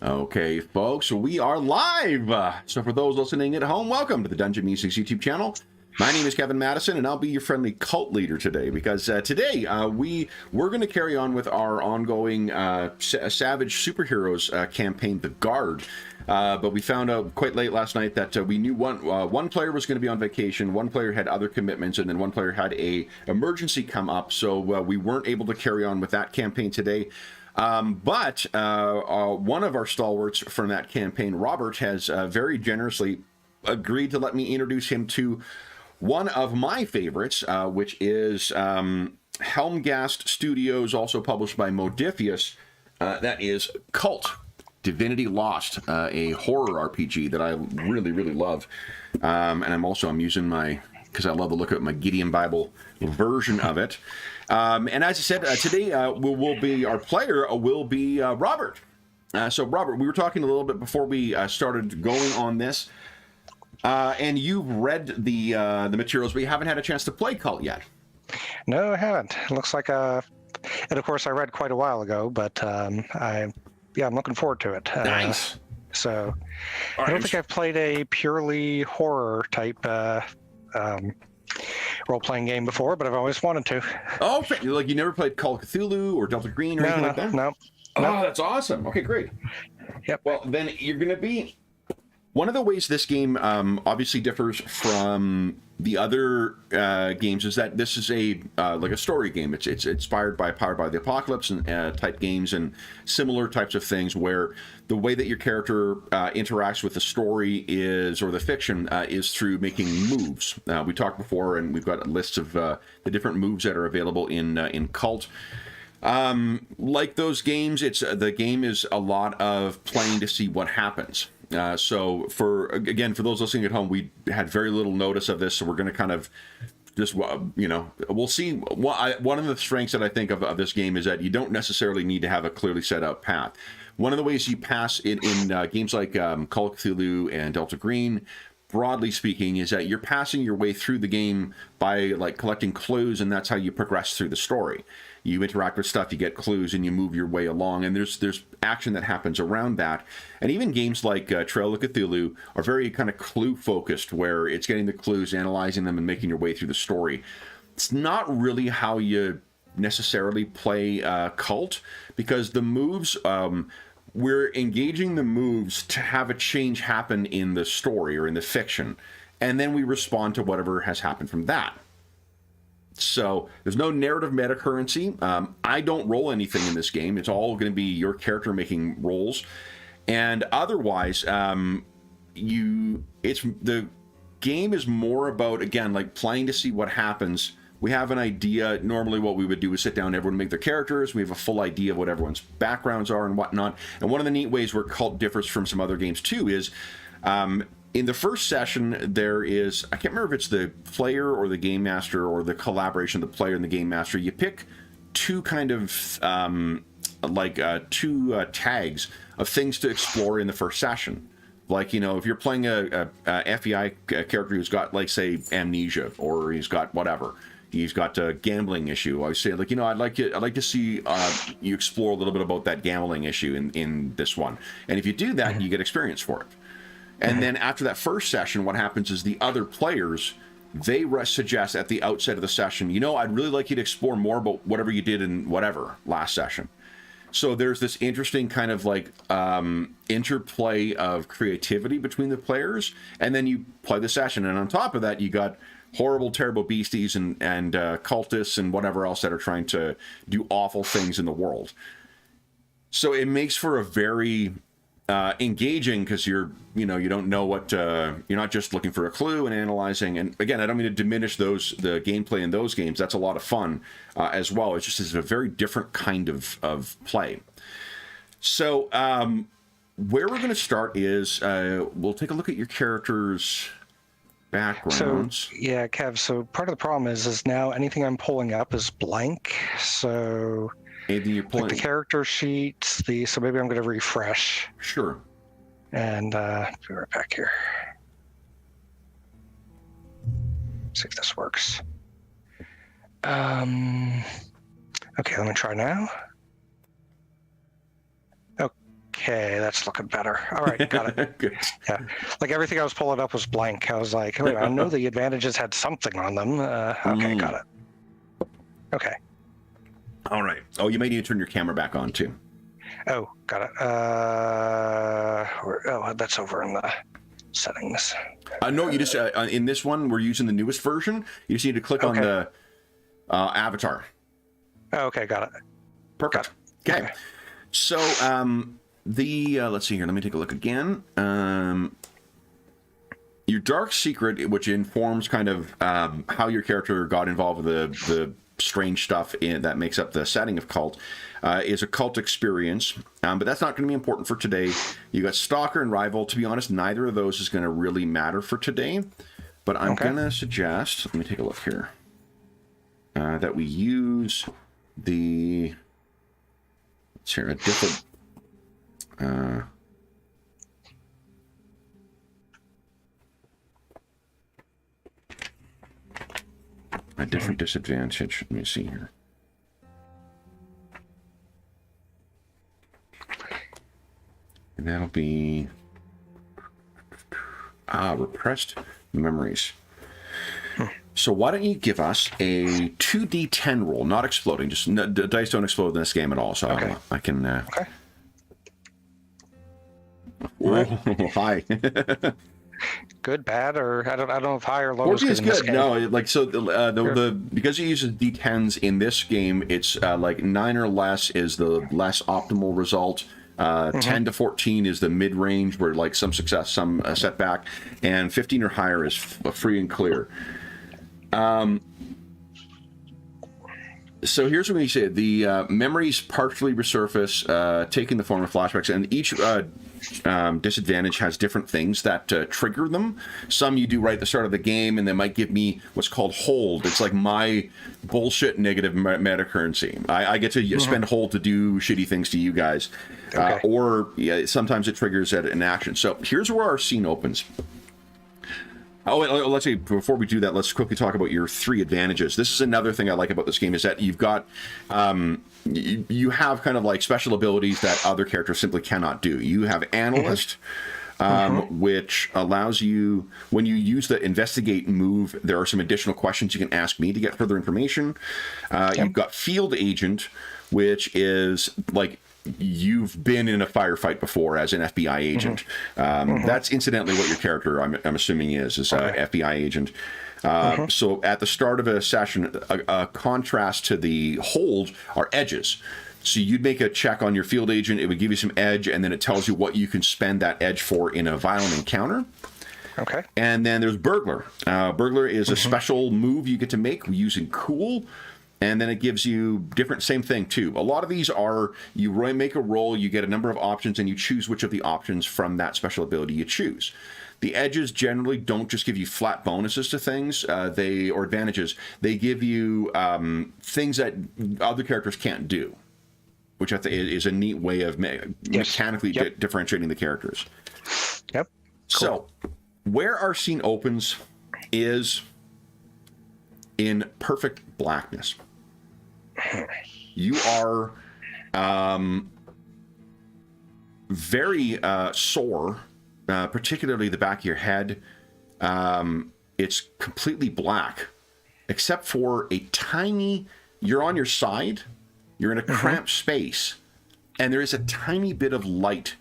Okay, folks, we are live. So for those listening at home, welcome to the Dungeon Music YouTube channel. My name is Kevin Madison, and I'll be your friendly cult leader today, because today we're going to carry on with our ongoing Savage Superheroes campaign, The Guard. But we found out quite late last night that we knew one player was going to be on vacation, one player had other commitments, and then one player had a emergency come up, so we weren't able to carry on with that campaign today. But one of our stalwarts from that campaign, Robert, has very generously agreed to let me introduce him to one of my favorites, which is Helmgast Studios, also published by Modiphius. That is Kult, Divinity Lost, a horror RPG that I really, really love. And I'm using because I love to look at my Gideon Bible version of it. And as I said, today our player will be Robert. So Robert, we were talking a little bit before we started going on this, and you've read the materials, but you haven't had a chance to play Kult yet. No, I haven't. It looks like and of course I read quite a while ago, but I'm looking forward to it. Nice. So I don't think I've played a purely horror type role-playing game before, but I've always wanted to. Oh, like you never played Call of Cthulhu or Delta Green or anything like that? No. Oh, that's awesome. Okay, great. Yep. Well, then you're going to be... One of the ways this game obviously differs from the other games is that this is like a story game. It's inspired by Powered by the Apocalypse and type games and similar types of things, where the way that your character interacts with the story or the fiction is through making moves. We talked before, and we've got lists of the different moves that are available in Kult. Like those games, the game is a lot of playing to see what happens. So for those listening at home, we had very little notice of this, so we're going to kind of just, we'll see. One of the strengths that I think of this game is that you don't necessarily need to have a clearly set out path. One of the ways you pass in games like Call of Cthulhu and Delta Green, broadly speaking, is that you're passing your way through the game by like collecting clues, and that's how you progress through the story. You interact with stuff, you get clues, and you move your way along, and there's action that happens around that. And even games like Trail of Cthulhu are very kind of clue-focused, where it's getting the clues, analyzing them, and making your way through the story. It's not really how you necessarily play Kult, because the moves... we're engaging the moves to have a change happen in the story or in the fiction, and then we respond to whatever has happened from that. So there's no narrative meta currency. I don't roll anything in this game. It's all going to be your character making rolls, and otherwise, the game is more about, again, like playing to see what happens. We have an idea. Normally what we would do is sit down, everyone make their characters. We have a full idea of what everyone's backgrounds are and whatnot. And one of the neat ways where Kult differs from some other games too is in the first session, there is, I can't remember if it's the player or the game master or the collaboration of the player and the game master. You pick two kind of two tags of things to explore in the first session. Like, if you're playing a FEI character who's got, like, say, amnesia, or he's got whatever. He's got a gambling issue. I would say, like, I'd like to see you explore a little bit about that gambling issue in this one. And if you do that, you get experience for it. And then after that first session, what happens is the other players, they suggest at the outset of the session, I'd really like you to explore more about whatever you did in whatever last session. So there's this interesting kind of like interplay of creativity between the players, and then you play the session. And on top of that, you got horrible, terrible beasties and cultists and whatever else that are trying to do awful things in the world. So it makes for a very engaging, because you don't know what you're not just looking for a clue and analyzing. And again, I don't mean to diminish the gameplay in those games. That's a lot of fun as well. It's just a very different kind of play. So where we're going to start is we'll take a look at your characters' backgrounds. So yeah, Kev. So part of the problem is now anything I'm pulling up is blank. So. Anything you're pulling? Like the character sheet, so maybe I'm going to refresh. Sure. And be right back here. See if this works. Okay, let me try now. Okay, that's looking better. All right, got it. Good. Yeah, like everything I was pulling up was blank. I was like, wait, I know the advantages had something on them. Okay, got it. Okay. All right. Oh, you may need to turn your camera back on too. Oh, got it. That's over in the settings. No, you just in this one we're using the newest version. You just need to click on the avatar. Oh, okay, got it. Perfect. Okay. So let's see here. Let me take a look again. Your dark secret, which informs kind of how your character got involved with the strange stuff that makes up the setting of Kult, is a cult experience. But that's not going to be important for today. You got Stalker and Rival. To be honest, neither of those is going to really matter for today. But I'm going to suggest, let me take a look here, that we use the, let's hear a different, a different disadvantage. Let me see here. And that'll be repressed memories. So why don't you give us a 2d10 roll, not exploding, just the dice don't explode in this game at all, so I can... Okay. Oh, hi. Good, bad, or I don't know if high or low. 14 is good. No, like so the because you use d10s in this game, it's like 9 or less is the less optimal result. 10 to 14 is the mid range where like some success, some setback, and 15 or higher is free and clear. So here's what we say: the memories partially resurface, taking the form of flashbacks, and each disadvantage has different things that trigger them. Some you do right at the start of the game, and they might give me what's called hold. It's like my bullshit negative meta currency. I get to spend hold to do shitty things to you guys, or sometimes it triggers at an action. So here's where our scene opens. Oh, let's see. Before we do that, let's quickly talk about your 3 advantages. This is another thing I like about this game is that you've got, you have kind of like special abilities that other characters simply cannot do. You have Analyst, which allows you, when you use the Investigate move, there are some additional questions you can ask me to get further information. You've got Field Agent, which is like, you've been in a firefight before as an FBI agent. That's incidentally what your character, I'm assuming, is an FBI agent. So at the start of a session, a contrast to the hold are edges. So you'd make a check on your field agent, it would give you some edge, and then it tells you what you can spend that edge for in a violent encounter. Okay. And then there's Burglar. Burglar is a special move you get to make using Cool. And then it gives you different, same thing too. A lot of these are, you make a roll, you get a number of options, and you choose which of the options from that special ability you choose. The edges generally don't just give you flat bonuses to things, or advantages. They give you things that other characters can't do, which I think is a neat way of mechanically differentiating the characters. Yep. So, where our scene opens is in perfect blackness. You are very sore, particularly the back of your head. It's completely black, except for a tiny, you're on your side, you're in a cramped space, and there is a tiny bit of light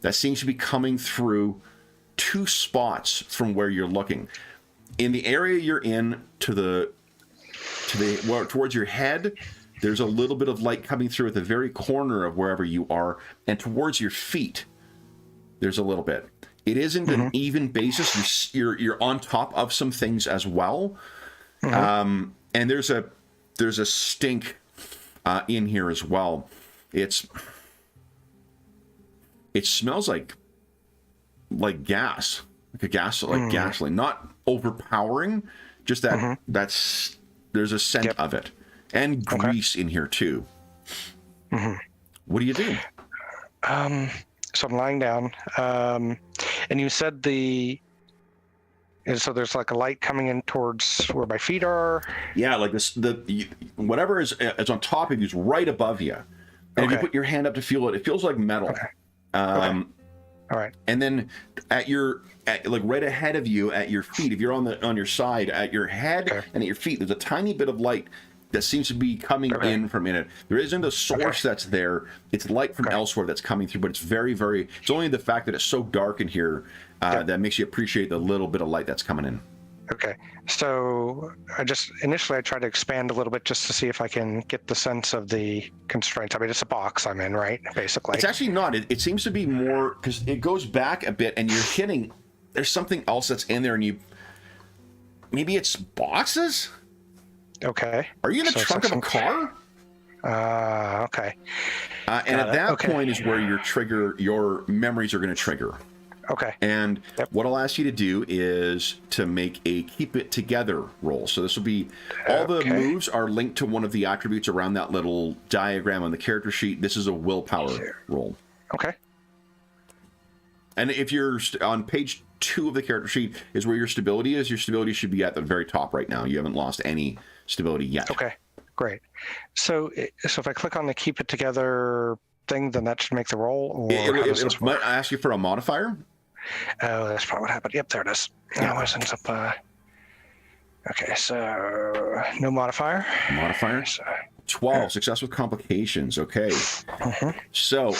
that seems to be coming through 2 spots from where you're looking. In the area you're in, towards your head, there's a little bit of light coming through at the very corner of wherever you are, and towards your feet, there's a little bit. It isn't an even basis. You're on top of some things as well, and there's a stink in here as well. It smells like gas, gasoline, not overpowering, just that there's a scent of it, and grease in here too. What do you do? So I'm lying down, and you said so there's like a light coming in towards where my feet are. Yeah, like this. Whatever is on top of you is right above you, and if you put your hand up to feel it, it feels like metal. All right. And then like right ahead of you at your feet, if you're on your side, at your head and at your feet, there's a tiny bit of light that seems to be coming in from in it. There isn't a source that's there. It's light from elsewhere that's coming through, but it's very, very, it's only the fact that it's so dark in here that makes you appreciate the little bit of light that's coming in. Okay, so initially I tried to expand a little bit just to see if I can get the sense of the constraints. I mean, it's a box I'm in, right? Basically. It's actually not. It seems to be more, because it goes back a bit and you're hitting, there's something else that's in there and maybe it's boxes? Okay. Are you in the trunk of a car? Okay. And at that point is where your memories are going to trigger. Okay. And what I'll ask you to do is to make a keep it together roll. So this will be, all the moves are linked to one of the attributes around that little diagram on the character sheet. This is a willpower roll. Okay. And if you're on page 2 of the character sheet is where your stability is. Your stability should be at the very top right now. You haven't lost any stability yet. Okay, great. So if I click on the keep it together thing, then that should make the roll? Or it might ask you for a modifier. Oh, that's probably what happened. Yep, there it is. That always ends up... Okay, so no modifier. Modifier. 12, success with complications. Okay. So,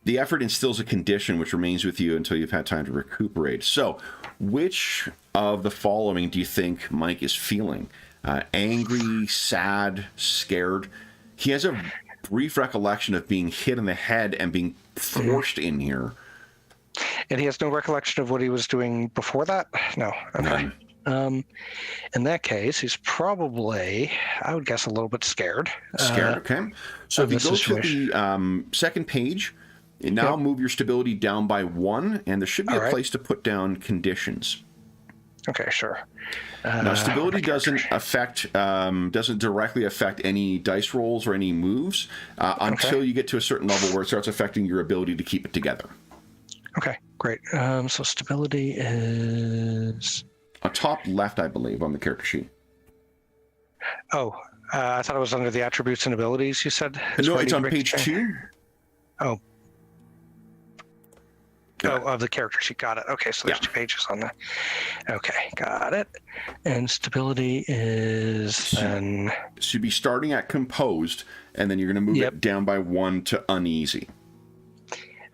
the effort instills a condition which remains with you until you've had time to recuperate. So, which of the following do you think Mike is feeling? Angry, sad, scared? He has a brief recollection of being hit in the head and being forced in here. And he has no recollection of what he was doing before that? No. Okay. In that case, he's probably, I would guess, a little bit scared. Scared, okay. So if you go to the second page, and now move your stability down by 1, and there should be a place to put down conditions. Okay, sure. Now, stability doesn't directly affect any dice rolls or any moves until you get to a certain level where it starts affecting your ability to keep it together. Okay, great. So stability is... top left, I believe, on the character sheet. Oh, I thought it was under the attributes and abilities, you said? No, it's on page 2. Oh. Oh, of the character sheet. Got it. Okay, so there's 2 pages on that. Okay, got it. And stability is then... Should be starting at composed, and then you're going to move it down by 1 to uneasy.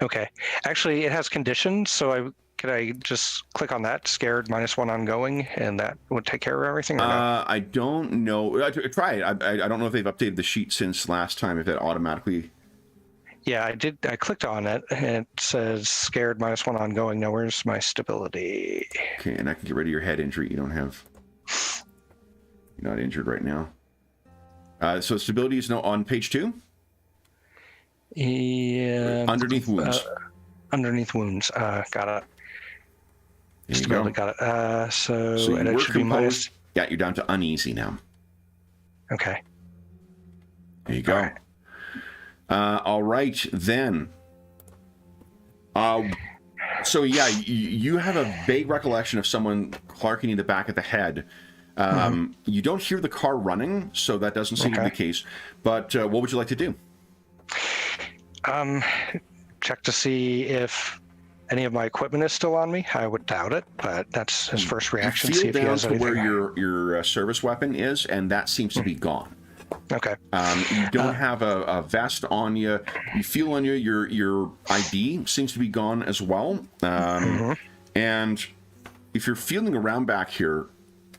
Okay. Actually, it has conditions, so could I just click on that? Scared -1 ongoing, and that would take care of everything? Or no? I don't know. Try it. I don't know if they've updated the sheet since last time, if it automatically... Yeah, I did. I clicked on it, and it says scared -1 ongoing. Now, where's my stability? Okay, and I can get rid of your head injury. You don't have... You're not injured right now. So stability is now on page 2? Yeah. Underneath wounds. Underneath wounds. Got it. There you go. Got it. So you it were should be composed. Yeah, you're down to uneasy now. Okay. There you go. All right, then. So, yeah, you have a vague recollection of someone clarking in the back of the head. You don't hear the car running, so that doesn't seem to be the case. But what would you like to do? Check to see if any of my equipment is still on me. I would doubt it, but that's his first reaction. You feel see if down he has to anything. where your service weapon is, and that seems to be gone. Okay. You don't have a vest on you. You feel on you, your ID seems to be gone as well. And if you're feeling around back here,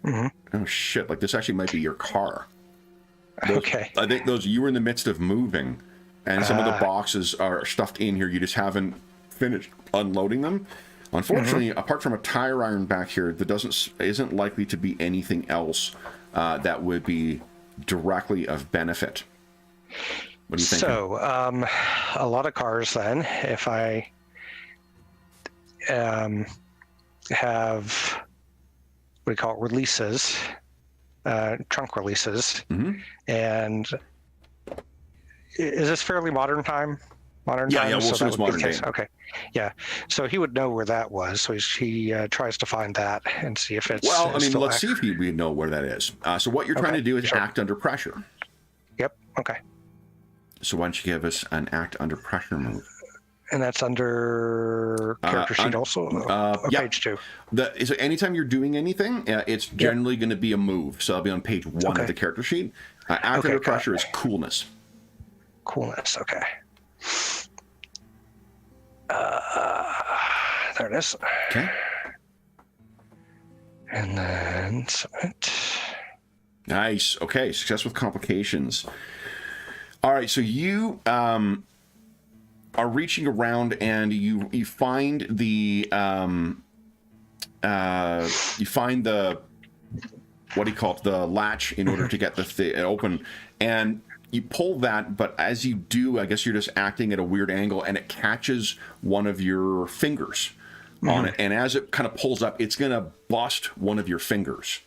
oh shit, like this actually might be your car. Okay. I think you were in the midst of moving, and some of the boxes are stuffed in here. You just haven't finished unloading them. Unfortunately, apart from a tire iron back here, there isn't likely to be anything else that would be directly of benefit. What do you think? So, a lot of cars then, if I have, what do you call it, releases, trunk releases, and is this fairly modern time? Modern time? Yeah, we'll say it's modern day. Okay, yeah. So he would know where that was. So he tries to find that and see if it's... Well, I mean, let's see if we know where that is. So what you're trying to do is act under pressure. Yep, okay. So why don't you give us an act under pressure move? And that's under character sheet also? Yeah. Page 2. So anytime you're doing anything, it's generally going to be a move. So I'll be on page 1 of the character sheet. Act under pressure is coolness. Coolness, okay. There it is. Okay. And then submit. Nice. Okay. Success with complications. All right. So you are reaching around and you find the what do you call it, the latch in order to get the thing open, and you pull that, but as you do, I guess you're just acting at a weird angle, and it catches one of your fingers on it, and as it kind of pulls up, it's going to bust one of your fingers.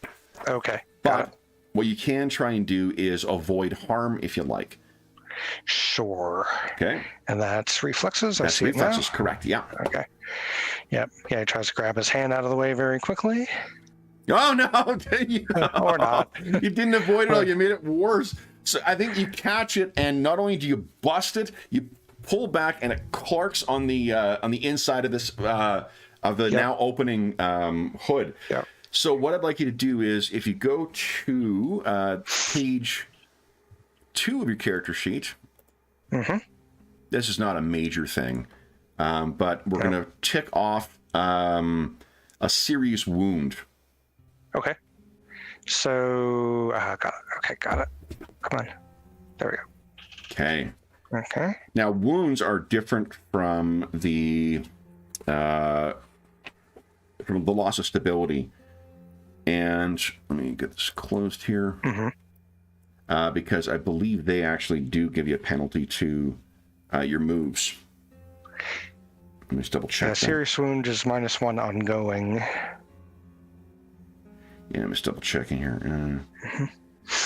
Okay. But what you can try and do is avoid harm if you like. Sure. Okay. And that's reflexes. That's reflexes, correct. Yeah. Okay. Yep. Yeah, he tries to grab his hand out of the way very quickly. Oh no! Or not. You didn't avoid it all. You made it worse. So I think you catch it, and not only do you bust it, you pull back, and it clarks on the inside of this of the now opening hood. Yeah. So what I'd like you to do is, if you go to page 2 of your character sheet, this is not a major thing, but we're going to tick off a serious wound. Okay. So, got it. Okay, got it. Come on. There we go. Okay. Okay. Now, wounds are different from the loss of stability. And let me get this closed here. Because I believe they actually do give you a penalty to your moves. Let me just double check. Serious wound is -1 ongoing. Yeah, I'm just double checking here.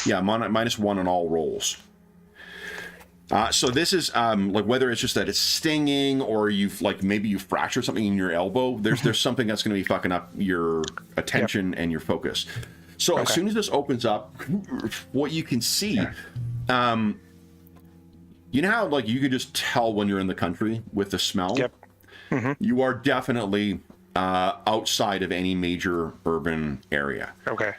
Yeah, -1 on all rolls. So this is like whether it's just that it's stinging or you've maybe you fractured something in your elbow. There's something that's going to be fucking up your attention and your focus. So as soon as this opens up, what you can see, you know how you can just tell when you're in the country with the smell. Yep. You are definitely outside of any major urban area. Okay.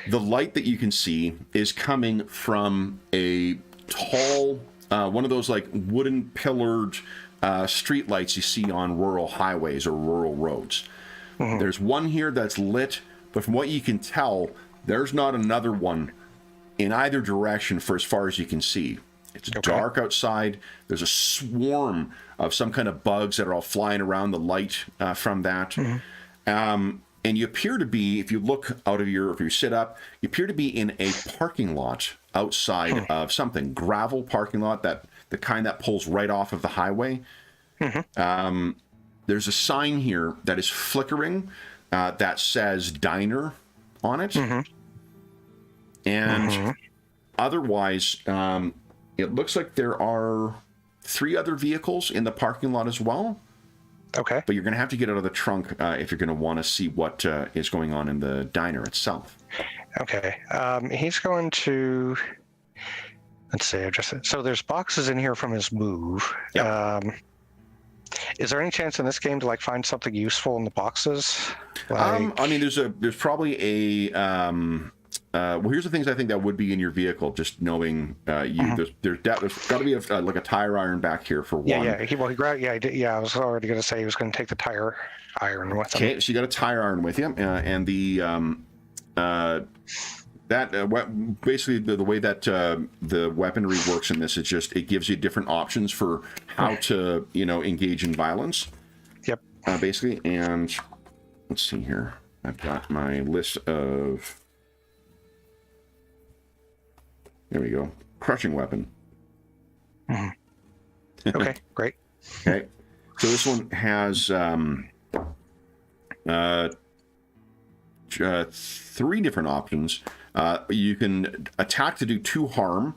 The light that you can see is coming from a tall, one of those wooden pillared street lights you see on rural highways or rural roads. There's one here that's lit, but from what you can tell, there's not another one in either direction for as far as you can see. It's dark outside. There's a swarm of some kind of bugs that are all flying around the light from that. And you appear to be, if you look out of if you sit up, you appear to be in a parking lot outside of something. Gravel parking lot, the kind that pulls right off of the highway. There's a sign here that is flickering that says diner on it. And otherwise, it looks like there are 3 other vehicles in the parking lot as well. Okay. But you're going to have to get out of the trunk if you're going to want to see what is going on in the diner itself. Okay. He's going to... Let's see. So there's boxes in here from his move. Yep. Is there any chance in this game to find something useful in the boxes? I mean, there's probably a... well, here's the things I think that would be in your vehicle. Just knowing there's got to be a tire iron back here for one. Yeah. He grabbed. Yeah, I was already going to say he was going to take the tire iron with him. Okay, so you got a tire iron with you, and the basically the way that the weaponry works in this is just it gives you different options for how to engage in violence. Yep. Basically, and let's see here. I've got my list of. There we go. Crushing weapon. Okay, great. Okay. So this one has 3 different options. You can attack to do 2 harm.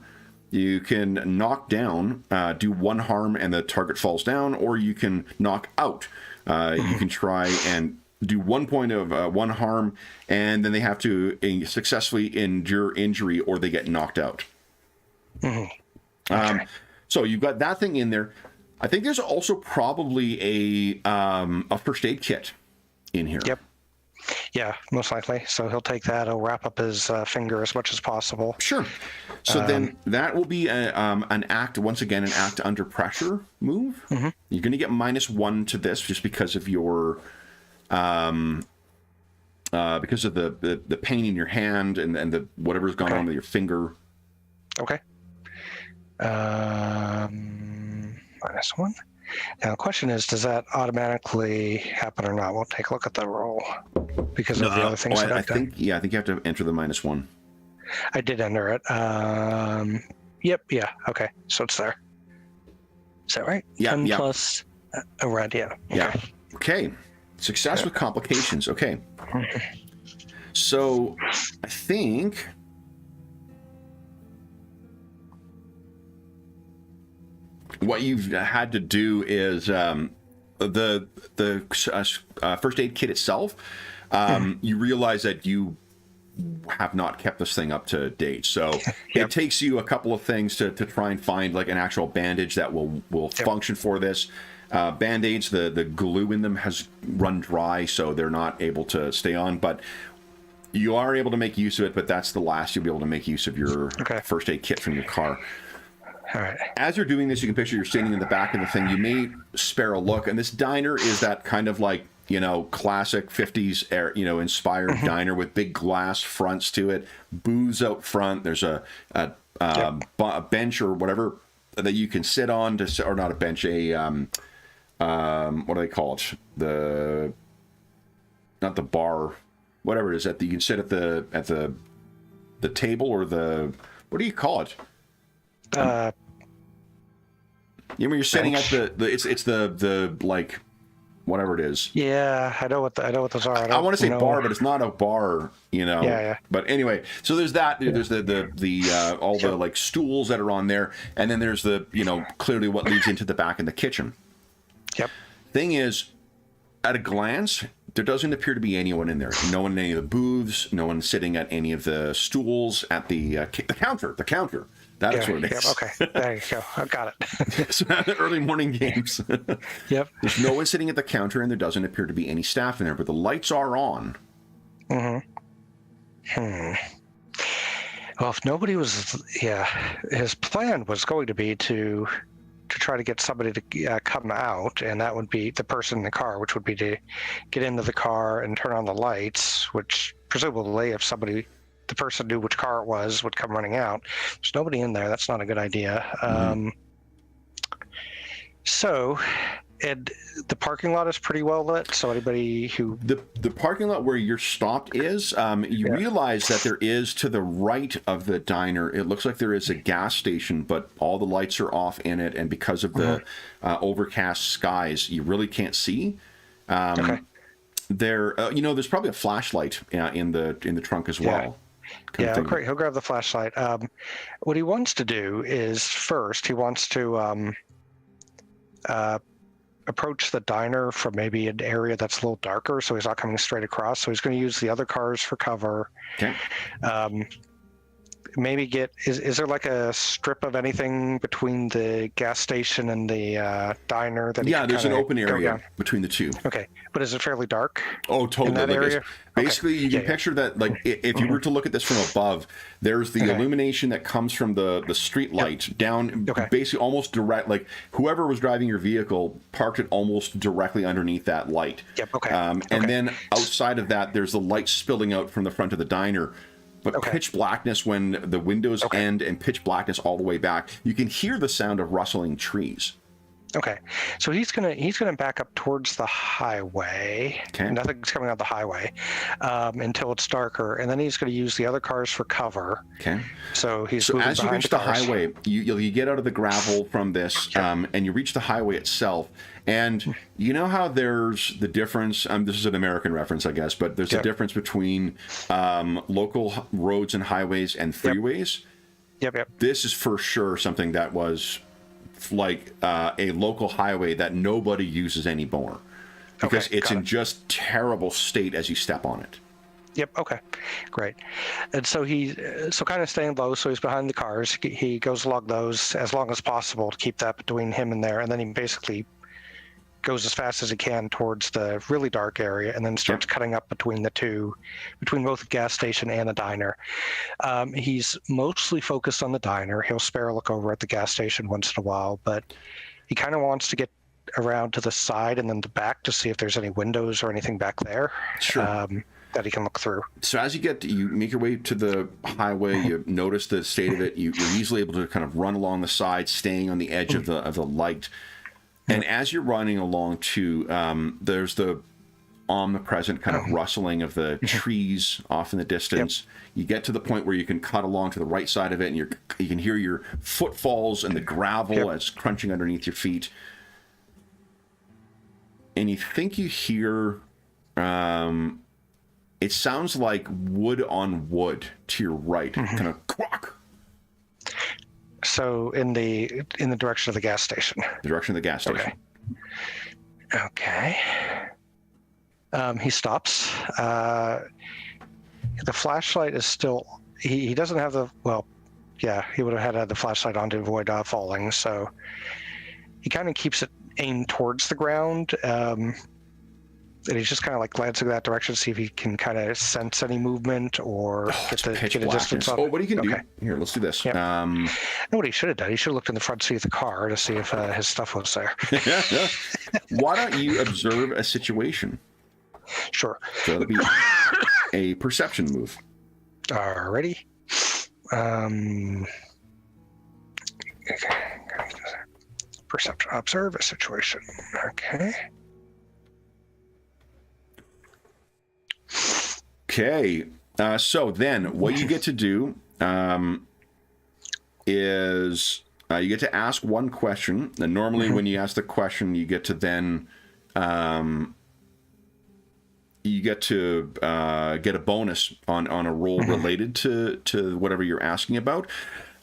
You can knock down, do 1 harm and the target falls down, or you can knock out. You can try and do 1 point of 1 harm, and then they have to successfully endure injury or they get knocked out. Okay. So you've got that thing in there. I think there's also probably a first aid kit in here. Yep. Yeah, most likely. So he'll take that. He'll wrap up his finger as much as possible. Sure. So then that will be an act, once again, an act under pressure move. Mm-hmm. You're going to get -1 to this just because of your, because of the pain in your hand and the whatever's gone on with your finger. Okay. -1. Now, the question is, does that automatically happen or not? We'll take a look at the roll because of the other things that I've done. I think you have to enter the -1. I did enter it. Yep. Yeah. Okay. So it's there. Is that right? Yeah. 10 plus a red. Yeah. Okay. Yeah. Okay. Success with complications. Okay. So I think. What you've had to do is the first aid kit itself. You realize that you have not kept this thing up to date, so it takes you a couple of things to try and find like an actual bandage that will function for this. Band-aids, the glue in them has run dry, so they're not able to stay on. But you are able to make use of it. But that's the last you'll be able to make use of your first aid kit from your car. All right. As you're doing this, you can picture you're standing in the back of the thing. You may spare a look, and this diner is that kind of like, classic 50s inspired diner with big glass fronts to it, booze out front. There's a bench or whatever that you can sit on or not a bench, what do they call it? Not the bar, whatever it is that you can sit at the table or what do you call it? When you're sitting at it's the like whatever it is. Yeah, I know what those are. I want to say bar, but it's not a bar, Yeah. But anyway, so there's that. There's the all the like stools that are on there, and then there's the clearly what leads into the back in the kitchen. Yep. Thing is, at a glance, there doesn't appear to be anyone in there. No one in any of the booths. No one sitting at any of the stools at the counter. The counter. That is what it is. Okay, there you go. I got it. So early morning games. Yep. There's no one sitting at the counter, and there doesn't appear to be any staff in there, but the lights are on. Well, if nobody was, his plan was going to be to try to get somebody to come out, and that would be the person in the car, which would be to get into the car and turn on the lights, which presumably if the person knew which car it was, would come running out. There's nobody in there. That's not a good idea. And the parking lot is pretty well lit. So anybody who... The parking lot where you're stopped is, you realize that there is to the right of the diner, it looks like there is a gas station, but all the lights are off in it. And because of the overcast skies, you really can't see. There, there's probably a flashlight in the trunk as well. Yeah, he'll grab the flashlight. What he wants to do is first he wants to approach the diner from maybe an area that's a little darker, so he's not coming straight across. So he's going to use the other cars for cover. Okay. Maybe is there like a strip of anything between the gas station and the diner? There's an open area between the two. Okay, but is it fairly dark? Oh, totally. In that area? Basically, you can picture that, like, if you were to look at this from above, there's the illumination that comes from the street light down, basically almost direct, like, whoever was driving your vehicle parked it almost directly underneath that light. Yep, okay. And then outside of that, there's the light spilling out from the front of the diner. But pitch blackness when the windows end and pitch blackness all the way back. You can hear the sound of rustling trees. Okay, so he's gonna back up towards the highway. Okay. Nothing's coming out the highway until it's darker, and then he's going to use the other cars for cover. Okay. So as you reach the highway, you get out of the gravel from this, and you reach the highway itself. And you know how there's the difference. This is an American reference, I guess, but there's a difference between local roads and highways and freeways. Yep. This is for sure something that was like a local highway that nobody uses anymore because it's in just terrible state as you step on it. Yep. Okay. Great. And so so kind of staying low. So he's behind the cars. He goes along those as long as possible to keep that between him and there. And then he basically goes as fast as he can towards the really dark area, and then starts cutting up between the two, between both the gas station and the diner. He's mostly focused on the diner. He'll spare a look over at the gas station once in a while, but he kind of wants to get around to the side and then the back to see if there's any windows or anything back there. Sure. That he can look through. So as you make your way to the highway, you notice the state of it. You're easily able to kind of run along the side, staying on the edge of the light. And as you're running along too, there's the omnipresent kind of rustling of the trees off in the distance. You get to the point where you can cut along to the right side of it, and you can hear your footfalls and the gravel as crunching underneath your feet. And you think you hear, it sounds like wood on wood to your right, kind of quack. So in the direction of the gas station. The direction of the gas station. Okay. He stops. The flashlight is still. He doesn't have the. Well, yeah, he would have had the flashlight on to avoid falling. So he kind of keeps it aimed towards the ground. And he's just kind of like glancing that direction to see if he can kind of sense any movement or get a distance on. Oh, what he can do. Here, let's do this. Yep. Know what he should have done? He should have looked in the front seat of the car to see if his stuff was there. Why don't you observe a situation? Sure. So that'll be a perception move. Alrighty. Perception. Observe a situation. Okay. Okay, so then what you get to do is you get to ask one question. And normally when you ask the question, you get to then get a bonus on a roll related to whatever you're asking about.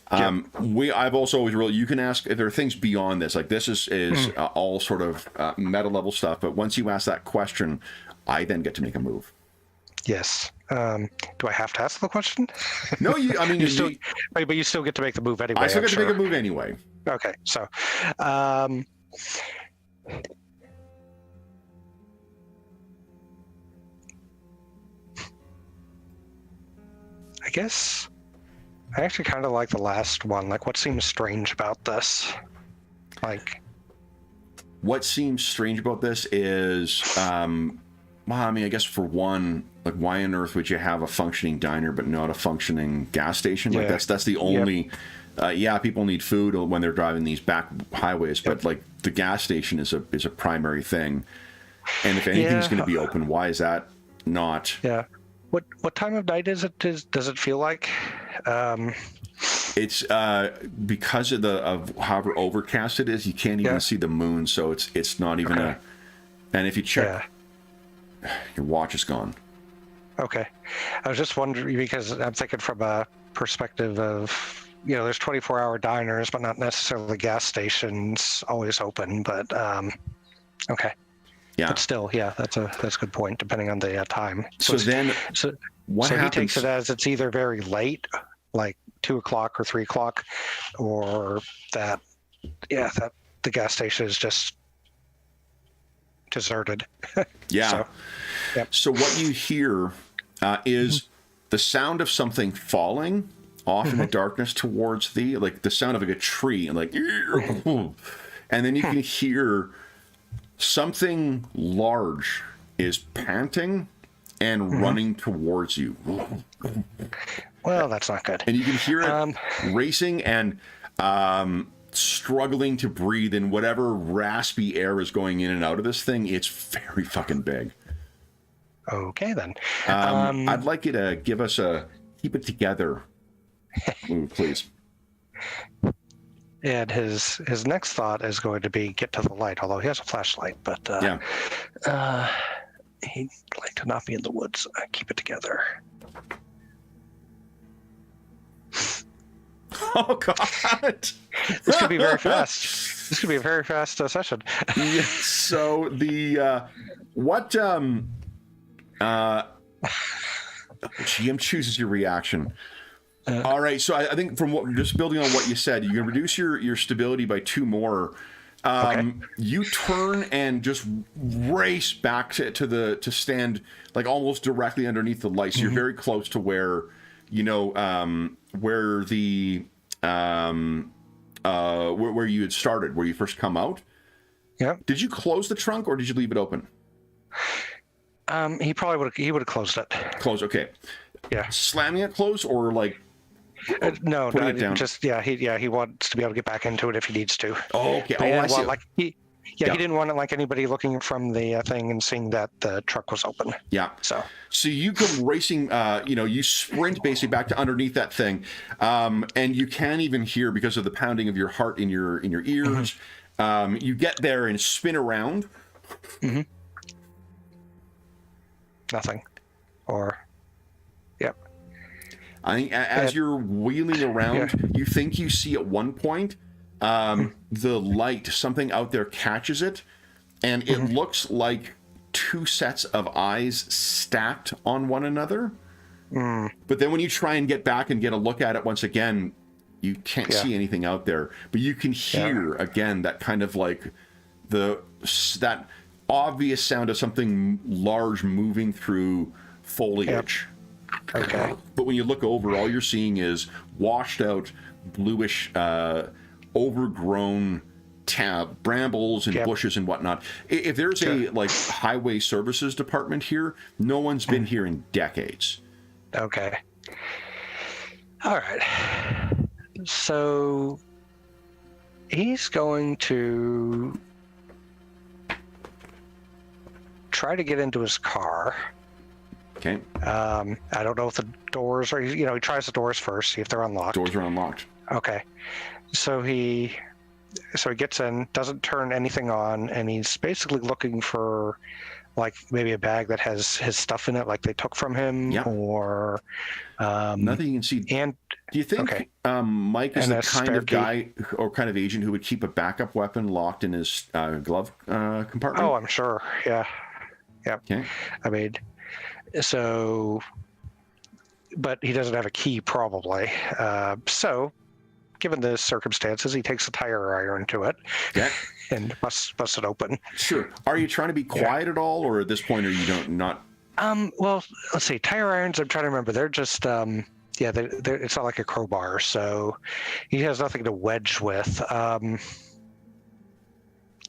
I've also always really, you can ask if there are things beyond this. Like this is all sort of meta level stuff. But once you ask that question, I then get to make a move. Yes. Do I have to ask the question? No, but you still get to make the move anyway. I still get to make a move anyway. Okay, so I guess I actually kind of like the last one. Like, what seems strange about this? Like, what seems strange about this is, I guess for one, like, why on earth would you have a functioning diner but not a functioning gas station? Like, that's the only. People need food when they're driving these back highways, but like the gas station is a primary thing. And if anything's going to be open, why is that not? Yeah. What time of night is it? Does it feel like? It's because of however overcast it is, you can't even see the moon, so it's not even And if you check, your watch is gone. Okay, I was just wondering because I'm thinking from a perspective of there's 24-hour diners, but not necessarily gas stations always open. But okay. Yeah. But still, that's a good point, depending on the time. So what happens? He takes it as it's either very late, like 2 o'clock or 3 o'clock, or that the gas station is just deserted. Yeah. So what you hear is the sound of something falling off in the darkness towards thee, like the sound of like a tree, and like, and then you can hear something large is panting and running towards you. Well, that's not good. And you can hear it racing and struggling to breathe in whatever raspy air is going in and out of this thing. It's very fucking big. Okay, then. I'd like you to give us a keep it together move, please. And his next thought is going to be get to the light, although he has a flashlight. But he'd like to not be in the woods. Keep it together. Oh God! This could be very fast. This could be a very fast session. Yes. So the what? GM chooses your reaction. All right, so I think just building on what you said, you can reduce your stability by 2 more. Okay. You turn and just race back to stand like almost directly underneath the light. So you're very close to where where the where you had started, where you first come out. Yeah. Did you close the trunk or did you leave it open? He probably would have closed it. Close. Okay. Yeah. Slamming it close or like No, putting it down? just he wants to be able to get back into it if he needs to. Oh, okay. But he I didn't see. want, he didn't want it like anybody looking from the thing and seeing that the truck was open. Yeah. So you come racing, you sprint basically back to underneath that thing, and you can't even hear because of the pounding of your heart in your ears. You get there and spin around. Nothing. Or, yep. I think as you're wheeling around, you think you see at one point the light, something out there catches it, and it looks like 2 sets of eyes stacked on one another. But then when you try and get back and get a look at it once again, you can't see anything out there. But you can hear again that kind of like that obvious sound of something large moving through foliage. Okay. But when you look over, all you're seeing is washed out, bluish, overgrown brambles and bushes and whatnot. If there's a like highway services department here, no one's been here in decades. Okay. All right. So he's going to try to get into his car. Okay. I don't know if the doors are, he tries the doors first, see if they're unlocked. Doors are unlocked. Okay. So he gets in, doesn't turn anything on, and he's basically looking for like maybe a bag that has his stuff in it, like they took from him, or nothing you can see. And do you think Mike is the kind of guy or kind of agent who would keep a backup weapon locked in his glove compartment? Oh, I'm sure. Yeah. Okay. I mean, so, but he doesn't have a key probably. So, given the circumstances, he takes a tire iron to it and busts it open. Sure. Are you trying to be quiet at all, or at this point, are you not? Well, let's see. Tire irons, I'm trying to remember. They're just, they're, it's not like a crowbar, so he has nothing to wedge with.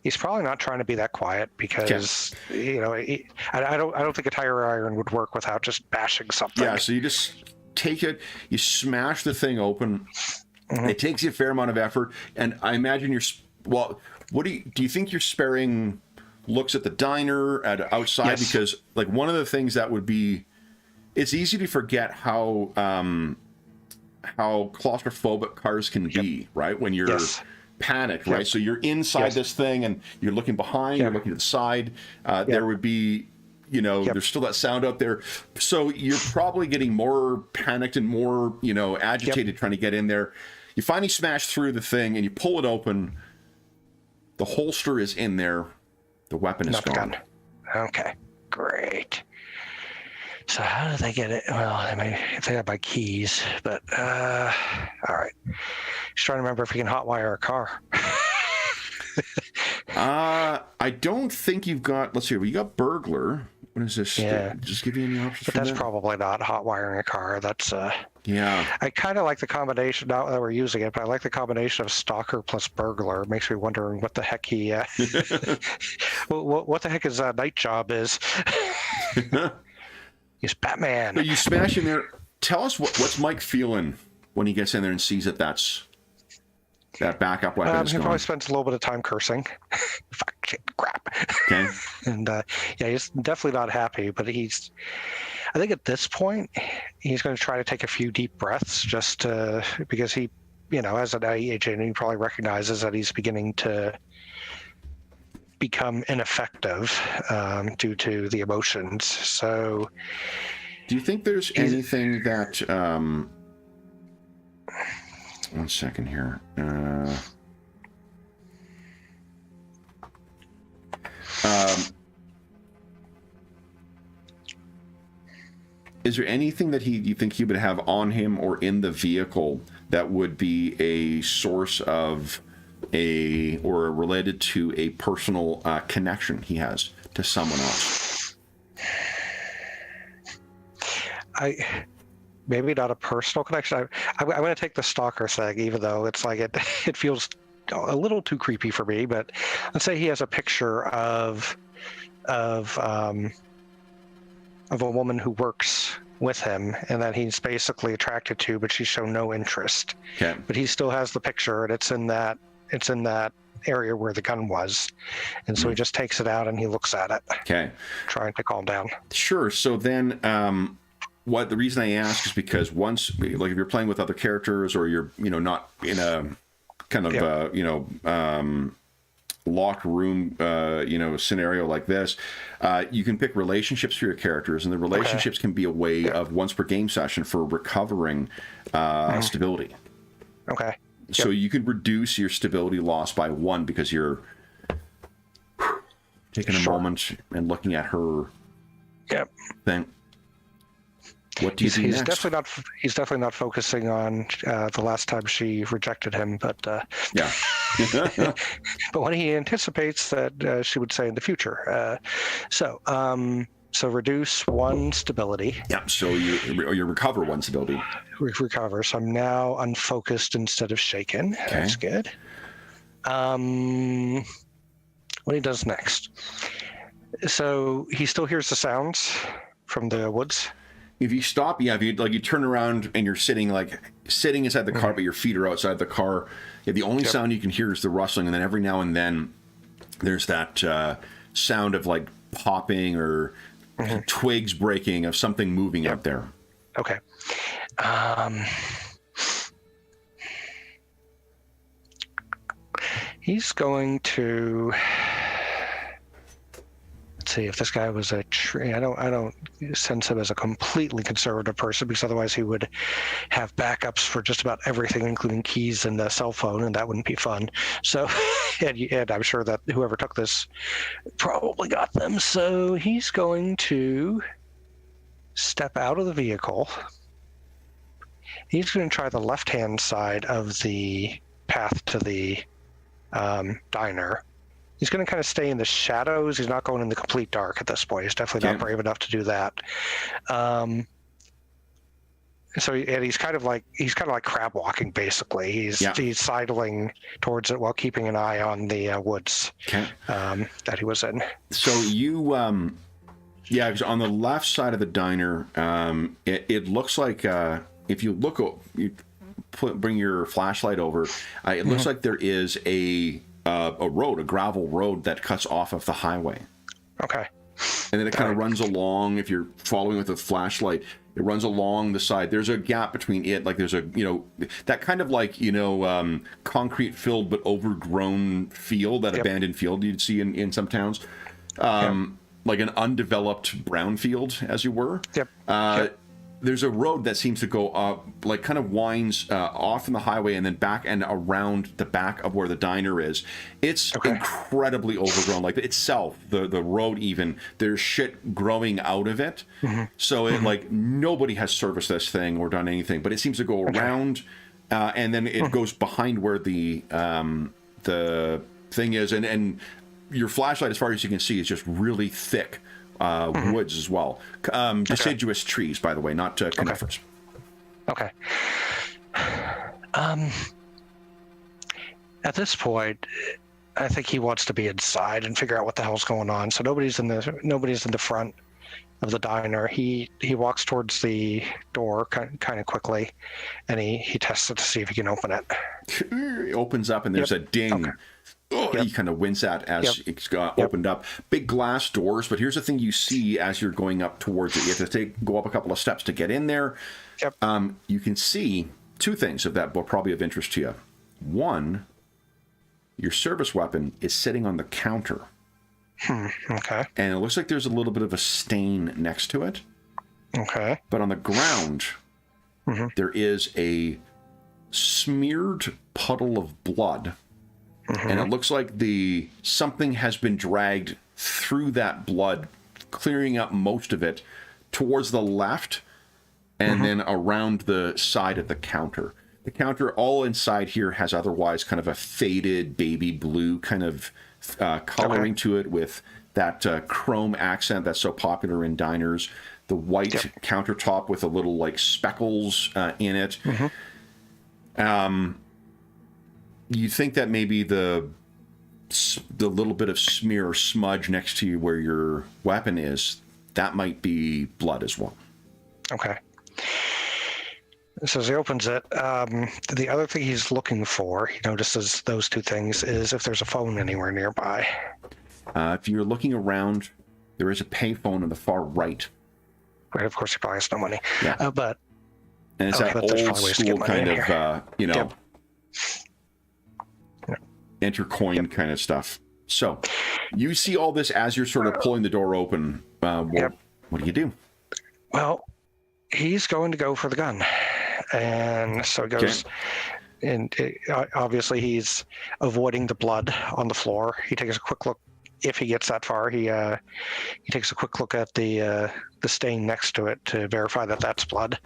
He's probably not trying to be that quiet because I don't think a tire iron would work without just bashing something. Yeah, so you just take it, you smash the thing open. It takes you a fair amount of effort, and I imagine what do you think you're sparing looks at the diner at outside? Yes. Because like one of the things that would be, it's easy to forget how claustrophobic cars can be, right? When you're panicked, right? So you're inside this thing and you're looking behind, you're looking to the side. There would be, there's still that sound out there. So you're probably getting more panicked and more, agitated trying to get in there. You finally smash through the thing and you pull it open. The holster is in there. The weapon is gone. Okay, great. So how do they get it? Well, I mean, if they have my keys, but all right. Just trying to remember if he can hotwire a car. I don't think you've got. Let's see. You got burglar. What is this? Yeah. Just give you any options. But that's probably not hotwiring a car. That's yeah. I kind of like the combination. Not that we're using it, but I like the combination of stalker plus burglar. It makes me wondering what the heck he. What the heck his night job is. He's Batman. But you smash in there. Tell us what's Mike feeling when he gets in there and sees that backup weapon is he gone. probably spends a little bit of time cursing. Fuck, shit, crap. Okay. And he's definitely not happy, but I think at this point, he's going to try to take a few deep breaths just because he, as an agent, he probably recognizes that he's beginning to become ineffective due to the emotions. So do you think there's anything that one second here. is there anything that you think he would have on him or in the vehicle that would be a source of or related to a personal connection he has to someone else? Maybe not a personal connection. I'm going to take the stalker thing, even though it's like it feels a little too creepy for me. But let's say he has a picture of a woman who works with him and that he's basically attracted to, but she's shown no interest. Okay. But he still has the picture, and it's in that area where the gun was, and so he just takes it out and he looks at it. Okay. Trying to calm down. Sure. So then, the reason I ask is because once, like, if you're playing with other characters or you're, not in a kind of, locked room, scenario like this, you can pick relationships for your characters, and the relationships can be a way of once per game session for recovering stability. Okay. So you could reduce your stability loss by 1 because you're taking a moment and looking at her thing. What do you do next? He's definitely not focusing on the last time she rejected him, but yeah. but what he anticipates that she would say in the future. So reduce 1 stability. Yeah. So you recover 1 stability. Recover. So I'm now unfocused instead of shaken. Okay. That's good. What he does next? So he still hears the sounds from the woods. If you stop, if you turn around and you're sitting inside the car, but your feet are outside the car, the only sound you can hear is the rustling, and then every now and then there's that sound of like popping or twigs breaking of something moving out there. Okay. He's going to. See if this guy was a tree. I don't sense him as a completely conservative person, because otherwise he would have backups for just about everything, including keys and a cell phone, and that wouldn't be fun. So, and I'm sure that whoever took this probably got them. So he's going to step out of the vehicle. He's going to try the left-hand side of the path to the diner. He's going to kind of stay in the shadows. He's not going in the complete dark at this point. He's definitely not brave enough to do that. So he's kind of like crab walking, basically. He's sidling towards it while keeping an eye on the woods that he was in. So you, because on the left side of the diner, it looks like if you look, bring your flashlight over. It looks like there is a gravel road that cuts off of the highway. Okay. And then it kind of runs along. If you're following with a flashlight, it runs along the side. There's a gap between it, like there's a, that kind of like, concrete filled but overgrown field, that abandoned field you'd see in some towns. Like an undeveloped brown field, as you were. There's a road that seems to go up, like kind of winds off from the highway and then back and around the back of where the diner is. It's incredibly overgrown. Like itself, the road even, there's shit growing out of it. So it like nobody has serviced this thing or done anything, but it seems to go around and then it goes behind where the thing is. And your flashlight, as far as you can see, is just really thick. Woods as well. Deciduous trees, by the way, not conifers. Okay. At this point, I think he wants to be inside and figure out what the hell's going on. So nobody's in the front of the diner. He walks towards the door kind of quickly, and he tests it to see if he can open it. It opens up, and there's a ding. You kind of wince at as it's opened up. Big glass doors, but here's the thing you see as you're going up towards it. You have to go up a couple of steps to get in there. You can see 2 things of that, but probably of interest to you. 1, your service weapon is sitting on the counter. Okay. And it looks like there's a little bit of a stain next to it. Okay. But on the ground, there is a smeared puddle of blood. And it looks like something has been dragged through that blood, clearing up most of it. Towards the left, and then around the side of the counter. The counter all inside here has otherwise kind of a faded baby blue kind of coloring to it, with that chrome accent that's so popular in diners. The white countertop with a little like speckles in it. You think that maybe the little bit of smear or smudge next to you where your weapon is, that might be blood as well. Okay. So as he opens it, the other thing he's looking for, he notices those two things, is if there's a phone anywhere nearby. If you're looking around, there is a payphone on the far right. Right, of course, he probably has no money. Yeah. And it's that but there's old probably ways to school get money kind in of, here. enter coin kind of stuff. So you see all this as you're sort of pulling the door open. What do you do? Well, he's going to go for the gun. And so he goes, and obviously he's avoiding the blood on the floor. He takes a quick look. If he gets that far, he takes a quick look at the stain next to it to verify that that's blood.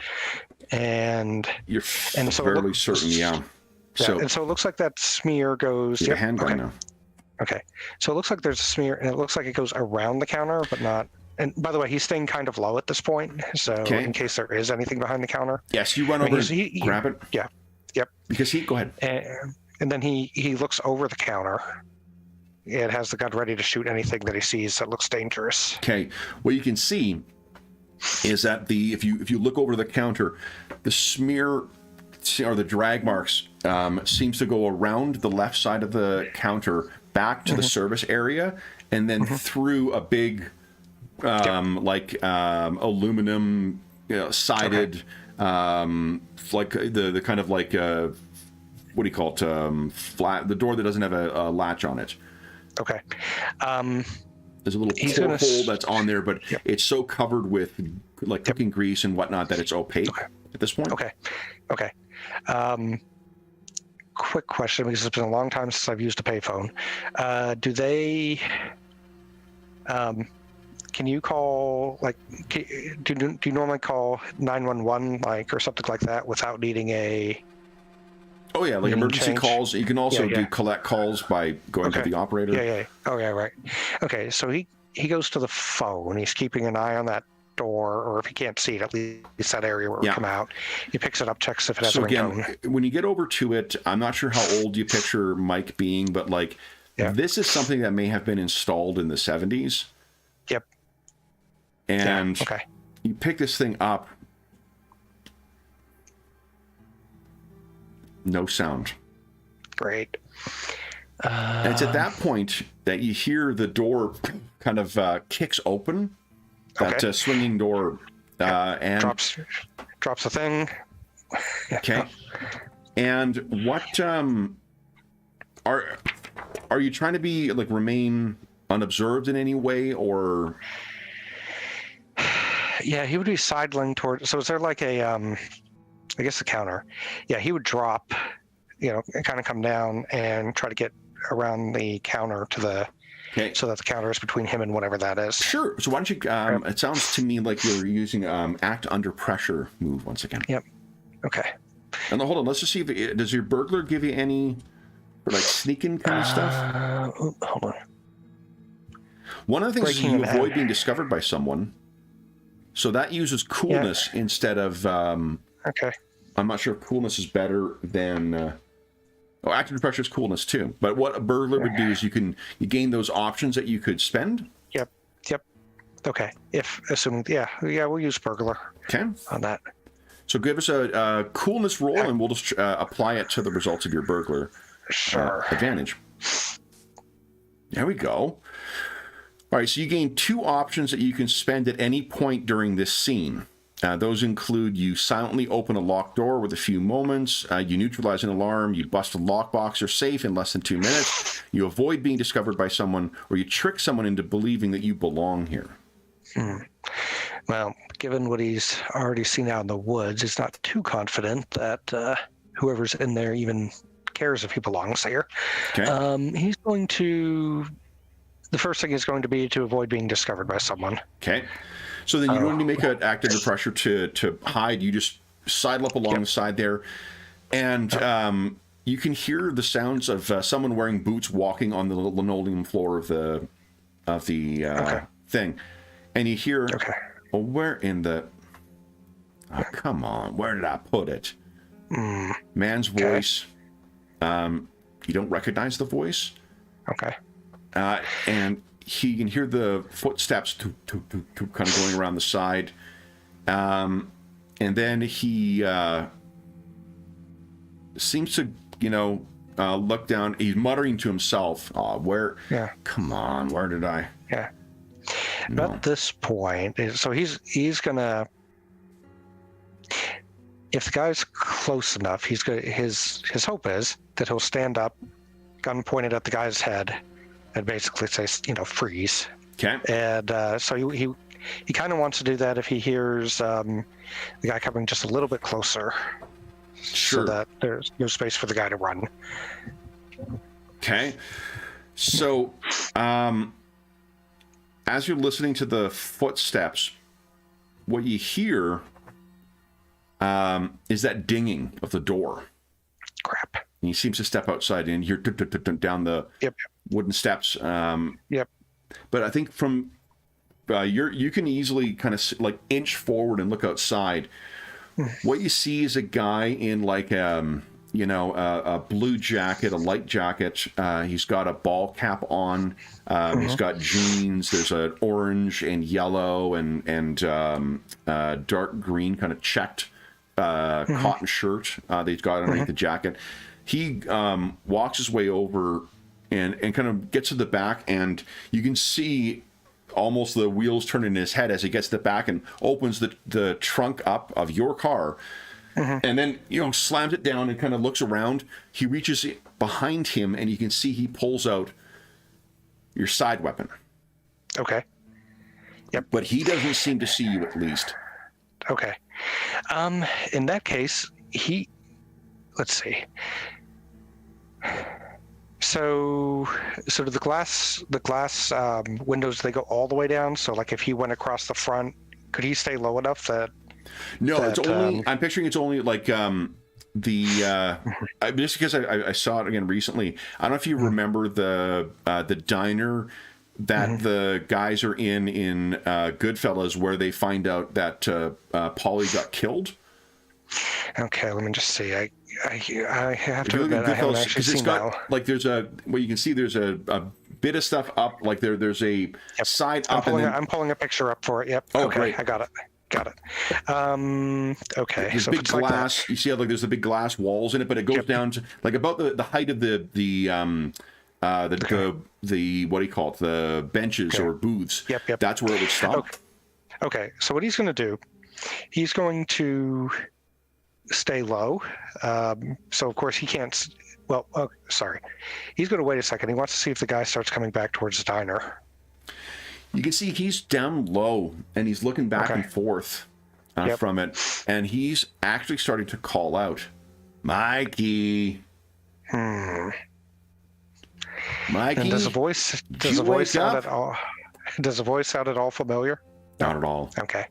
And you're so fairly certain, yeah. So and so it looks like that smear goes. You have a handgun now. Okay, so it looks like there's a smear, and it looks like it goes around the counter, but not. And by the way, he's staying kind of low at this point, so in case there is anything behind the counter. Yes, you run over and grab it. Yeah, yep. Because go ahead. And then he looks over the counter. It has the gun ready to shoot anything that he sees that looks dangerous. Okay, what you can see is that if you look over the counter, the smear or the drag marks seems to go around the left side of the counter back to the service area, and then through a big aluminum sided like the kind of like what do you call it, flat, the door that doesn't have a latch on it. Okay. There's a little porthole that's on there, but it's so covered with like cooking grease and whatnot that it's opaque at this point. Okay. Quick question, because it's been a long time since I've used a payphone. Do they? Can you call, like, do you normally call 911 or something like that without needing a? Oh yeah, like emergency calls. You can also do collect calls by going to the operator. Yeah. Oh yeah, right. Okay, so he goes to the phone. He's keeping an eye on that door, or if he can't see it, at least that area where it will come out. He picks it up, checks if it has a ringtone. When you get over to it, I'm not sure how old you picture Mike being, but this is something that may have been installed in the 70s. Yep. And you pick this thing up. No sound. Great. And it's at that point that you hear the door kind of kicks open. That swinging door, and drops the thing. Okay. And what are you trying to be remain unobserved in any way, or? Yeah, he would be sidling toward. So is there like a I guess the counter. Yeah, he would drop, and kind of come down and try to get around the counter to the. Okay. So that the counter is between him and whatever that is. Sure. So why don't you? It sounds to me like you're using act under pressure move once again. Yep. Okay. And hold on. Let's just see if does your burglar give you any sneaking kind of stuff? Hold on. One of the things is you avoid being discovered by someone. So that uses coolness instead of. Okay. I'm not sure if coolness is better than. Act under pressure is coolness too. But what a burglar would do is you gain those options that you could spend. Yep. Okay. Assuming we'll use burglar. Okay. On that. So give us a coolness roll, and we'll just apply it to the results of your burglar advantage. There we go. All right, so you gain 2 options that you can spend at any point during this scene. Those include you silently open a locked door with a few moments, you neutralize an alarm, you bust a lockbox or safe in less than 2 minutes, you avoid being discovered by someone, or you trick someone into believing that you belong here. Well, given what he's already seen out in the woods, he's not too confident that whoever's in there even cares if he belongs here. Okay. He's going to... The first thing is going to be to avoid being discovered by someone. Okay. So then you don't need to make an act under pressure to hide. You just sidle up along the side there, and you can hear the sounds of someone wearing boots walking on the linoleum floor of the thing, and you hear, well, where in the... Oh, come on, where did I put it? Man's voice. You don't recognize the voice. Okay. And he can hear the footsteps kind of going around the side. And then he seems to, look down. He's muttering to himself, where? Yeah. Come on, where did I? Yeah. No. At this point, so he's gonna... If the guy's close enough, his hope is that he'll stand up, gun pointed at the guy's head, and basically say, freeze. Okay. And so he kind of wants to do that if he hears the guy coming just a little bit closer, Sure. so that there's no space for the guy to run. Okay. So, as you're listening to the footsteps, what you hear is that dinging of the door. Crap. And he seems to step outside and you hear down the wooden steps. Yep. But I think from you can easily kind of inch forward and look outside. What you see is a guy in a blue jacket, a light jacket. He's got a ball cap on. He's got jeans. There's an orange and yellow and dark green kind of checked cotton shirt that he's got underneath the jacket. He walks his way over and kind of gets to the back, and you can see almost the wheels turning in his head as he gets to the back and opens the trunk up of your car. And then, slams it down and kind of looks around. He reaches behind him, and you can see he pulls out your side weapon. Okay. Yep. But he doesn't seem to see you, at least. Okay. In that case, let's see. So do the glass windows, they go all the way down? So if he went across the front, could he stay low enough that... No, it's only... I'm picturing it's only just because I saw it again recently. I don't know if you remember the diner that the guys are in Goodfellas, where they find out that Paulie got killed. Okay, let me just see. I have to admit, I haven't actually seen that. There's you can see there's a bit of stuff up. There's a side up. I'm pulling a picture up for it. Yep. Oh, okay, great. I got it. Okay. There's big glass. You see how there's the big glass walls in it, but it goes down to about the height of the what do you call it? The benches or booths. Yep. That's where it would stop. Okay. So what he's going to do, he's going to stay low. So of course he can't. Well, sorry. He's going to wait a second. He wants to see if the guy starts coming back towards the diner. You can see he's down low and he's looking back and forth from it, and he's actually starting to call out, Mikey. Mikey. And does the voice sound at all? Does the voice sound at all familiar? Not at all. Okay.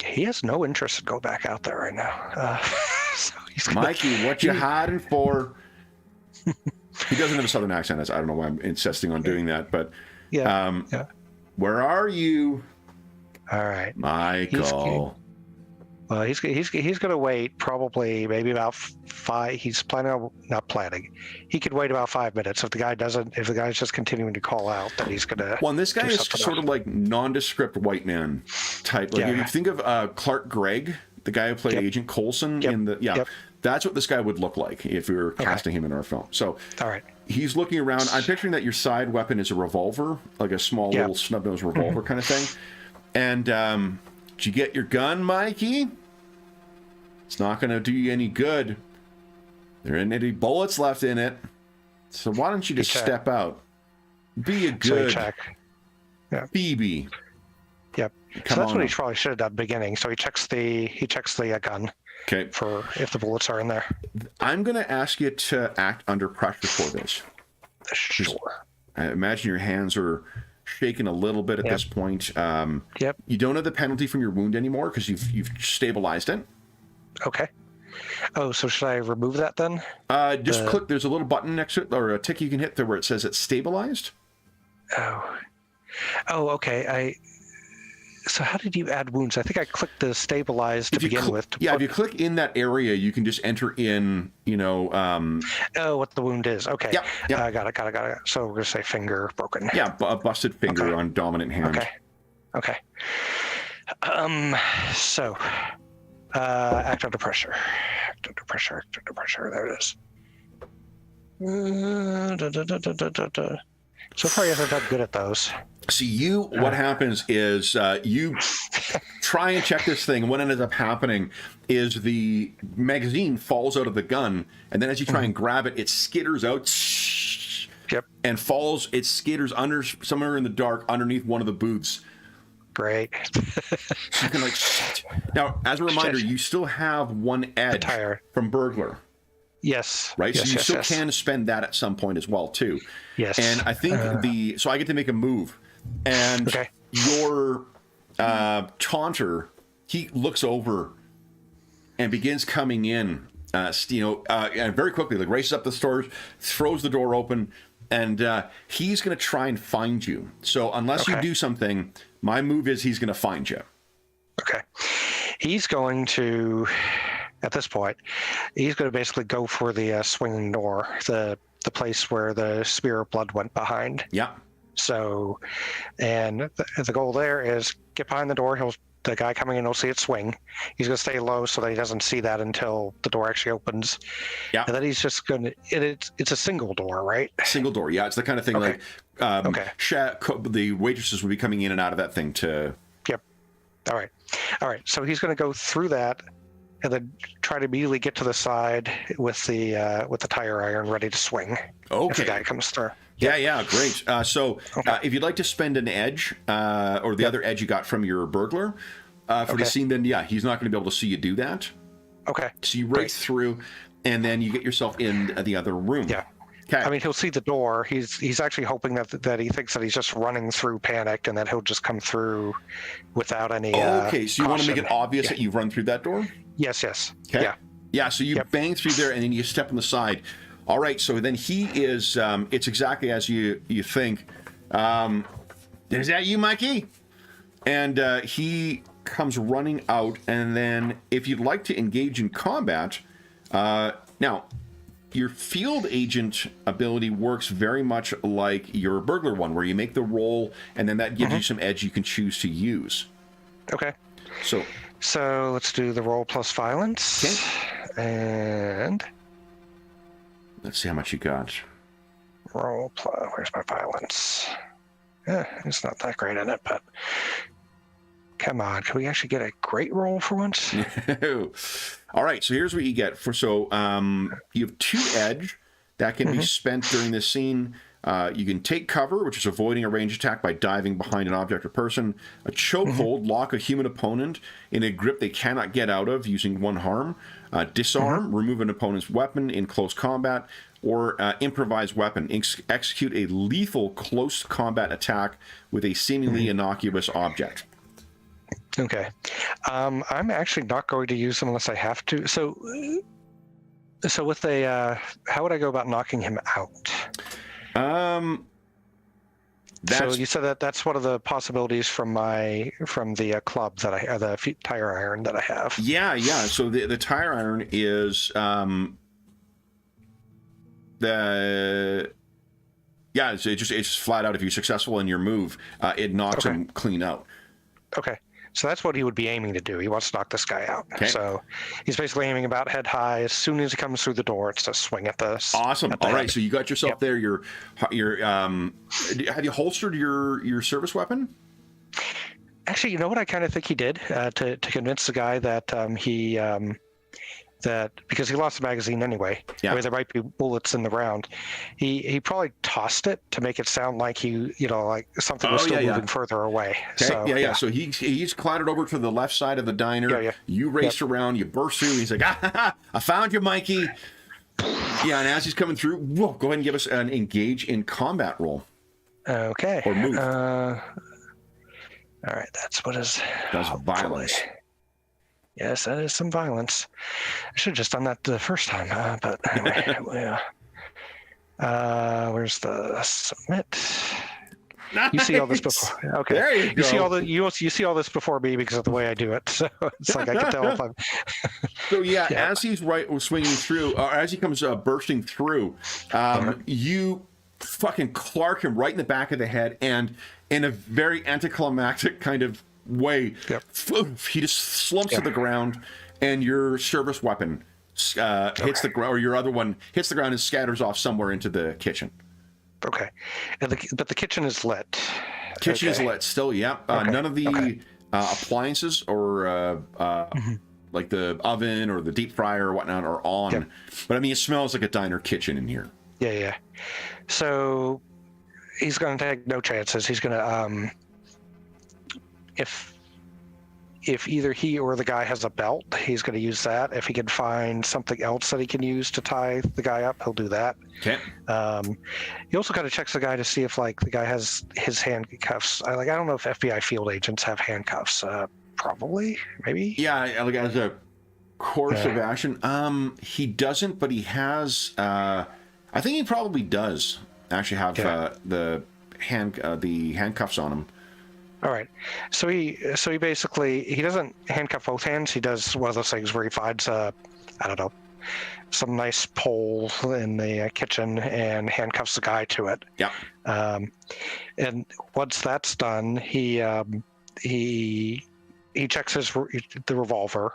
He has no interest in going back out there right now. So Mikey, what you hiding for? He doesn't have a southern accent. I don't know why I'm insisting on doing that, but where are you? All right, Michael. He's going to wait probably maybe about 5. He's not planning. He could wait about 5 minutes. If the guy's just continuing to call out, then he's going to. Well, and this guy is sort of like nondescript white man type. If you think of Clark Gregg, the guy who played Agent Coulson in the that's what this guy would look like if we were casting him in our film. So all right, he's looking around. I'm picturing that your side weapon is a revolver, like a small little snub-nosed revolver kind of thing. And did you get your gun, Mikey? It's not going to do you any good. There ain't any bullets left in it. So why don't you just step out? Be a good BB. Yep. So that's what he probably should have done at the beginning. So he checks the gun. Okay. For if the bullets are in there. I'm going to ask you to act under pressure for this. Sure. I imagine your hands are shaken a little bit at this point. Yep. You don't have the penalty from your wound anymore because you've stabilized it. Okay. Oh, so should I remove that then? Just click. There's a little button next to it, or a tick you can hit there where it says it's stabilized. Oh, okay. So how did you add wounds? I think I clicked the stabilize to begin with. If you click in that area, you can just enter in, what the wound is. Okay. Yeah. Got it. So we're going to say finger broken. Yeah, a busted finger on dominant hand. Okay. So, act under pressure. Act under pressure. There it is. So far, you haven't done good at those. See, what happens is you try and check this thing, and what ends up happening is the magazine falls out of the gun, and then as you try and grab it, it skitters out and falls. It skitters under somewhere in the dark underneath one of the booths. Great. So you can shit. Now, as a reminder, you still have one edge from burglar. Yes. Right? So you still can spend that at some point as well, too. Yes. And I think so I get to make a move. And your taunter, he looks over and begins coming in, and very quickly, races up the stairs, throws the door open, and he's going to try and find you. So unless you do something, my move is he's going to find you. Okay. He's going to, at this point, he's going to basically go for the swinging door, the place where the spear of blood went behind. Yeah. So, and the goal there is get behind the door. The guy coming in will see it swing. He's going to stay low so that he doesn't see that until the door actually opens. Yeah. And then he's just going to, it's a single door, right? Single door. Yeah. It's the kind of thing the waitresses would be coming in and out of that thing to. Yep. All right. So he's going to go through that and then try to immediately get to the side with the tire iron ready to swing. Okay. If the guy comes through. Yeah, great. If you'd like to spend an edge, or the other edge you got from your burglar, for the scene, then he's not going to be able to see you do that. Okay. So you race through, and then you get yourself in the other room. Yeah. Okay. I mean, he'll see the door. He's actually hoping that he thinks that he's just running through panicked, and that he'll just come through without any. Okay, so you want to make it obvious that Yeah. you've run through that door? Yes. Okay. Yeah. Yeah. So you bang through there, and then you step on the side. All right, so then he is, it's exactly as you think. Is that you, Mikey? And he comes running out, and then if you'd like to engage in combat, now, your field agent ability works very much like your burglar one, where you make the roll, and then that gives you some edge you can choose to use. Okay. So let's do the roll plus violence. Okay. And... let's see how much you got. Roll plus, where's my violence? It's not that great in it, but come on, can we actually get a great roll for once? All right, so here's what you get. You have 2 edge that can be spent during this scene. You can take cover, which is avoiding a ranged attack by diving behind an object or person. A chokehold, lock a human opponent in a grip they cannot get out of using 1 harm. Disarm, remove an opponent's weapon in close combat. Or improvise weapon, execute a lethal close combat attack with a seemingly innocuous object. Okay. I'm actually not going to use them unless I have to. So with how would I go about knocking him out? So you said that's one of the possibilities from the club that the tire iron that I have. Yeah. So the tire iron is it's flat out. If you're successful in your move, it knocks him clean out. Okay. So that's what he would be aiming to do. He wants to knock this guy out. Okay. So he's basically aiming about head high. As soon as he comes through the door, it's a swing at the. Awesome. All right. So you got yourself there. Your have you holstered your service weapon? Actually, you know what? I kind of think he did to convince the guy that that because he lost the magazine anyway. Yeah. I mean, there might be bullets in the round. He probably tossed it to make it sound like like something was still moving further away. Okay. So, So he's clattered over to the left side of the diner. Yeah. You raced around. You burst through. He's like, I found you, Mikey. Yeah, and as he's coming through, go ahead and give us an engage in combat roll. Okay. Or move. All right, that's what is. Does Oh, violence. boy. Yes, that is some violence. I should have just done that the first time, but anyway. Where's the submit? You see all this before. Okay. There you go. You see all this before me because of the way I do it. So it's like I can tell if I'm. So yeah, as he's swinging through, or as he comes bursting through, you fucking clark him right in the back of the head, and in a very anticlimactic kind of way, he just slumps to the ground, and your service weapon hits the ground, or your other one hits the ground and scatters off somewhere into the kitchen. Okay, but the kitchen is lit. Kitchen is lit still. Yeah. None of the appliances or like the oven or the deep fryer or whatnot are on. Yep. But I mean, it smells like a diner kitchen in here. Yeah. So he's going to take no chances. He's going to, if either he or the guy has a belt, he's going to use that. If he can find something else that he can use to tie the guy up, he'll do that. Okay. He also kind of checks the guy to see if like the guy has his handcuffs. I don't know if FBI field agents have handcuffs. Probably, maybe. Yeah, like as a course of action. He doesn't, but he has. I think he probably does actually have the handcuffs on him. All right, so he basically he doesn't handcuff both hands. He does one of those things where he finds I don't know, some nice pole in the kitchen and handcuffs the guy to it. Yeah. And once that's done, he checks the revolver.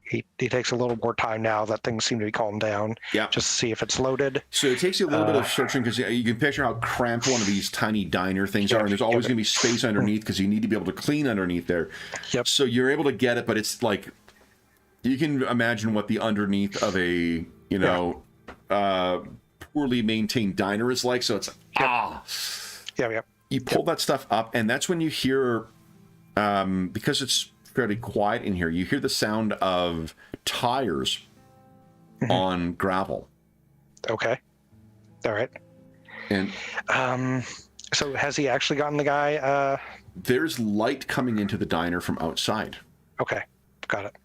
He takes a little more time now that things seem to be calmed down. Yeah. Just to see if it's loaded. So it takes you a little bit of searching because you can picture how cramped one of these tiny diner things are, and there's always going to be space underneath because you need to be able to clean underneath there. Yep. So you're able to get it, but it's like you can imagine what the underneath of a poorly maintained diner is like. So it's Yep. You pull that stuff up, and that's when you hear because it's fairly quiet in here, you hear the sound of tires on gravel. Okay. All right. And so has he actually gotten the guy? There's light coming into the diner from outside. Okay, got it.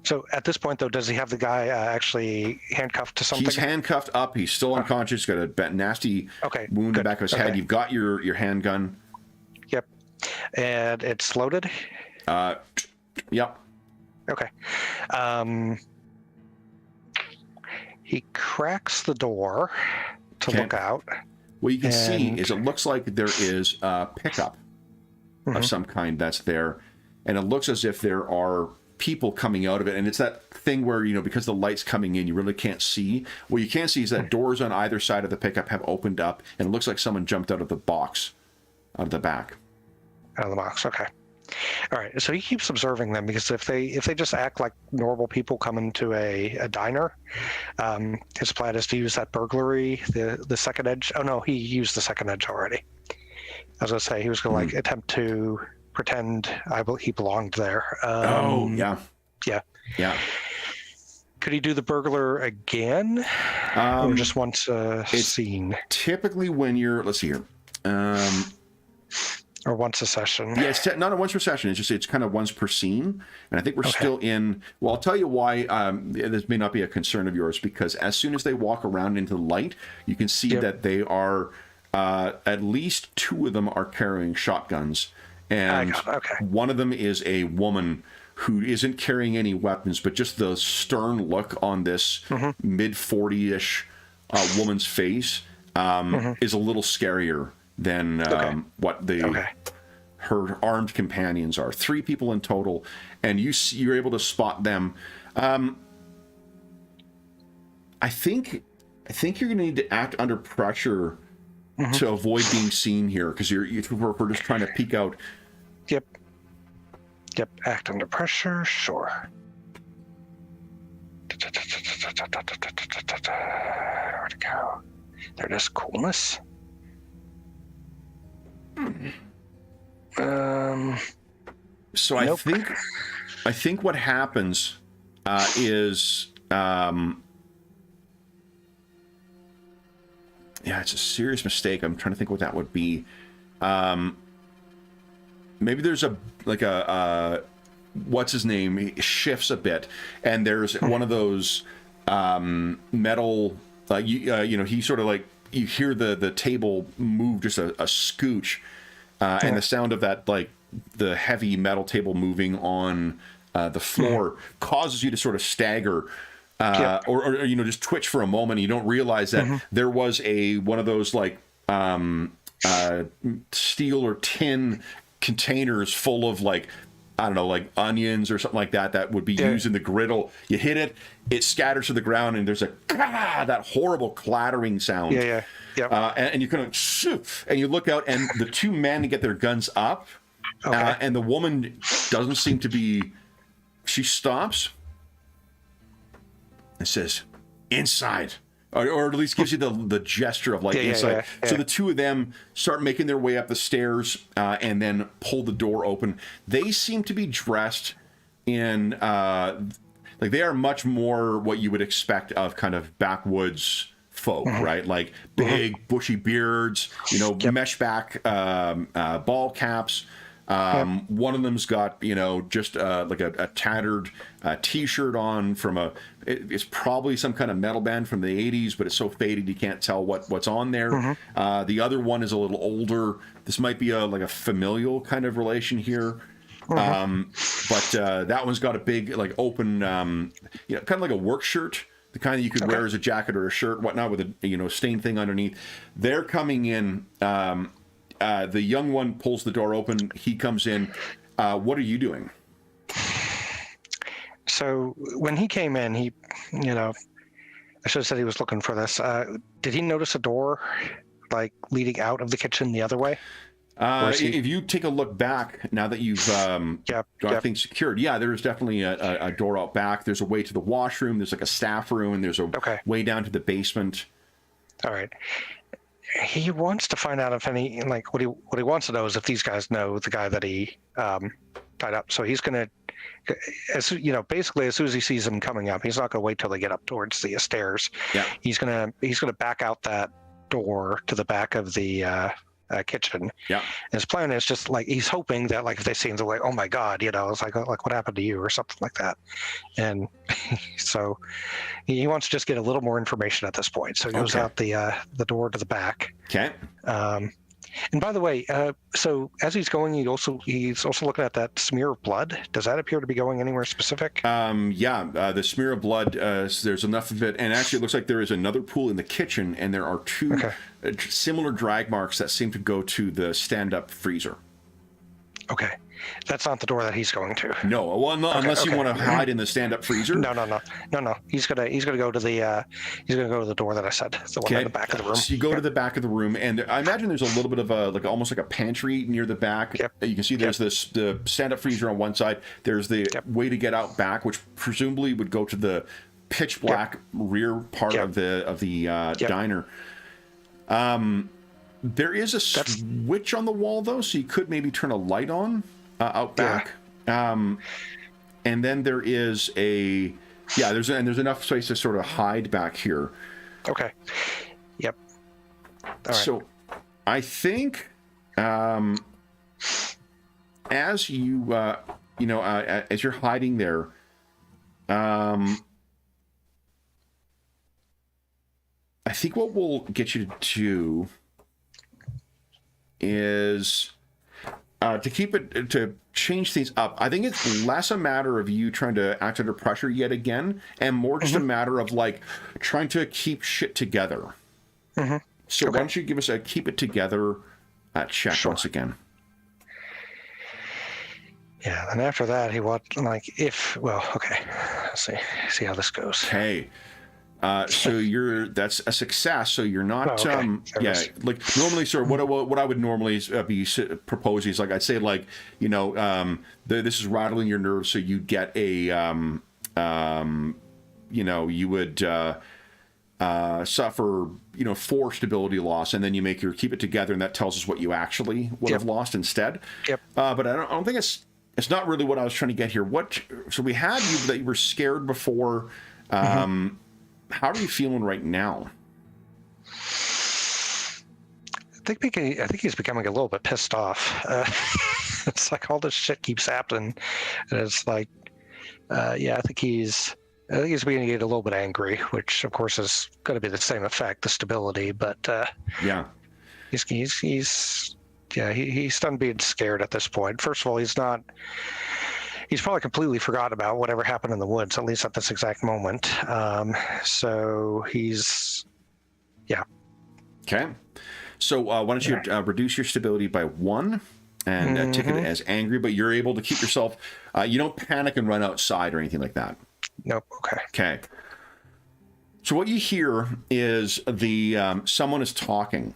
So at this point, though, does he have the guy actually handcuffed to something? He's handcuffed up. He's still unconscious. Got a nasty wound in the back of his head. You've got your handgun. Yep. And it's loaded? Yep. Okay. He cracks the door to look out. What you can see is it looks like there is a pickup of some kind that's there, and it looks as if there are people coming out of it, and it's that thing where, because the light's coming in, you really can't see. What you can see is that doors on either side of the pickup have opened up, and it looks like someone jumped out of the box, out of the back. Out of the box, okay. All right, so he keeps observing them because if they just act like normal people coming to a diner, his plan is to use that burglary, the second edge. Oh no, he used the second edge already. I was gonna say he was gonna attempt to pretend he belonged there. Yeah. Could he do the burglar again, or just once a scene? Typically, when you're, let's see here. Or once a session. Yeah, it's not a once per session. It's kind of once per scene. And I think we're still in... Well, I'll tell you why this may not be a concern of yours, because as soon as they walk around into the light, you can see that they are... at least two of them are carrying shotguns. And one of them is a woman who isn't carrying any weapons, but just the stern look on this mid-40-ish woman's face is a little scarier than what her armed companions are. 3 people in total, and you're able to spot them. I think you're going to need to act under pressure to avoid being seen here, because we're just trying to peek out. Yep. Act under pressure. Sure. Where'd it go? There it is. Coolness. So I think what happens is Yeah, it's a serious mistake. I'm trying to think what that would be. Maybe there's a what's his name? He shifts a bit, and there's one of those metal. He sort of like you hear the table move just a scooch, and the sound of that like the heavy metal table moving on the floor causes you to sort of stagger. Or just twitch for a moment. And you don't realize that there was one of those like steel or tin containers full of like, I don't know, like onions or something like that would be used in the griddle. You hit it, it scatters to the ground, and there's that horrible clattering sound. And you kind of and you look out, and the two men get their guns up, and the woman doesn't seem to be. She stops. It says, inside, or at least gives you the gesture of like inside. So the two of them start making their way up the stairs and then pull the door open. They seem to be dressed in, like they are much more what you would expect of kind of backwoods folk, right? Like big, bushy beards, mesh back ball caps. One of them's got, just like a tattered t-shirt on from it's probably some kind of metal band from the 80s, but it's so faded you can't tell what's on there. The other one is a little older. This might be like a familial kind of relation here. But that one's got a big, like open, kind of like a work shirt, the kind that you could wear as a jacket or a shirt, whatnot, with a, stained thing underneath. They're coming in. The young one pulls the door open. He comes in. What are you doing? So when he came in, I should have said he was looking for this. Did he notice a door, like leading out of the kitchen the other way? If you take a look back now that you've got things secured, there's definitely a door out back. There's a way to the washroom. There's like a staff room, and there's a way down to the basement. All right. He wants to find out if any, like, what he wants to know is if these guys know the guy that he tied up. So he's going to, basically as soon as he sees them coming up, he's not going to wait till they get up towards the stairs. Yeah. He's going to back out that door to the back of the kitchen. Yeah. And his plan is just like, he's hoping that like if they see him, they're like, oh my God, it's like what happened to you or something like that. And so he wants to just get a little more information at this point. So he goes out the door to the back. Okay. And by the way, so as he's going, he's also looking at that smear of blood. Does that appear to be going anywhere specific? The smear of blood, there's enough of it. And actually, it looks like there is another pool in the kitchen, and there are two similar drag marks that seem to go to the stand-up freezer. Okay. That's not the door that he's going to. No, well, unless you want to hide in the stand-up freezer. No. He's gonna go to the door that I said, the one in the back of the room. So you go to the back of the room, and I imagine there's a little bit of almost like a pantry near the back. Yep. You can see there's the stand-up freezer on one side. There's the way to get out back, which presumably would go to the pitch black rear part of the diner. There is a switch on the wall though, so you could maybe turn a light on. Out back, and then there is there's enough space to sort of hide back here. Okay. Yep. All right. So, I think, as you as you're hiding there, I think what will get you to do is. To change things up, I think it's less a matter of you trying to act under pressure yet again, and more just a matter of like trying to keep shit together. So why don't you give us a keep it together check once again? Yeah, and after that he wants let's see how this goes. Okay. So that's a success. So you're not, like normally, sir, what I would normally be proposing is like, I'd say like, this is rattling your nerves. So you get a, you would, suffer, 4 stability loss, and then you make your keep it together. And that tells us what you actually would have lost instead. Yep. But I don't think it's not really what I was trying to get here. So we had you that you were scared before, how are you feeling right now? I think he's becoming a little bit pissed off. It's like all this shit keeps happening, and it's like, I think he's beginning to get a little bit angry, which of course is going to be the same effect, the stability. But Yeah. he's done being scared at this point. First of all, he's probably completely forgot about whatever happened in the woods, at least at this exact moment. So he's, Okay. So why don't you reduce your stability by 1 and tick it as angry, but you're able to keep yourself, you don't panic and run outside or anything like that. Nope. Okay. Okay. So what you hear is someone is talking,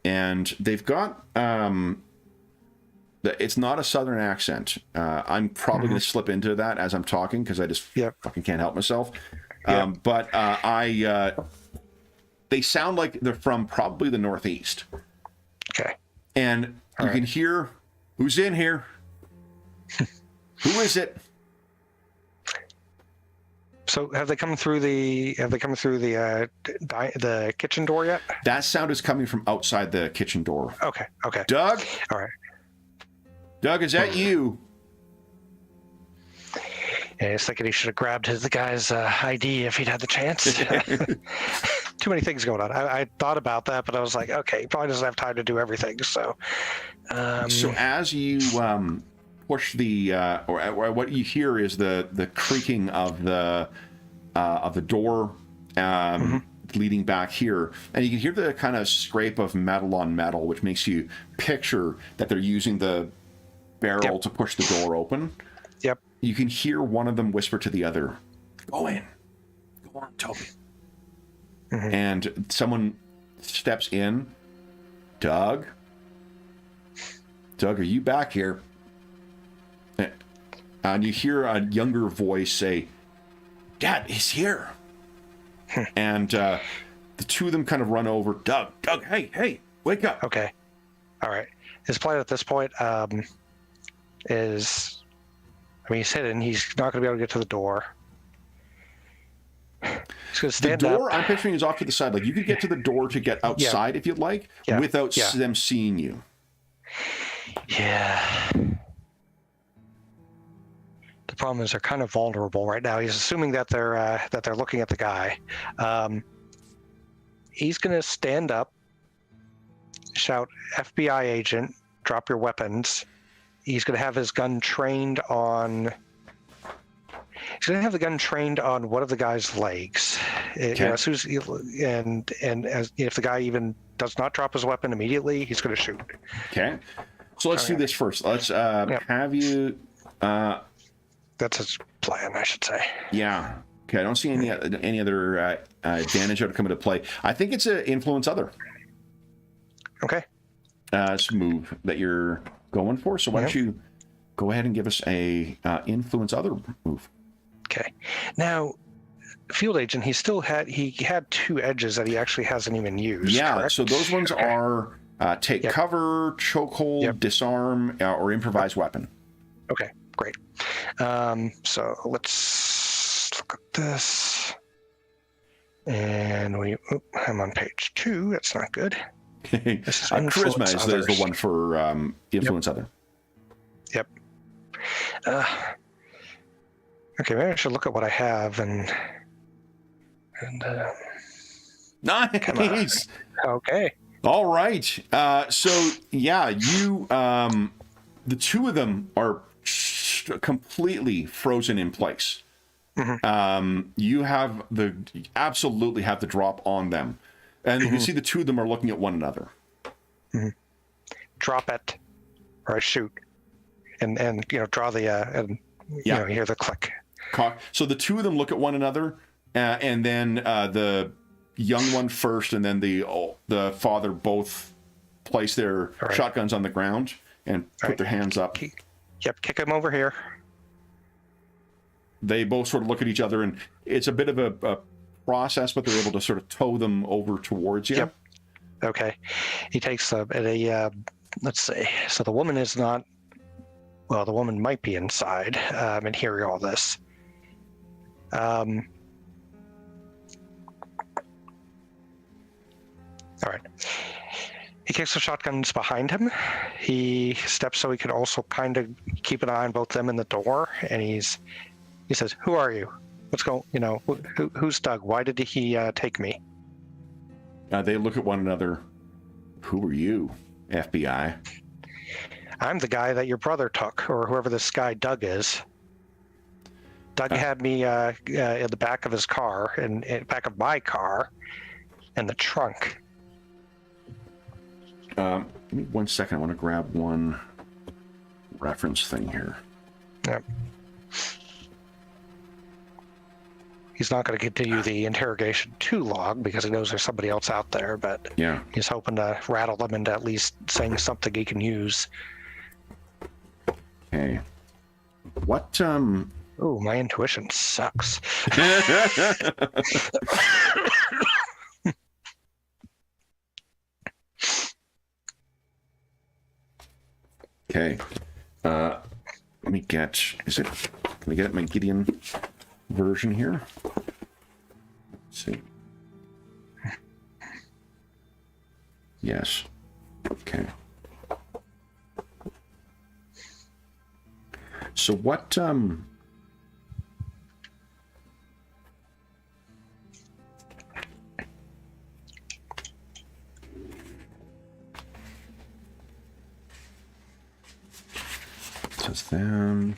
and they've got, it's not a southern accent. I'm probably going to slip into that as I'm talking because I just fucking can't help myself. But they sound like they're from probably the Northeast. Okay. And you can hear, who's in here? Who is it? So have they come through the kitchen door yet? That sound is coming from outside the kitchen door. Okay. Doug? All right. Doug, is that you? Yeah, he's thinking he should have grabbed the guy's ID if he'd had the chance. Too many things going on. I thought about that, but I was like, okay, he probably doesn't have time to do everything. So, so as you push the, or what you hear is the creaking of the door leading back here, and you can hear the kind of scrape of metal on metal, which makes you picture that they're using the barrel to push the door open. Yep. You can hear one of them whisper to the other, "Go in. Go on, Toby." And someone steps in. Doug? Doug, are you back here? And you hear a younger voice say, "Dad, he's here." And the two of them kind of run over. Doug, hey, wake up. Okay. All right. His plan at this point is, he's hidden. He's not going to be able to get to the door. He's going to stand up. The door, up. I'm picturing, is off to the side. Like, you could get to the door to get outside if you'd like, without them seeing you. Yeah. The problem is they're kind of vulnerable right now. He's assuming that they're looking at the guy. He's going to stand up, shout, "FBI agent, drop your weapons." He's going to have his gun trained on. He's going to have the gun trained on one of the guy's legs. Okay. And if the guy even does not drop his weapon immediately, he's going to shoot. Okay. So let's do this first. Let's have you. That's his plan, I should say. Yeah. Okay. I don't see any other advantage that would come into play. I think it's an influence other. Okay. It's a move that you're going for. So why don't you go ahead and give us a influence other move? Okay. Now, field agent, he had 2 edges that he actually hasn't even used. Yeah. Correct? So those ones are take cover, chokehold, disarm, or improvise weapon. Okay. Great. So let's look at this. And I'm on page 2. That's not good. This is charisma is the one for influence other. Yep. Okay, maybe I should look at what I have and nice. Okay. All right. So yeah, you the two of them are completely frozen in place. You absolutely have the drop on them, and you can see the two of them are looking at one another. Drop it, or I shoot, and draw the you hear the click. So the two of them look at one another, and then the young one first, and then the father both place their shotguns on the ground and put their hands up. Yep, kick him over here. They both sort of look at each other, and it's a bit of a process, but they're able to sort of tow them over towards you. Yep. Okay. He takes let's see. So the woman is not. Well, the woman might be inside and hearing all this. All right. He kicks the shotguns behind him. He steps so he can also kind of keep an eye on both them and the door. And he says, "Who are you? What's going? Who's Doug? Why did he take me?" They look at one another. Who are you, FBI? I'm the guy that your brother took, or whoever this guy Doug is. Doug had me in the back of his car, and back of my car, in the trunk. Give me 1 second. I want to grab one reference thing here. Yep. He's not going to continue the interrogation too long because he knows there's somebody else out there, but Yeah. he's hoping to rattle them into at least saying something he can use. Okay. What, Ooh, my intuition sucks. Okay. Let me get, can I get my Gideon version here? Let's see. Yes. Okay. So what, says them.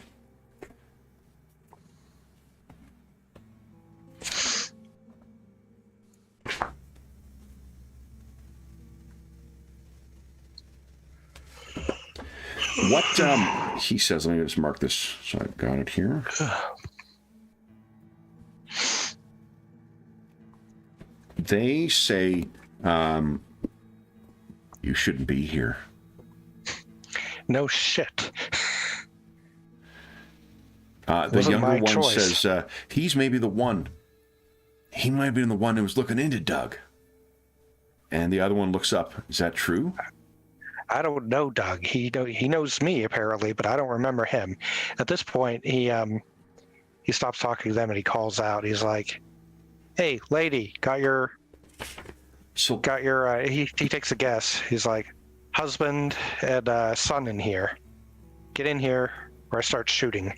What he says, let me just mark this so I've got it here. They say you shouldn't be here. No shit. The younger one choice. says he's maybe the one. He might have been the one who was looking into Doug. And the other one looks up. Is that true? I don't know Doug. He knows me apparently, but I don't remember him. At this point, he stops talking to them and he calls out. He's like, "Hey, lady, got your." He takes a guess. He's like, "Husband and son in here. Get in here, or I start shooting."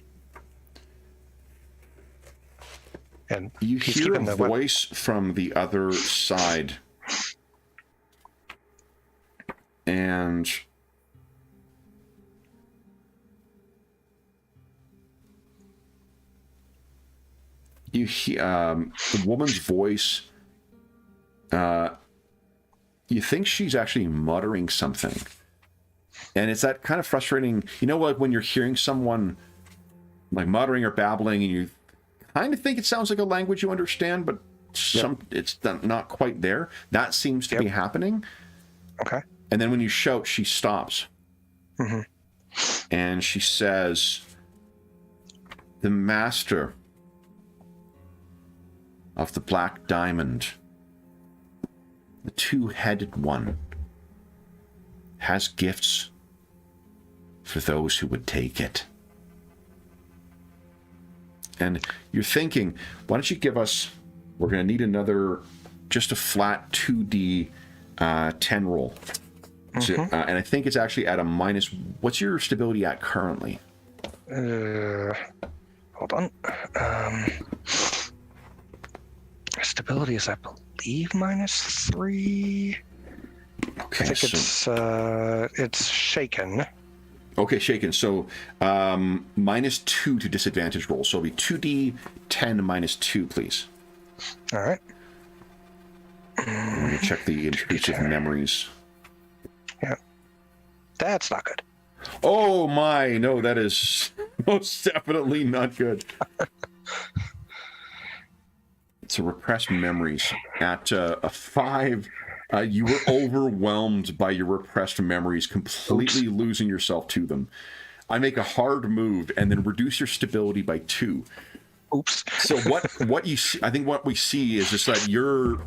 And you hear a voice from the other side. And you hear the woman's voice. You think she's actually muttering something. And it's that kind of frustrating, like when you're hearing someone like muttering or babbling and you kind of think it sounds like a language you understand, but it's not quite there. That seems to be happening. Okay. And then when you shout, she stops. Mm-hmm. And she says, "The master of the Black Diamond, the two-headed one, has gifts for those who would take it." And you're thinking, why don't you give us, we're going to need just a flat 2D 10 roll. So, and I think it's actually at a minus. What's your stability at currently? Hold on. Stability is, I believe, -3. Okay, I think it's shaken. Okay, shaken. So -2 to disadvantage roll. So it'll be 2d10 -2, please. All right. I'm going to check the intrusive memories. Yeah. That's not good. Oh my, no, that is most definitely not good. It's a repressed memories. At a 5, you were overwhelmed by your repressed memories, completely losing yourself to them. I make a hard move and then reduce your stability by 2. Oops. So what you see, I think what we see is just that you're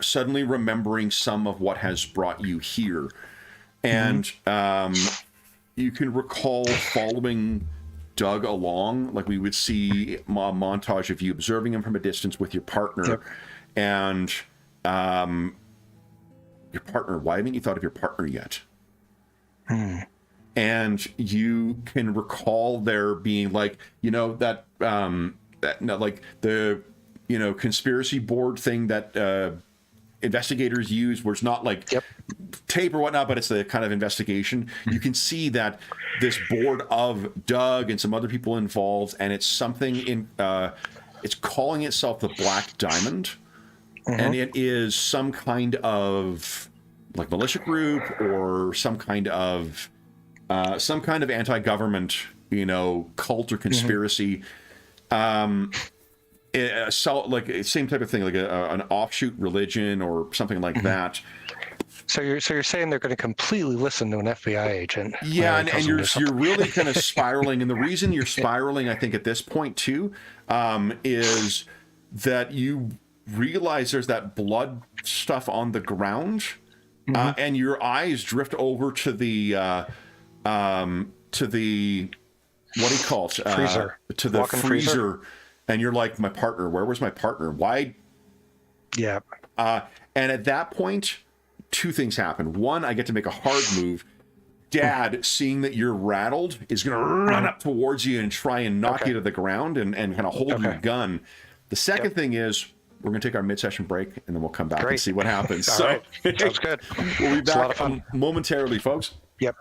suddenly remembering some of what has brought you here. And you can recall following Doug along, like we would see a montage of you observing him from a distance with your partner. Yep. And your partner. Why haven't you thought of your partner yet? Hmm. And you can recall there being like, that like the, conspiracy board thing that investigators use, where it's not like Yep. tape or whatnot, but it's the kind of investigation. You can see that this board of Doug and some other people involved, and it's something in, it's calling itself the Black Diamond. And it is some kind of like militia group or some kind of anti-government, cult or conspiracy. So like same type of thing, like an offshoot religion or something like that. So you're saying they're going to completely listen to an FBI agent? Yeah, and you're really kind of spiraling, and the reason you're spiraling, I think, at this point too, is that you realize there's that blood stuff on the ground, and your eyes drift over to the what do you call it? Freezer. To the Walk-in freezer, and you're like, my partner. Where was my partner? Why? Yeah. And at that point, two things happen. One, I get to make a hard move. Dad, seeing that you're rattled, is going to run up towards you and try and knock you to the ground and kind of hold your gun. The second thing is, we're going to take our mid-session break, and then we'll come back and see what happens. All right. Sounds good. We'll be It's a lot of back fun. momentarily, folks. Yep.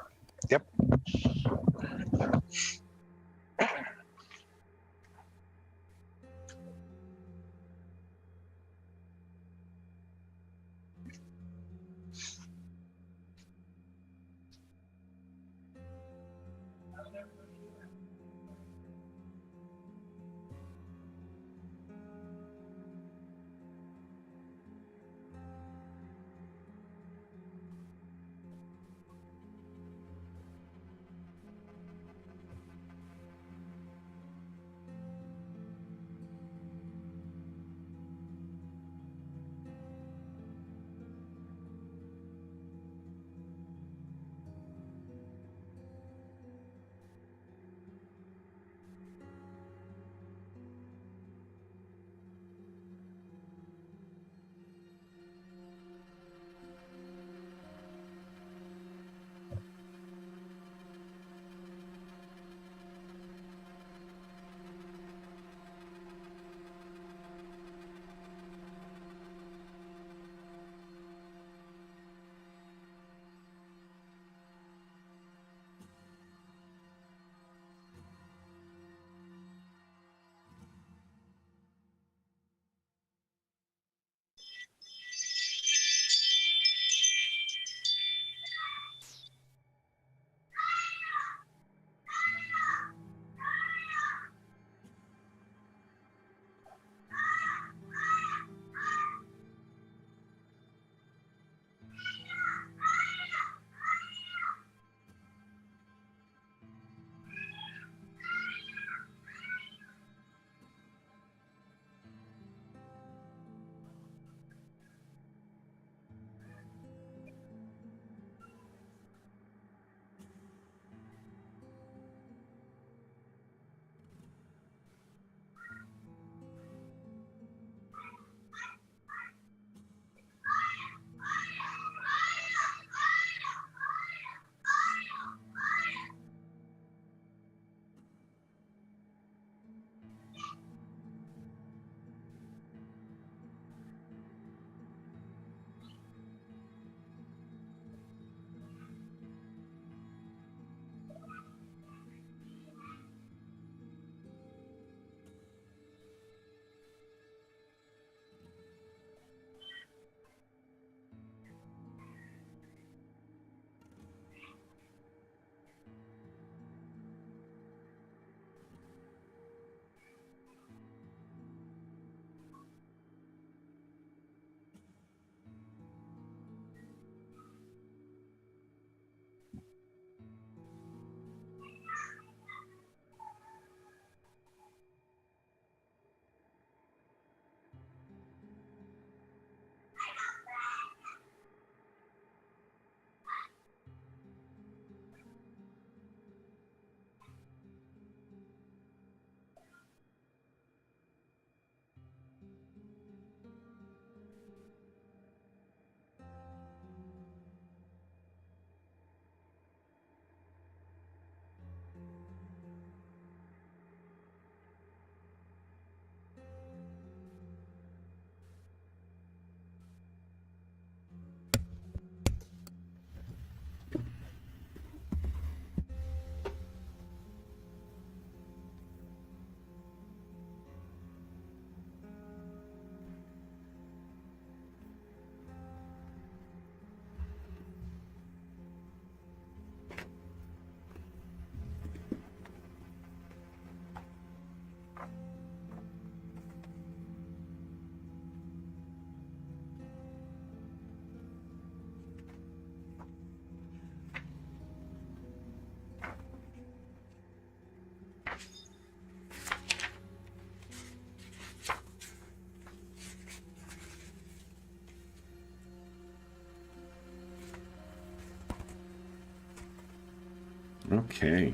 Okay.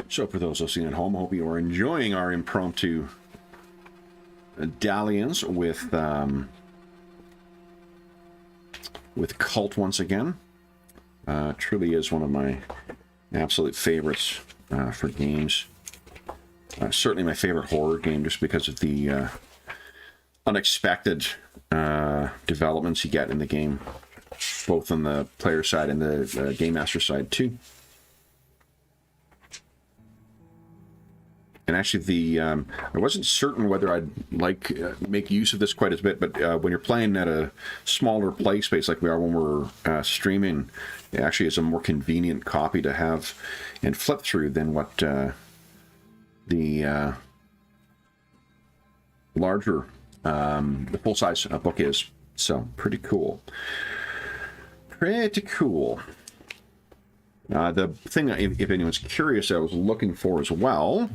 So for those listening at home, I hope you are enjoying our impromptu dalliance with Kult once again. Truly is one of my absolute favorites for games. Certainly my favorite horror game, just because of the unexpected developments you get in the game, both on the player side and the game master side too. And actually, I wasn't certain whether I'd make use of this quite as bit, but when you're playing at a smaller play space like we are when we're streaming, it actually is a more convenient copy to have and flip through than what the larger, the full-size book is. So, pretty cool. Pretty cool. The thing, if anyone's curious, I was looking for as well,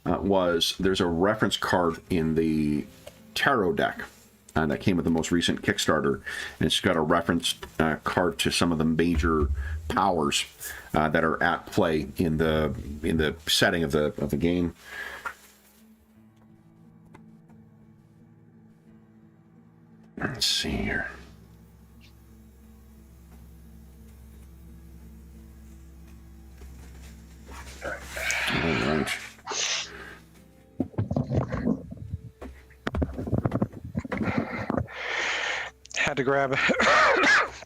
was there's a reference card in the tarot deck that came with the most recent Kickstarter, and it's got a reference card to some of the major powers that are at play in the setting of the game. Let's see here. All right. Had to grab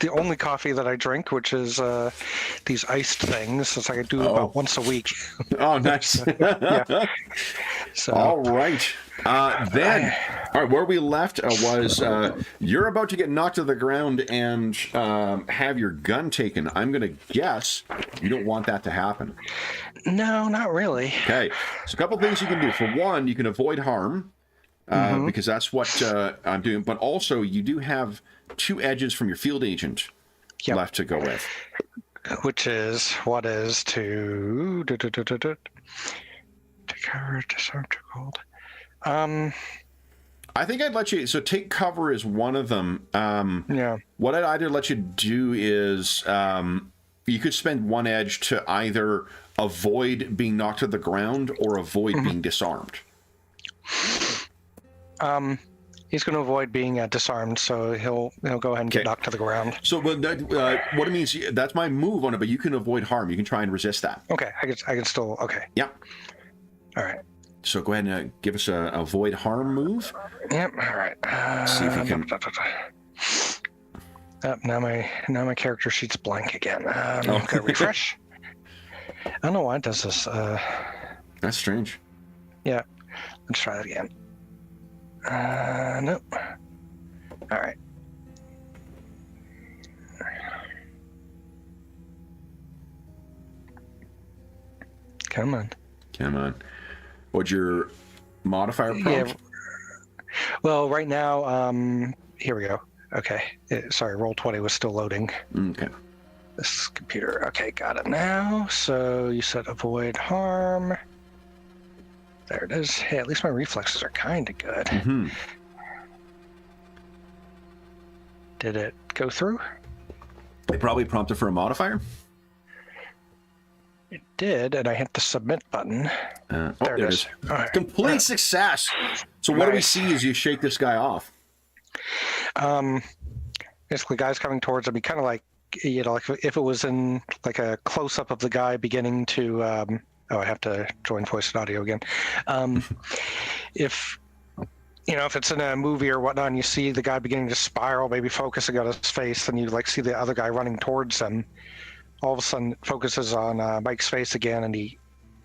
the only coffee that I drink, which is these iced things. It's like I do about once a week. Oh, nice. Yeah. So, all right. All right, where we left was you're about to get knocked to the ground and have your gun taken. I'm going to guess you don't want that to happen. No, not really. Okay. So a couple things you can do. For one, you can avoid harm. Because that's what I'm doing. But also, you do have 2 edges from your field agent left to go with. Which is, what is to cover, disarm, to hold. I think I'd let you, so take cover is one of them. Yeah. What I'd either let you do is, you could spend 1 edge to either avoid being knocked to the ground or avoid being disarmed. He's going to avoid being disarmed, so he'll go ahead and get knocked to the ground. So, what it means, that's my move on it, but you can avoid harm. You can try and resist that. Okay, I can still, okay. Yeah. All right. So go ahead and give us a avoid harm move. Yep. All right. See if you can. Now my character sheet's blank again. Okay, refresh. I don't know why it does this. That's strange. Yeah. Let's try that again. Nope. All right. Come on. What's your modifier prompt? Yeah. Well, right now, here we go. Okay. Sorry, Roll20 was still loading. Okay. This computer. Okay, got it now. So you said avoid harm. There it is. Hey, at least my reflexes are kind of good. Mm-hmm. Did it go through? They probably prompted for a modifier. It did, and I hit the submit button. There it is. All right. Complete success. So what do we see as you shake this guy off? Basically, guys coming towards him. He kind of like, like if it was in like a close up of the guy beginning to. I have to join voice and audio again. If it's in a movie or whatnot, and you see the guy beginning to spiral, maybe focusing on his face, then you like see the other guy running towards him. All of a sudden, it focuses on Mike's face again, and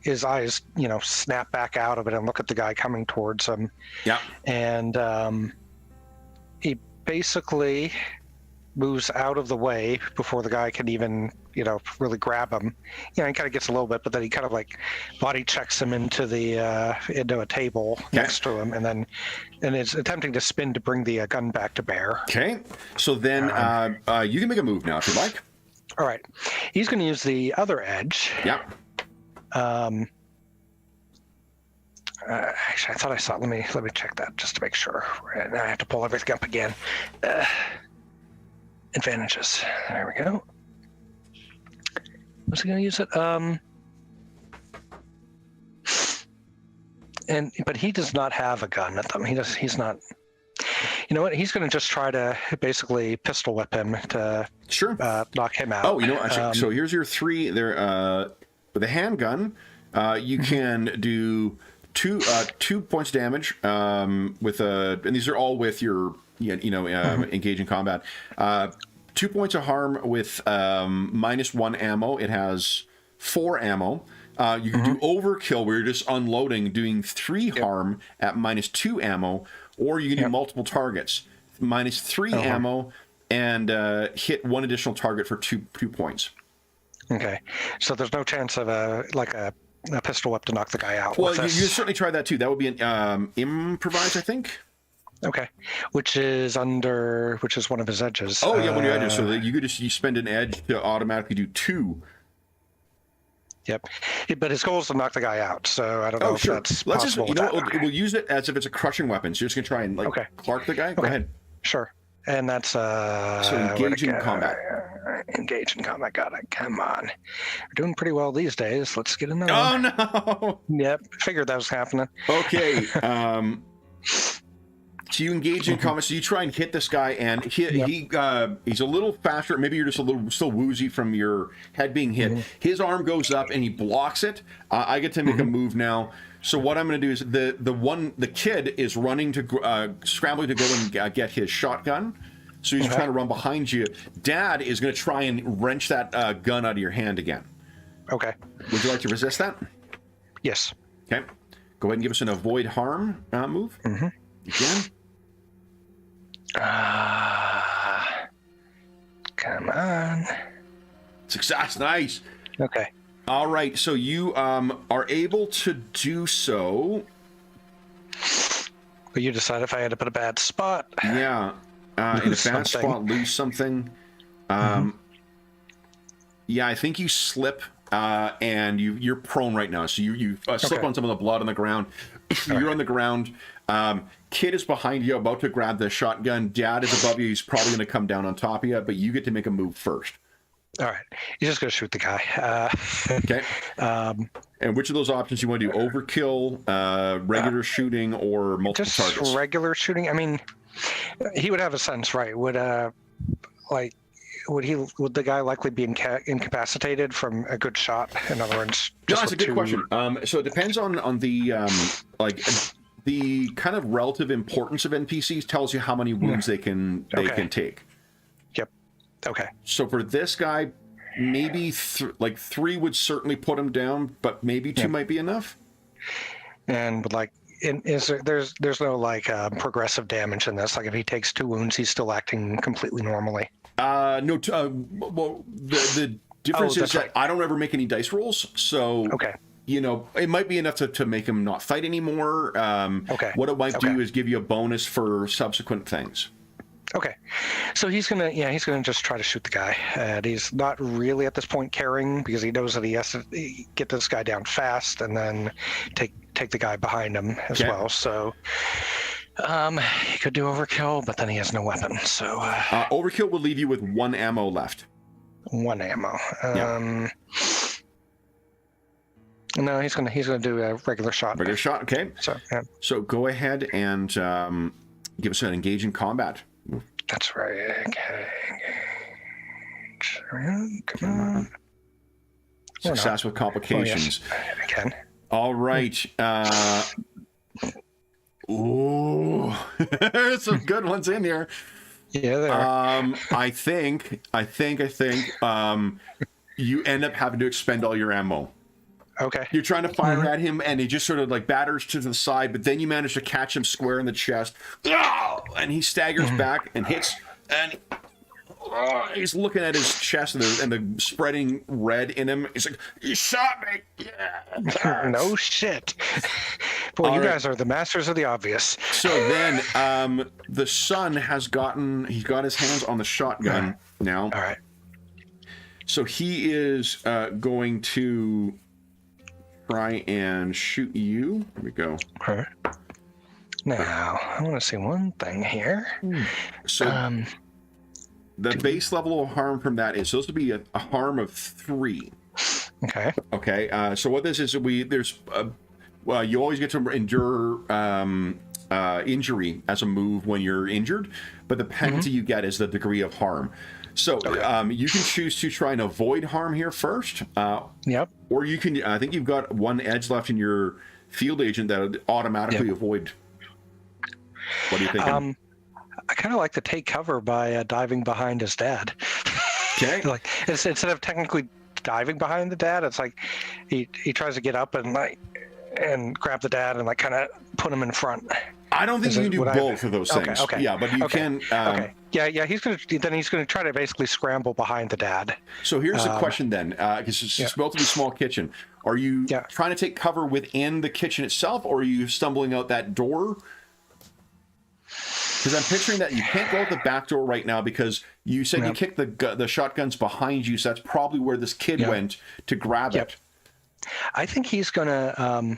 his eyes, snap back out of it and look at the guy coming towards him. Yeah. And he basically moves out of the way before the guy can even, really grab him. He kind of gets a little bit, but then he kind of like body checks him into a table next to him, and is attempting to spin to bring the gun back to bear. Okay. So then you can make a move now if you like. All right. He's going to use the other edge. Yeah. Actually, I thought I saw. Let me check that just to make sure. Now I have to pull everything up again. Advantages. There we go. Was he going to use it? But he does not have a gun at them. He's not. You know what? He's going to just try to basically pistol whip him to Sure. knock him out. Oh, actually, so here's your 3 there. With a handgun, you can do 2 points damage with a, and these are all with your engage in combat. 2 points of harm with -1 ammo. It has 4 ammo. You can do overkill where you're just unloading, doing 3 harm at -2 ammo, or you can do multiple targets, -3 ammo, and hit 1 additional target for 2 points. Okay, so there's no chance of a pistol whip to knock the guy out. Well, you certainly try that too. That would be an improvise, I think. Okay, which is one of his edges. Oh yeah, one of your edges. So that you spend an edge to automatically do 2. Yep, but his goal is to knock the guy out. So I don't know if that's possible. We'll use it as if it's a crushing weapon. So you're just gonna try and Clark the guy. Go ahead. Sure. And that's so engage in combat. Engage in combat. Got it. Come on, we're doing pretty well these days. Let's get in there. Oh no. Yep. Figured that was happening. Okay. So you engage in combat. So you try and hit this guy, and he's a little faster. Maybe you're just a little still woozy from your head being hit. His arm goes up and he blocks it. I get to make a move now. So what I'm going to do is the kid is running to scrambling to go and get his shotgun. So he's trying to run behind you. Dad is going to try and wrench that gun out of your hand again. Okay. Would you like to resist that? Yes. Okay. Go ahead and give us an avoid harm move. Again. Come on. Success. Nice. Okay. All right. So you are able to do so. But you decide if I had to put a bad spot. Yeah. In a bad spot, lose something. Yeah, I think you slip and you're prone right now. So you slip on some of the blood on the ground. You're on the ground. Kid is behind you, about to grab the shotgun. Dad is above you. He's probably going to come down on top of you, but you get to make a move first. All right. He's just going to shoot the guy. Okay. And which of those options you want to do? Overkill, regular shooting, or multiple targets? Just regular shooting. I mean, he would have a sense, right? Would the guy likely be incapacitated from a good shot? In other words, no, that's a good question. So it depends on the the kind of relative importance of NPCs tells you how many wounds they can take. Yep. Okay. So for this guy, maybe 3 would certainly put him down, but maybe 2 might be enough. And there's no progressive damage in this? Like if he takes 2 wounds, he's still acting completely normally? No. Well, the difference is that I don't ever make any dice rolls, so it might be enough to make him not fight anymore. What it might do is give you a bonus for subsequent things. Okay, so he's gonna just try to shoot the guy, and he's not really at this point caring because he knows that he has to get this guy down fast and then take the guy behind him as well. So he could do overkill, but then he has no weapon. So overkill will leave you with 1 ammo left. 1 ammo. No, he's gonna do a regular shot. Regular shot. Okay. So go ahead and give us an engage in combat. That's right. Okay. Come on. Success with complications. Oh, yes. I can. All right. Ooh, there's some good ones in here. Yeah, there are. I think you end up having to expend all your ammo. Okay. You're trying to fire at him, and he just sort of batters to the side, but then you manage to catch him square in the chest, and he staggers back and hits, and he's looking at his chest and the spreading red in him. He's like, "You shot me!" Yeah. No shit. Boy, you guys are the masters of the obvious. So then, the son he's got his hands on the shotgun now. All right. So he is going to try and shoot you. Here we go. All right. Now, I want to see one thing here. So the base level of harm from that is supposed to be a harm of 3. Okay. Okay. So what this is, there's you always get to endure injury as a move when you're injured, but the penalty you get is the degree of harm. So you can choose to try and avoid harm here first. Yep. Or you can, I think you've got one edge left in your field agent that would automatically avoid. What are you thinking? I kind of like to take cover by diving behind his dad. Okay. Like instead of technically diving behind the dad, it's like he tries to get up and grab the dad and like kind of put him in front. I don't think you can do both of those things. Okay. Yeah, but you can. Okay. Yeah. He's gonna try to basically scramble behind the dad. So here's the question then, because it's a relatively small kitchen. Are you trying to take cover within the kitchen itself, or are you stumbling out that door? Because I'm picturing that you can't go out the back door right now because you said you kicked the shotguns behind you, so that's probably where this kid went to grab it. I think he's gonna.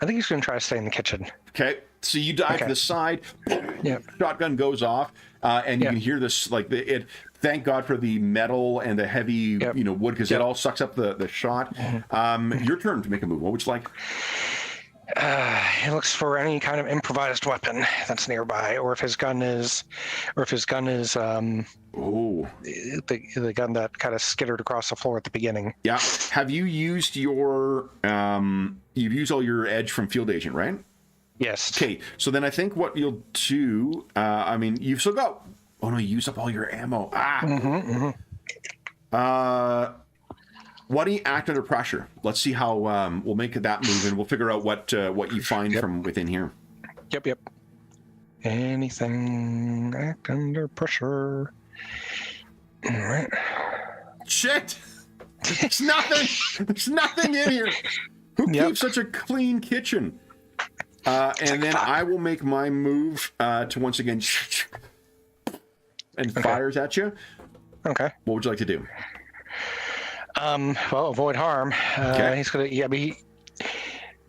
I think he's going to try to stay in the kitchen. Okay, so you dive to the side, shotgun goes off, and you can hear this, like, thank God for the metal and the heavy, wood, because it all sucks up the shot. Your turn to make a move. What would you like? He looks for any kind of improvised weapon that's nearby, or if his gun is, the gun that kind of skittered across the floor at the beginning. Yeah. Have you used your you've used all your edge from field agent, right? Yes. Okay. So then I think what you'll do, I mean, you've still got. Oh no, you used up all your ammo. Why don't you act under pressure? Let's see how we'll make that move, and we'll figure out what you find from within here. Yep. Anything act under pressure. All right. Shit! There's nothing. There's nothing in here. Who keeps such a clean kitchen? And then I will make my move to once again and fires at you. Okay. What would you like to do? Well, avoid harm. He's gonna. Yeah, but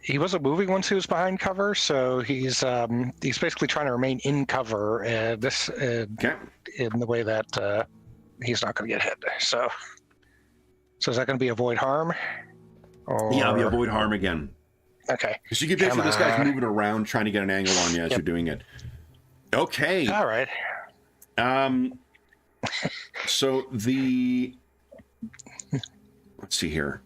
he wasn't moving once he was behind cover, so he's basically trying to remain in cover. In the way that he's not going to get hit. So is that going to be avoid harm? Or... Yeah, the avoid harm again. Okay. Because you can picture this guy's moving around, trying to get an angle on you as you're doing it. Okay. All right. So the. Let's see here.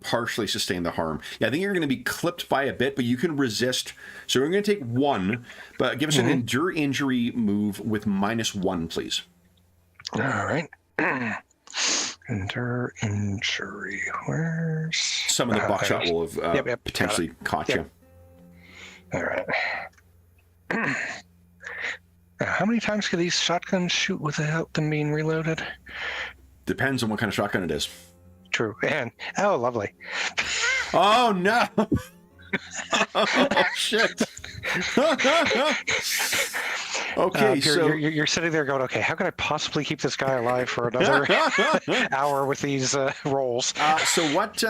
Partially sustain the harm. Yeah, I think you're going to be clipped by a bit, but you can resist. So we're going to take one, but give us an endure injury move with -1, please. All right. Endure injury. Where's some of the buckshot will have potentially caught you. All right. How many times can these shotguns shoot without them being reloaded? Depends on what kind of shotgun it is. True. And lovely. Oh no! Oh shit! Okay, so you're sitting there going, okay, how can I possibly keep this guy alive for another hour with these rolls? So what?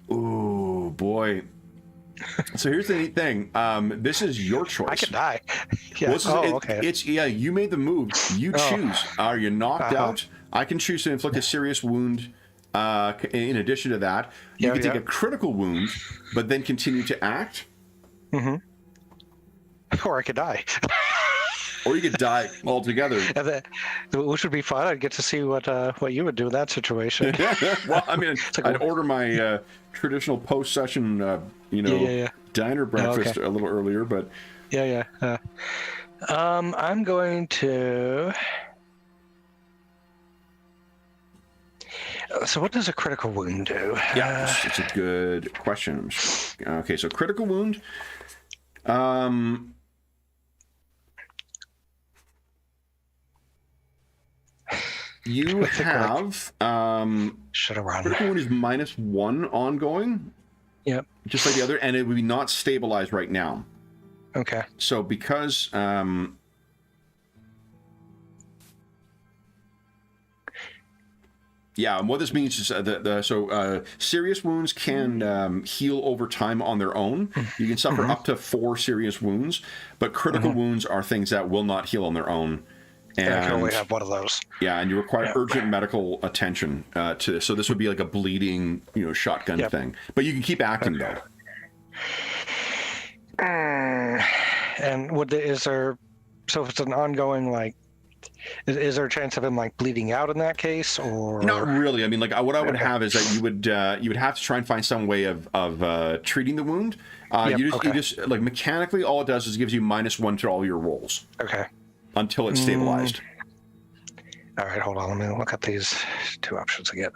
Oh boy. So here's the neat thing. This is your choice. I could die. Yeah. Well, okay. It's you made the move. You choose. Are you knocked out? I can choose to inflict a serious wound. In addition to that, you can take a critical wound, but then continue to act. Or I could die. Or you could die altogether. Which would be fun. I'd get to see what you would do in that situation. Well, I mean, I'd order my traditional post-session, diner breakfast a little earlier, but... I'm going to... So what does a critical wound do? Yeah, it's a good question. Okay, so critical wound... You have critical wound is -1 ongoing. Yep. Just like the other, and it would be not stabilized right now. Okay. So because and what this means is serious wounds can heal over time on their own. You can suffer up to 4 serious wounds, but critical wounds are things that will not heal on their own. And I can only have one of those. Yeah, and you require urgent medical attention to this. So this would be like a bleeding, shotgun thing. But you can keep acting though. And so if it's an ongoing, like, is there a chance of him like bleeding out in that case, or not really? I mean, like what I would have is that you would have to try and find some way of treating the wound. You just like mechanically, all it does is gives you -1 to all your rolls. Okay. Until it's stabilized. All right, hold on. Let me look at these 2 options again.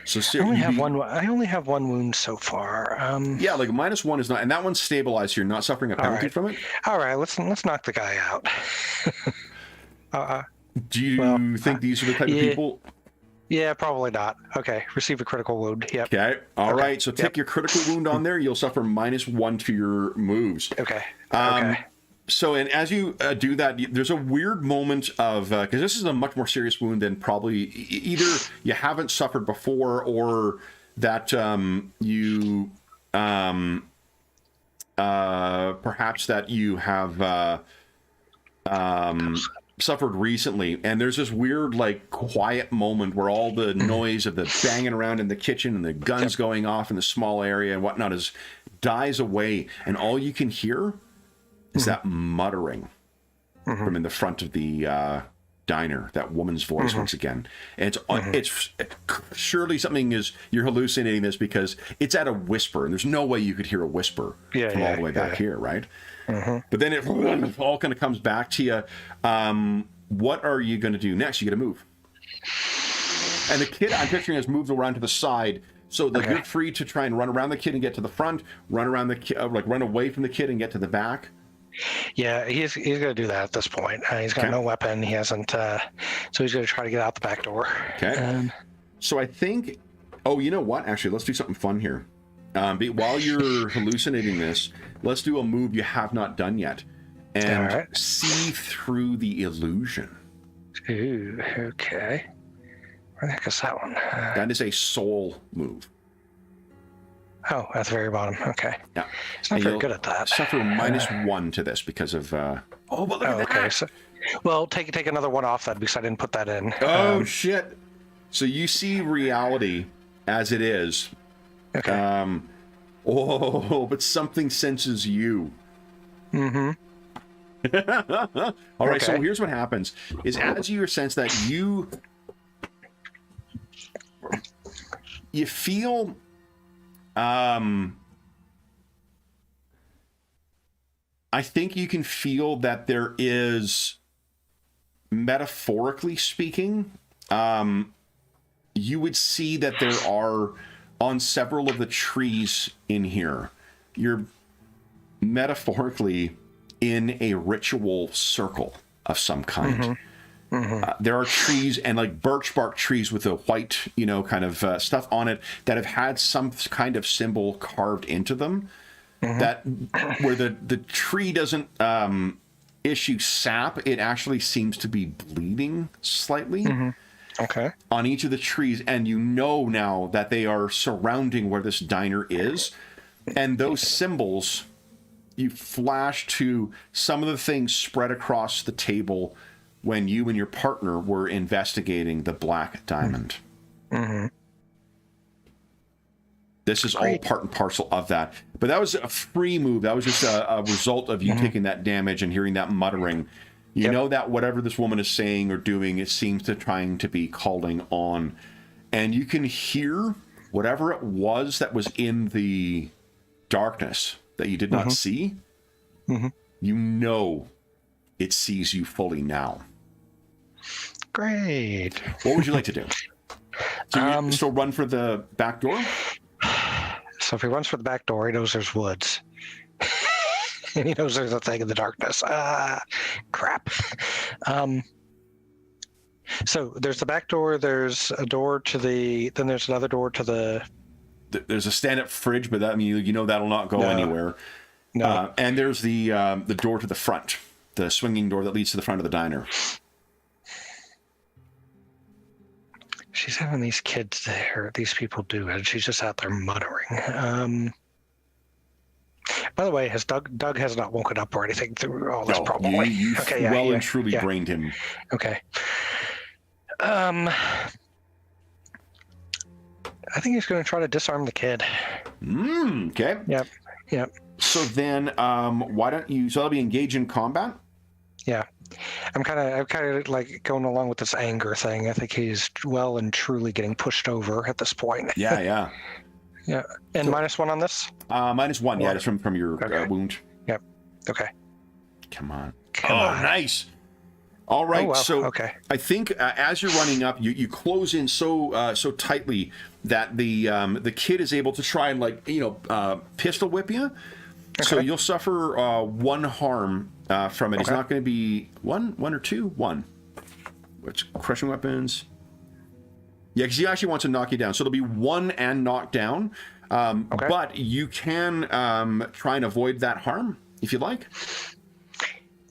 So I only have one wound so far. Yeah, like -1 is not, and that one's stabilized. You're not suffering a penalty from it. All right, let's knock the guy out. Do you think these are the type of people? Yeah, probably not. Okay, receive a critical wound. Yep. Okay. All right. So take your critical wound on there. You'll suffer -1 to your moves. Okay. So, and as you do that, there's a weird moment of, because this is a much more serious wound than probably either you haven't suffered before or that you, perhaps that you have suffered recently. And there's this weird, like, quiet moment where all the noise of the banging around in the kitchen and the guns going off in the small area and whatnot dies away. And all you can hear is that muttering from in the front of the diner, that woman's voice once again. And it's surely something you're hallucinating this because it's at a whisper, and there's no way you could hear a whisper from all the way back here, right? But then it all kind of comes back to you. What are you going to do next? You got to move. And the kid, I'm picturing, has moved around to the side. So like you're free to try and run around the kid and get to the front, run around the run away from the kid and get to the back. Yeah, he's going to do that at this point. He's got no weapon. He hasn't. So he's going to try to get out the back door. Okay. So I think. Oh, you know what? Actually, let's do something fun here. While you're hallucinating this, let's do a move you have not done yet, and see through the illusion. Ooh, okay. Where the heck is that one? That is a soul move. Oh, at the very bottom. Okay. Yeah. It's not very good at that. Suffer -1 to this because of. But look at that. Okay. So, well, take another 1 off that because I didn't put that in. Oh shit! So you see reality as it is. Okay. But something senses you. All right. So here's what happens: is as you sense that you feel. I think you can feel that there is, metaphorically speaking, you would see that there are, on several of the trees in here, you're metaphorically in a ritual circle of some kind. There are trees and like birch bark trees with a white, kind of stuff on it that have had some kind of symbol carved into them. That where the tree doesn't issue sap, it actually seems to be bleeding slightly. Okay. On each of the trees, and now that they are surrounding where this diner is, and those symbols, you flash to some of the things spread across the table when you and your partner were investigating the Black Diamond. This is all part and parcel of that. But that was a free move. That was just a result of you taking that damage and hearing that muttering. You know that whatever this woman is saying or doing, it seems to trying to be calling on. And you can hear whatever it was that was in the darkness that you did not see. You know it sees you fully now. Great. What would you like to do? So you still run for the back door? So if he runs for the back door, he knows there's woods. And he knows there's a thing in the darkness. Crap. So there's the back door, there's a door to then there's another door to the... There's a stand-up fridge, but that that'll not go anywhere. No. And there's the door to the front, the swinging door that leads to the front of the diner. She's having these kids there, these people do, and she's just out there muttering. By the way, has Doug has not woken up or anything through all this, No, probably. you Okay, well yeah, and truly yeah. brained him. Okay. I think he's going to try to disarm the kid. Okay. Yep. So then, why don't you? So that'll be engage in combat. Yeah. I'm kind of like going along with this anger thing. I think he's well and truly getting pushed over at this point. Yeah. Yeah. And So, -1 on this? -1. Yeah, that's from your wound. Yep. Okay. Come on. Come on. Nice. All right. Oh, well. So Okay. I think as you're running up, you close in so tightly that the kid is able to try and pistol whip you. Okay. So you'll suffer 1 harm from it. Okay. It's not going to be one or two. 1. Which crushing weapons? Yeah, because he actually wants to knock you down. So it'll be 1 and knock down. Okay. But you can try and avoid that harm if you like.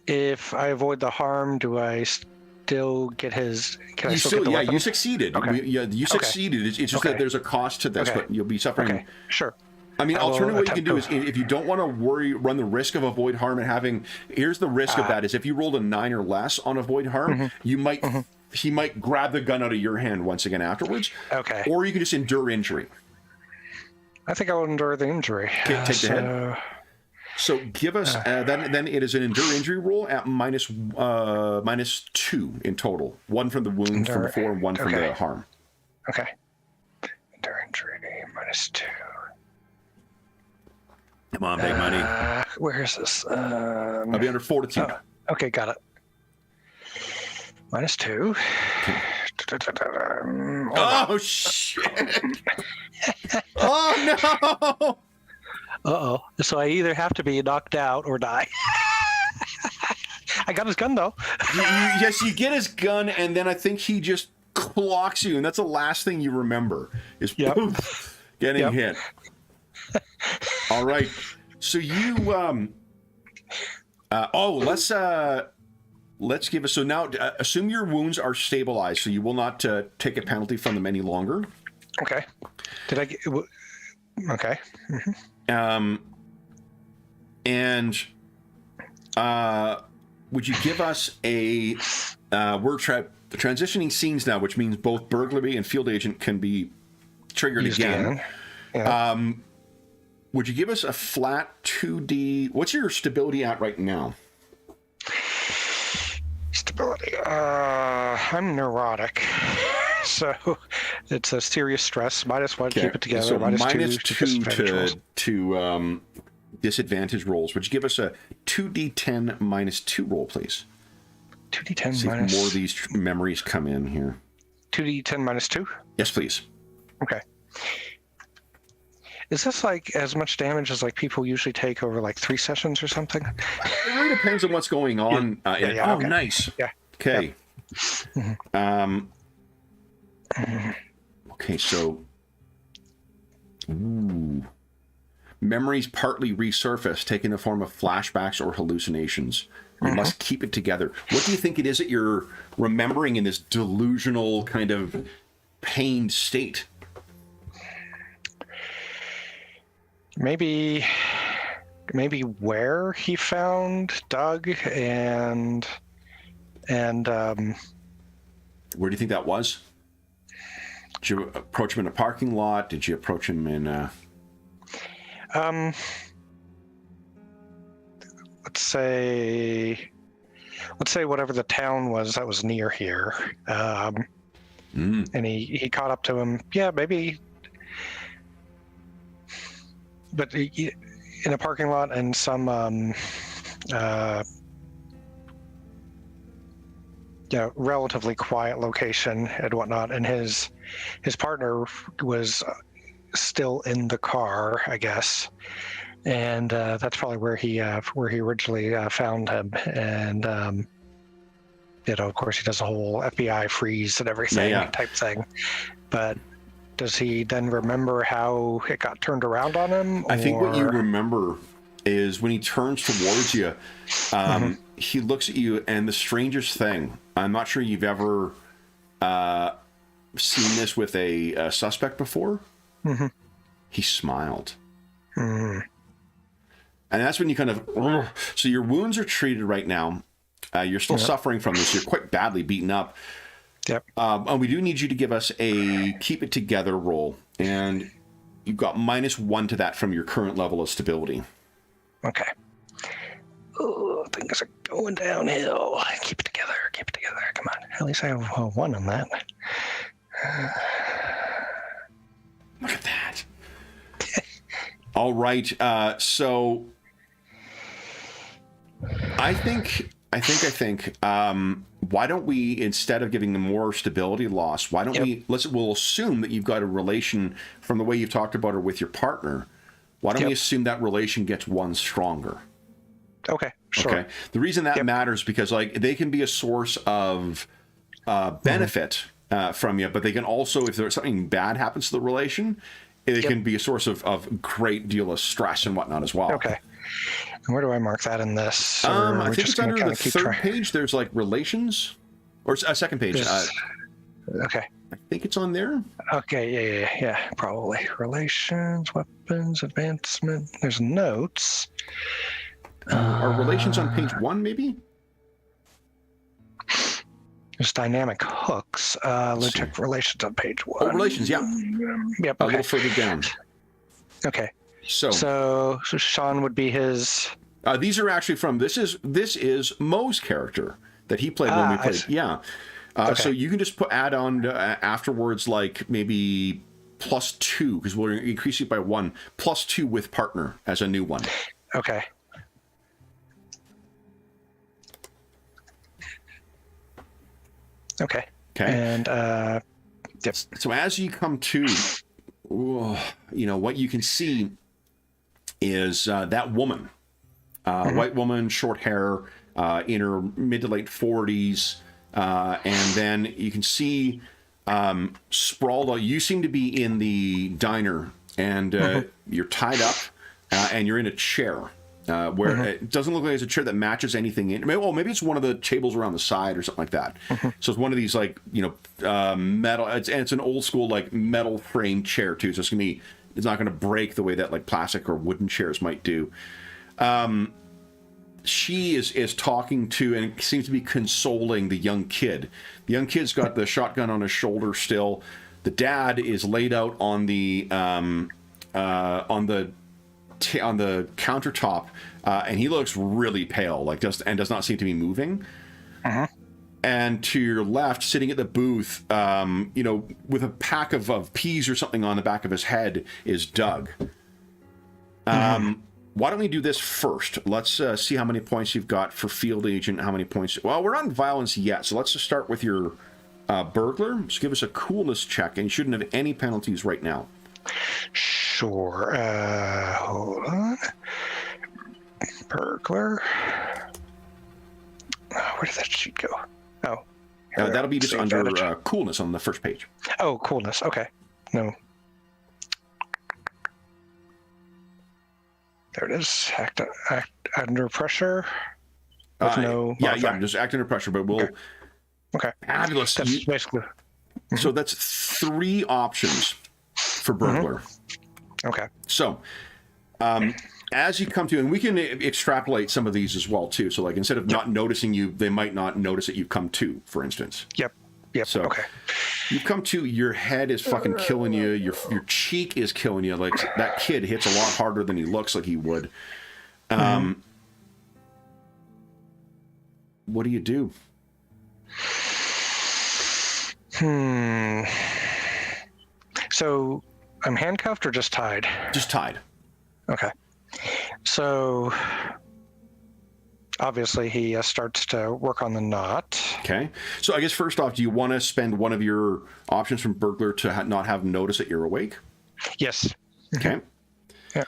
If I avoid the harm, do I still get his? Can I still get the weapon? You succeeded. Okay. You succeeded. It's just that there's a cost to this, but you'll be suffering. Okay. Sure. I mean, alternative what you can do is, if you don't want to run the risk of avoid harm and having, here's the risk of that is if you rolled a 9 or less on avoid harm, you might, he might grab the gun out of your hand once again afterwards. Okay. Or you can just endure injury. I think I will endure the injury. Okay, take the hit. So give us, then it is an endure injury roll at -2 in total. 1 from the wound from before and 1 from the harm. Okay. Endure injury, -2. Come on, big money. Where is this? I'll be under fortitude. Okay, got it. -2. Oh, shit. Oh, no. Uh-oh. So I either have to be knocked out or die. I got his gun, though. Yes, you get his gun, and then I think he just clocks you, and that's the last thing you remember is getting hit. All right. So you let's give us, so now assume your wounds are stabilized, so you will not take a penalty from them any longer. Okay. Did I get okay. And would you give us a we're transitioning scenes now, which means both burglary and field agent can be triggered again. Yeah. Would you give us a flat 2D? What's your stability at right now? Stability. I'm neurotic, so it's a serious stress. -1, keep it together. So -2 to disadvantage rolls. Would you give us a 2d10 -2 roll, please? 2d10 See minus. if more of these memories come in here. 2d10 -2. Yes, please. Okay. Is this like as much damage as like people usually take over like 3 sessions or something? It really depends on what's going on. Okay. Nice. Yeah. Okay. Yep. Okay, so memories partly resurface, taking the form of flashbacks or hallucinations. You must keep it together. What do you think it is that you're remembering in this delusional kind of pained state? Maybe where he found Doug and where do you think that was? Did you approach him in a parking lot? Did you approach him in let's say whatever the town was that was near here. And he caught up to him. Yeah, maybe. But in a parking lot and some relatively quiet location and whatnot, and his partner was still in the car, I guess, and that's probably where he originally found him. And of course, he does a whole FBI freeze and everything type thing, but. Does he then remember how it got turned around on him? I think what you remember is when he turns towards you, he looks at you, and the strangest thing, I'm not sure you've ever seen this with a suspect before. He smiled. And that's when you kind of, so your wounds are treated right now. You're still suffering from this. You're quite badly beaten up. Yep. And we do need you to give us a keep it together roll. And you've got -1 to that from your current level of stability. Okay. Oh, things are going downhill. Keep it together. Keep it together. Come on. At least I have 1 on that. Look at that. All right. So I think. Why don't we, instead of giving them more stability loss, why don't we'll assume that you've got a relation from the way you've talked about her with your partner. Why don't we assume that relation gets 1 stronger? Okay, sure. Okay. The reason that matters because like they can be a source of benefit from you, but they can also, if there's something bad happens to the relation, it can be a source of great deal of stress and whatnot as well. Okay. Where do I mark that in this? I think it's under the third page. There's like relations, or a second page. Okay. I think it's on there. Okay. Yeah. Probably relations, weapons, advancement. There's notes. Are relations on page 1, maybe? There's dynamic hooks. Let's check relations on page 1. Oh, relations. Yeah. Yep. A little further down. Okay. So Sean would be his. These are actually from this is Mo's character that he played when we played. Yeah. So you can just add on afterwards, like maybe +2 because we'll increase it by 1, +2 with partner as a new one. Okay. Okay. And yep. So as you come to, what you can see is that woman, white woman, short hair, in her mid to late 40s, and then you can see sprawled out. You seem to be in the diner, and you're tied up, and you're in a chair. Where it doesn't look like it's a chair that matches anything in. Maybe it's one of the tables around the side or something like that. So it's one of these like metal. It's an old school like metal frame chair too. So it's not gonna break the way that like plastic or wooden chairs might do. She is talking to and seems to be consoling the young kid. The young kid's got the shotgun on his shoulder still. The dad is laid out on the countertop, and he looks really pale, does not seem to be moving. And to your left, sitting at the booth, with a pack of peas or something on the back of his head, is Doug. Why don't we do this first? Let's see how many points you've got for field agent. How many points? Well, we're not in violence yet, so let's just start with your burglar. Just give us a coolness check, and you shouldn't have any penalties right now. Sure. Hold on. Burglar. Where did that sheet go? Oh. That'll be just under coolness on the first page. Oh, coolness. Okay. No. There it is. Act under pressure. With no modifier. Just act under pressure, but we'll... Okay. Fabulous. That's basically... So that's 3 options for burglar. Okay. So, as you come to, and we can extrapolate some of these as well too. So, like instead of not noticing you, they might not notice that you've come to, for instance. Yep. So, you've come to. Your head is fucking killing you. Your cheek is killing you. Like that kid hits a lot harder than he looks like he would. What do you do? So I'm handcuffed or just tied? Just tied. Okay. So obviously he starts to work on the knot. Okay. So I guess first off, do you want to spend one of your options from burglar to not have him notice that you're awake? Yes. Okay. Yeah.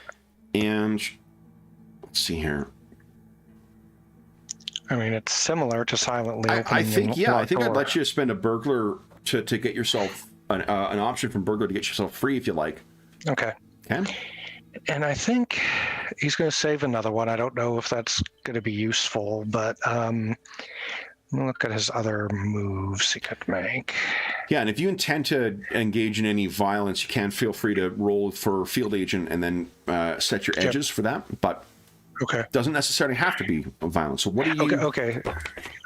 And let's see here. I mean, it's similar to silently opening. I think I'd door. let you spend a burglar to get yourself an option from burglar to get yourself free if you like. Okay. Okay. And I think he's going to save another one. I don't know if that's going to be useful, but look at his other moves he could make. Yeah, and if you intend to engage in any violence, you can feel free to roll for field agent and then set your edges for that. But Okay. Doesn't necessarily have to be violent. So what do you? Okay.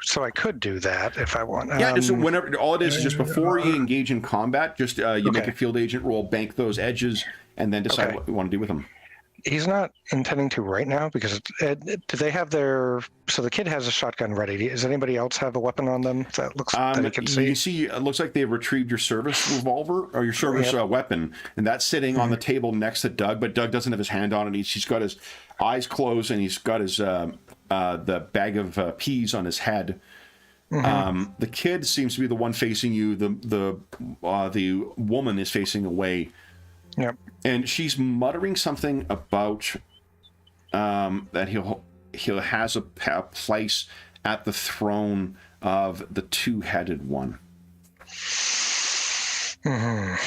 So I could do that if I want. Yeah, just whenever. All it is just before you engage in combat, just you make a field agent roll, bank those edges, and then decide what you want to do with them. He's not intending to right now because do they have their? So the kid has a shotgun ready. Does anybody else have a weapon on them that looks that he can see? You see, it looks like they've retrieved your service revolver or your service weapon, and that's sitting on the table next to Doug. But Doug doesn't have his hand on it. He's got his eyes closed, and he's got his the bag of peas on his head. The kid seems to be the one facing you. The woman is facing away. Yep. And she's muttering something about that he has a place at the throne of the two-headed one. I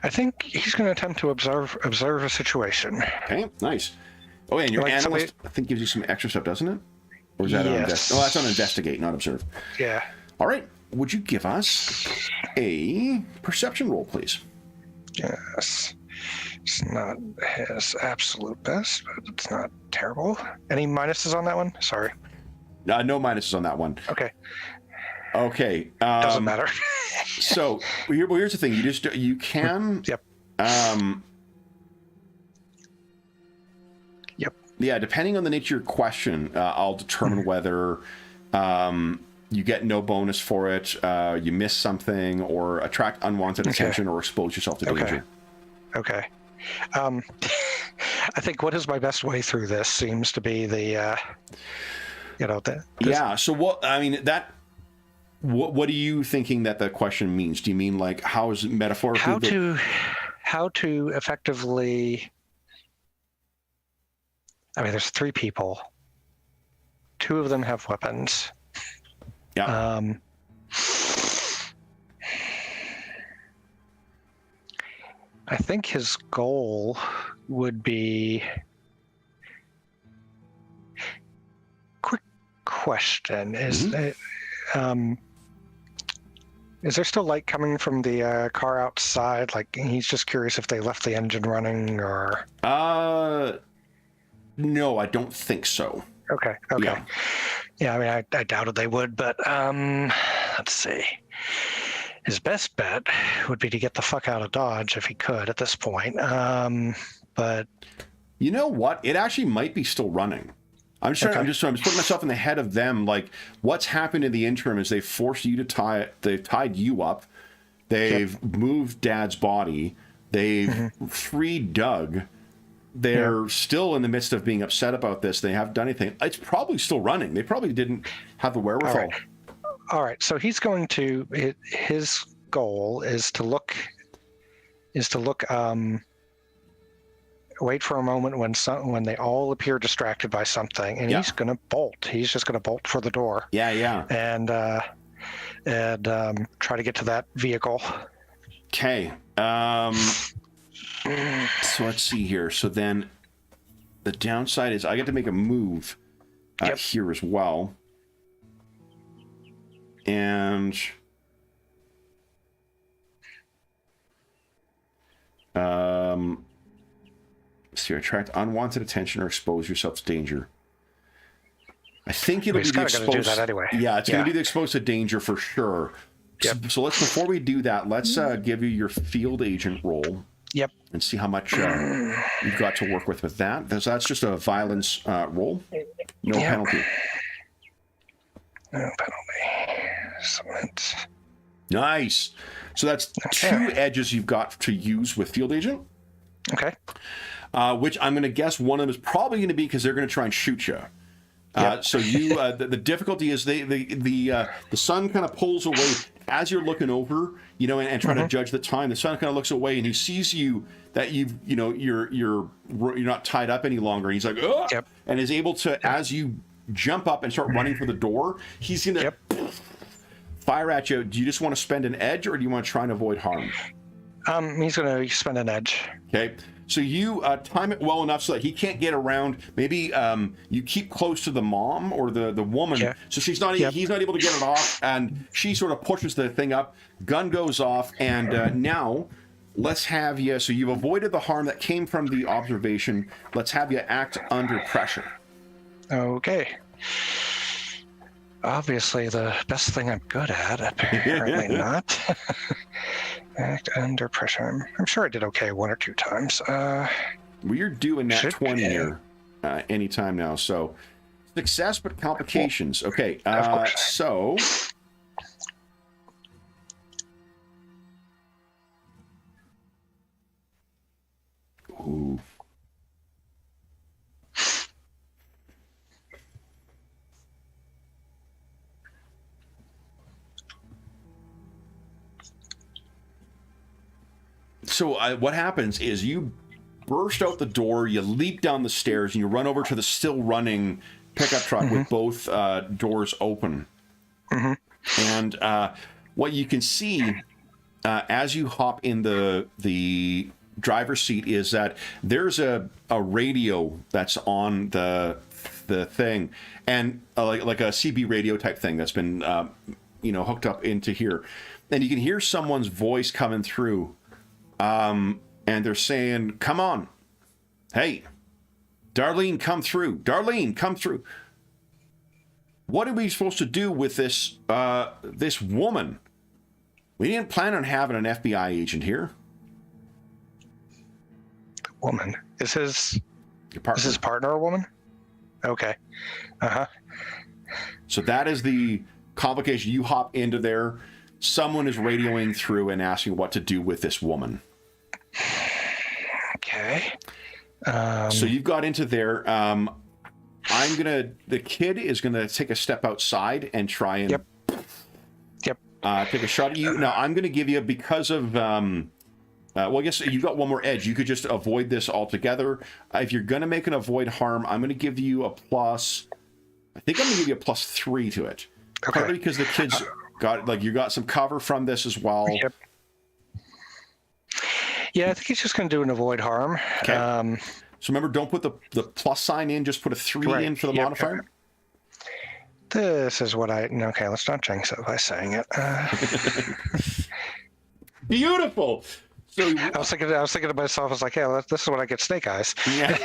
think he's going to attempt to observe a situation. Okay, nice. Oh, and your analyst, I think, gives you some extra stuff, doesn't it? Or is that on investigate? Oh, that's on investigate, not observe. Yeah. All right. Would you give us a perception roll, please? Yes. It's not his absolute best, but it's not terrible. Any minuses on that one? Sorry. No minuses on that one. Okay. Okay. Doesn't matter. So here's the thing. You can. Yep. Yep. Yeah. Depending on the nature of your question, I'll determine whether you get no bonus for it, you miss something, or attract unwanted attention, or expose yourself to danger. Okay. I think what is my best way through this seems to be the, Yeah. So what? I mean that. What are you thinking that the question means? Do you mean like how is it metaphorically? How to effectively? I mean, there's 3 people. 2 of them have weapons. Yeah. I think his goal would be. Quick question: Is there still light coming from the car outside? Like he's just curious if they left the engine running, or. No, I don't think so. Okay. Yeah, I mean, I doubted they would, but let's see. His best bet would be to get the fuck out of Dodge if he could at this point. But you know what? It actually might be still running. I'm just putting myself in the head of them. Like, what's happened in the interim is they've forced you to they've tied you up. They've moved Dad's body. They've freed Doug. They're still in the midst of being upset about this. They haven't done anything. It's probably still running. They probably didn't have the wherewithal. All right. So he's going to. His goal is to look. Wait for a moment when they all appear distracted by something, and he's going to bolt. He's just going to bolt for the door. Yeah. And try to get to that vehicle. Okay. So let's see here. So then the downside is I get to make a move here as well. And see, attract unwanted attention or expose yourself to danger. I think it'll be the exposed. Do that anyway. Yeah, it's going to be the exposed to danger for sure. Yep. So let's, before we do that, let's give you your field agent roll. Yep. And see how much you've got to work with that. So that's just a violence roll. No penalty. No penalty. Nice. So that's 2 edges you've got to use with field agent. Okay. Which I'm going to guess one of them is probably going to be because they're going to try and shoot you. So you, the difficulty is the sun kind of pulls away as you're looking over, and trying to judge the time. The sun kind of looks away and he sees you that you're not tied up any longer. And he's like, oh, and is able to, as you jump up and start running for the door, he's going to fire at you. Do you just want to spend an edge, or do you want to try and avoid harm? He's going to spend an edge. Okay. So you time it well enough so that he can't get around. Maybe you keep close to the mom or the woman, so he's not able to get it off, and she sort of pushes the thing up. Gun goes off, and now let's have you, so you've avoided the harm that came from the observation. Let's have you act under pressure. Okay. Obviously the best thing I'm good at, apparently not. Act under pressure. I'm sure I did okay 1 or 2 times. Well, you're doing that Should 20 be. here anytime now, so success but complications. Okay, Of course. so ooh. So what happens is you burst out the door, you leap down the stairs, and you run over to the still running pickup truck with both doors open. And what you can see as you hop in the driver's seat is that there's a radio that's on the thing, and like a CB radio type thing that's been hooked up into here, and you can hear someone's voice coming through. And they're saying, come on. Hey, Darlene, come through. Darlene, come through. What are we supposed to do with this woman? We didn't plan on having an FBI agent here. Woman. Is his partner a woman? Okay. Uh-huh. So that is the complication. You hop into there. Someone is radioing through and asking what to do with this woman. Okay. So you've got into there. The kid is gonna take a step outside and try and Yep. Take a shot at you. Now I'm gonna give you, because of well, I guess you've got one more edge. You could just avoid this altogether. If you're gonna make an avoid harm, I'm gonna give you a plus. I think I'm gonna give you a +3 to it. Okay. Partly because the kid's you got some cover from this as well. Yep. Yeah, I think he's just going to do an avoid harm. Okay. So remember, don't put the plus sign in. Just put a 3 in for the modifier. This is what okay, let's not jinx it by saying it. Beautiful. So I was thinking to myself, I was like, yeah, this is when I get snake eyes. Yeah.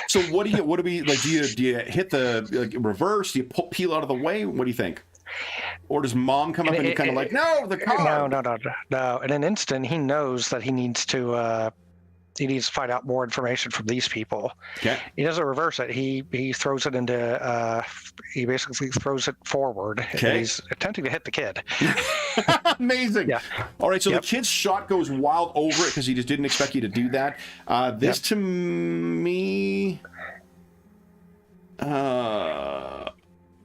So what do we like? Do you hit the reverse? Do you peel out of the way? What do you think? Or does mom come up and you kind of like, no, the car? No. In an instant, he knows that he needs to find out more information from these people. Okay. He doesn't reverse it. He throws it into. He basically throws it forward. Okay. He's attempting to hit the kid. Amazing. Yeah. All right. So the kid's shot goes wild over it because he just didn't expect you to do that. This to me.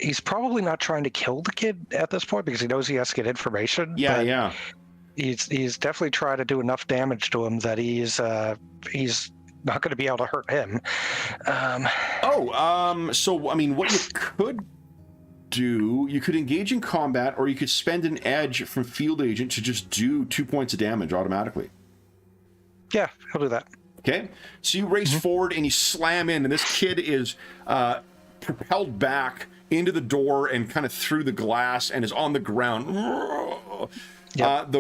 He's probably not trying to kill the kid at this point because he knows he has to get information. Yeah. He's definitely trying to do enough damage to him that he's not going to be able to hurt him. So I mean, what you could do, you could engage in combat, or you could spend an edge from field agent to just do 2 points of damage automatically. Yeah, he'll do that. Okay, so you race forward and you slam in, and this kid is propelled back into the door and kind of through the glass and is on the ground. Yep.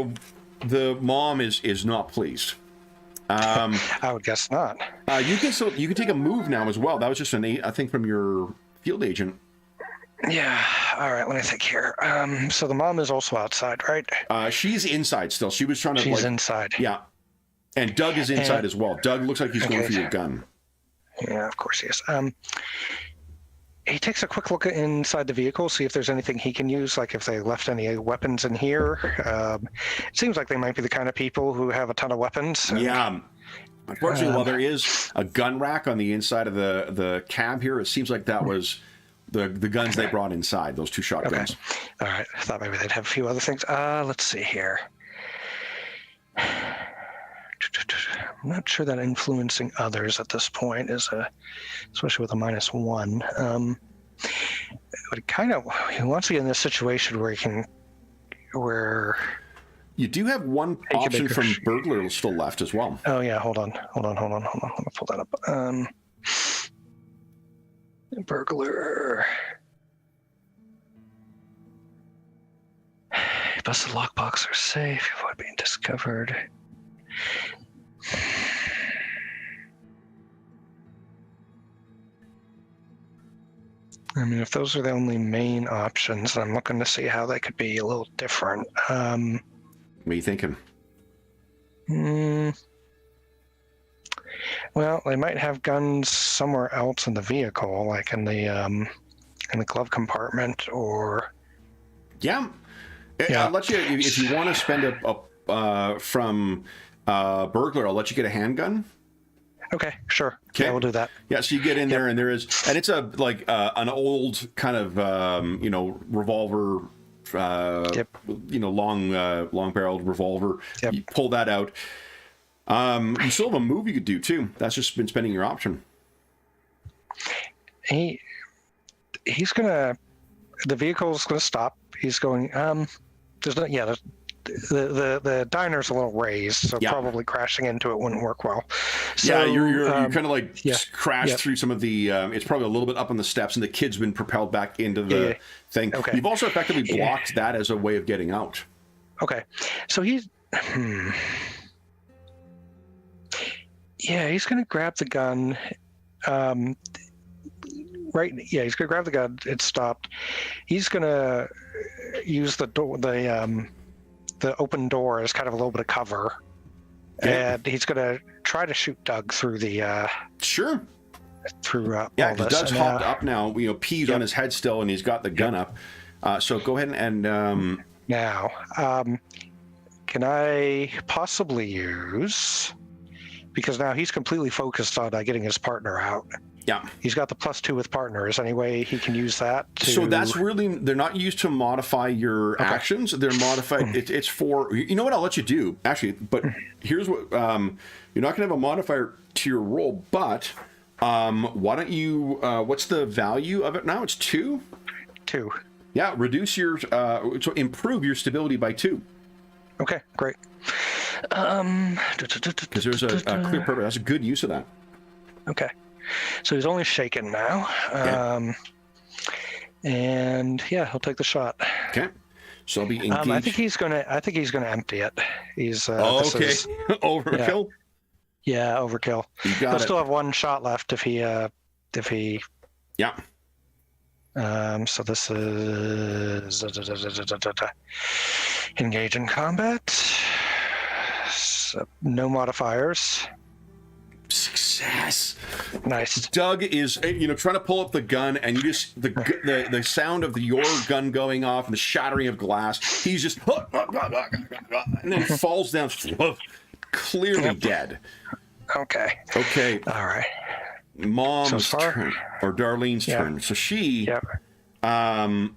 The mom is not pleased. I would guess not. You can take a move now as well. That was just I think from your field agent. Yeah. All right. Let me think here. So the mom is also outside, right? She's inside still. She was trying to. She's inside. Yeah. And Doug is inside as well. Doug looks like he's going for your gun. Yeah, of course he is. He takes a quick look inside the vehicle, see if there's anything he can use, like if they left any weapons in here. It seems like they might be the kind of people who have a ton of weapons. Yeah. Unfortunately, while there is a gun rack on the inside of the cab here, it seems like that was the guns they brought inside, those 2 shotguns. Okay. All right. I thought maybe they'd have a few other things. Let's see here. I'm not sure that influencing others at this point is especially with a -1. But he wants to get in this situation where you do have one option from burglar still left as well. Oh yeah, hold on. Let me pull that up. Burglar. Busted lockbox are safe. Avoid being discovered. I mean, if those are the only main options, I'm looking to see how they could be a little different. What are you thinking? Well, they might have guns somewhere else in the vehicle, like in the glove compartment, or Yeah. Yeah. I'll let you, if you want to spend from burglar, I'll let you get a handgun. Okay, sure. Okay. Yeah, we'll do that. Yeah, so you get in there, and it's an old kind of revolver, long barreled revolver. Yep. You pull that out. You still have a move you could do too. That's just been spending your option. He's gonna. The vehicle's gonna stop. He's going. The diner's a little raised, so probably crashing into it wouldn't work well. So, you're kind of like crashed Yep. through some of the. It's probably a little bit up on the steps, and the kid's been propelled back into the thing. Okay. You've also effectively blocked that as a way of getting out. Okay, so he's. Yeah, he's gonna grab the gun. Right. Yeah, he's gonna grab the gun. It's stopped. He's gonna use the door, the open door as kind of a little bit of cover, and he's gonna try to shoot Doug through the. Sure. Through all this. Because Doug's hopped up now. Pee's on his head still, and he's got the gun up. So go ahead and. Now, can I possibly use? Because now he's completely focused on getting his partner out. Yeah. He's got the +2 with partners. Any way he can use that to... So that's really... They're not used to modify your actions. They're modified... It's for... You know what I'll let you do, actually, but here's what... you're not going to have a modifier to your roll, but why don't you... what's the value of it now? It's 2? 2. Yeah, reduce your... so improve your stability by 2. Okay, great. Because there's a clear purpose. That's a good use of that. Okay. So he's only shaken now. And he'll take the shot. Okay. So I'll be engaged. I think he's gonna empty it. He's okay. Overkill? Yeah, overkill. You got He'll it. still have one shot left if he Yeah. So this is engage in combat. So no modifiers. Success. Nice. Doug is, trying to pull up the gun, and you just the sound of your gun going off and the shattering of glass. He's just and then falls down, clearly dead. Okay. All right. Mom's turn, or Darlene's turn. So she, her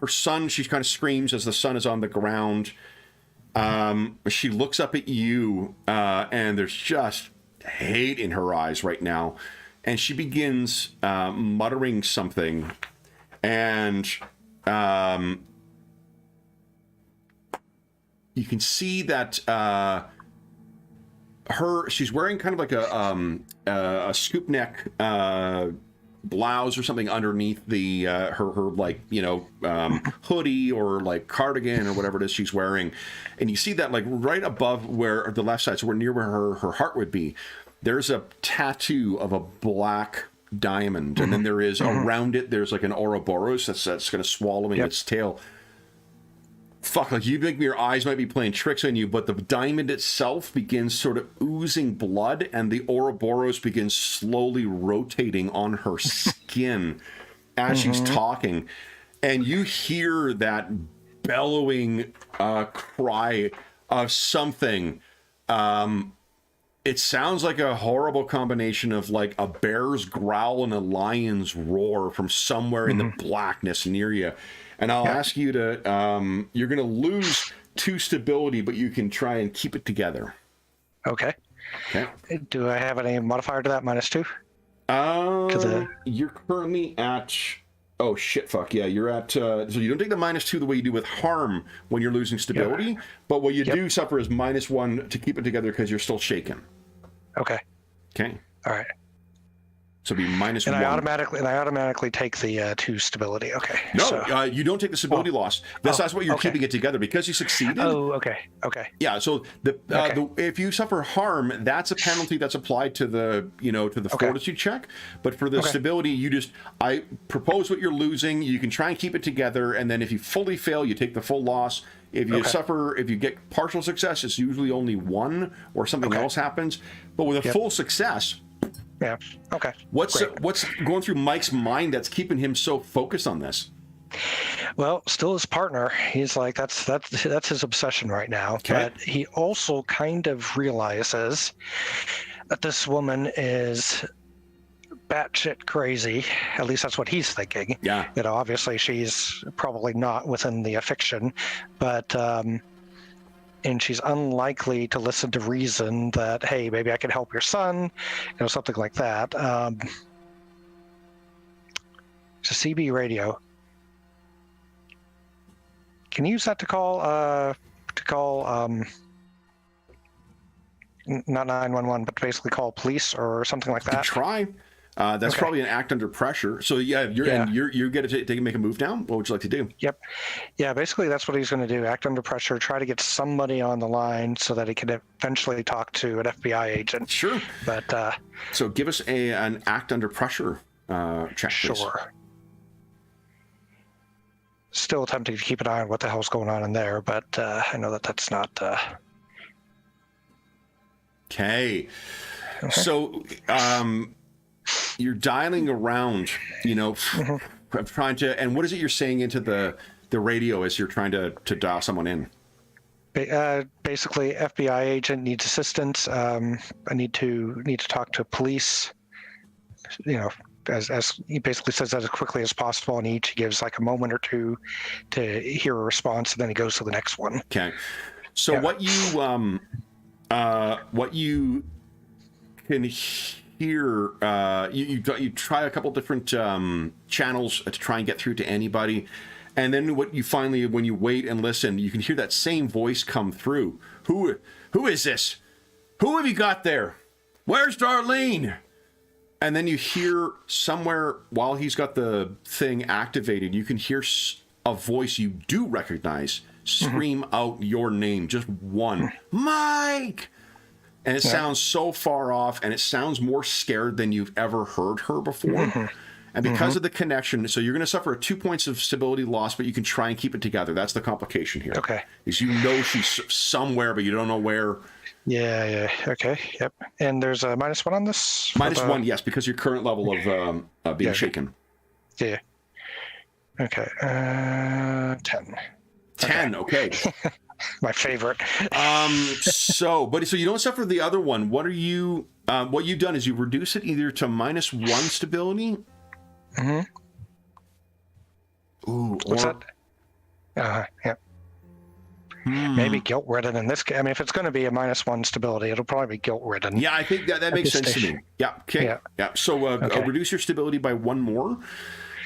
son, she kind of screams as the son is on the ground. She looks up at you, and there's just hate in her eyes right now, and she begins muttering something, and you can see that she's wearing kind of like a scoop neck blouse or something underneath the her hoodie or like cardigan or whatever it is she's wearing, and you see that like right above where the left side, so near where her heart would be, there's a tattoo of a black diamond, and then there is around it there's like an Ouroboros that's going to swallow in its tail. Fuck, like you think your eyes might be playing tricks on you, but the diamond itself begins sort of oozing blood, and the Ouroboros begins slowly rotating on her skin as she's talking. And you hear that bellowing cry of something. It sounds like a horrible combination of like a bear's growl and a lion's roar from somewhere in the blackness near you. And I'll ask you to, you're going to lose 2 stability, but you can try and keep it together. Okay. Do I have any modifier to that? -2? You're currently at, oh shit, fuck, yeah, you're at, so you don't take the -2 the way you do with harm when you're losing stability, but what you do suffer is -1 to keep it together because you're still shaken. Okay. All right. So it'd be minus and one. I automatically take the 2 stability. Okay. No, so- you don't take the stability loss. That's what you're keeping it together because you succeeded. Oh, okay. Okay. Yeah. So if you suffer harm, that's a penalty that's applied to the fortitude check. But for the stability, I propose what you're losing. You can try and keep it together, and then if you fully fail, you take the full loss. If you get partial success, it's usually only 1 or something else happens. But with a full success. Yeah. Okay. What's going through Mike's mind that's keeping him so focused on this? Well, still his partner. He's like that's his obsession right now. Okay. But he also kind of realizes that this woman is batshit crazy. At least that's what he's thinking. Yeah. Obviously she's probably not within the fiction, but and she's unlikely to listen to reason that, hey, maybe I can help your son, something like that. It's a CB radio. Can you use that to call not 911, but basically call police or something like that? Try. That's probably an act under pressure. So you're going to make a move now. What would you like to do? Yep. Yeah, basically that's what he's going to do. Act under pressure. Try to get somebody on the line so that he can eventually talk to an FBI agent. Sure. But so give us an act under pressure check, please. Sure. Still attempting to keep an eye on what the hell's going on in there, but I know that's not. Okay. So you're dialing around, trying to, and what is it you're saying into the radio as you're trying to dial someone in? Basically, FBI agent needs assistance. I need to talk to police. As he basically says that as quickly as possible, and he gives like a moment or two to hear a response, and then he goes to the next one. Okay. So what you can hear, you try a couple different channels to try and get through to anybody, and then what you finally, when you wait and listen, you can hear that same voice come through. Who is this? Who have you got there? Where's Darlene? And then you hear somewhere while he's got the thing activated, you can hear a voice you do recognize scream out your name, just one, Mike. And it sounds so far off, and it sounds more scared than you've ever heard her before. And because of the connection, so you're going to suffer 2 points of stability loss, but you can try and keep it together. That's the complication here. Okay. Is she's somewhere, but you don't know where. Yeah. Okay. Yep. And there's a -1 on this? -1, yes, because your current level of being shaken. Yeah. Okay. 10. 10, okay. My favorite. So you don't suffer the other one. What you've done is you reduce it either to -1 stability. Ooh. What's that? Yeah. Maybe guilt-ridden in this case. I mean, if it's going to be a -1 stability, it'll probably be guilt-ridden. Yeah, I think that makes sense to me. Yeah. Okay. Yeah. So reduce your stability by 1 more.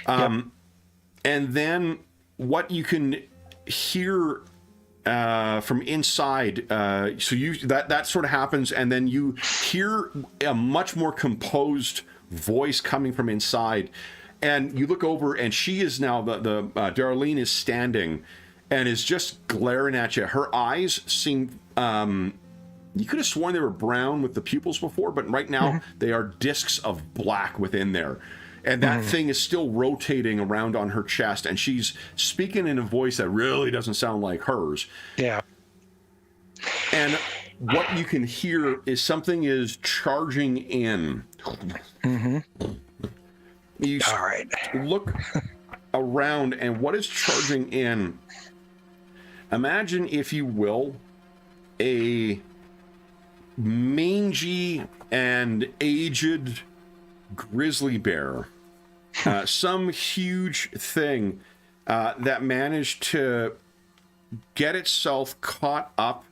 And then what you can hear from inside, so that sort of happens, and then you hear a much more composed voice coming from inside, and you look over, and she is now the Darlene is standing and is just glaring at you. Her eyes seem you could have sworn they were brown with the pupils before, but right now they are discs of black within there. And that thing is still rotating around on her chest, and she's speaking in a voice that really doesn't sound like hers. Yeah. And what you can hear is something is charging in. You All right. Look around, and what is charging in? Imagine, if you will, a mangy and aged grizzly bear, some huge thing that managed to get itself caught up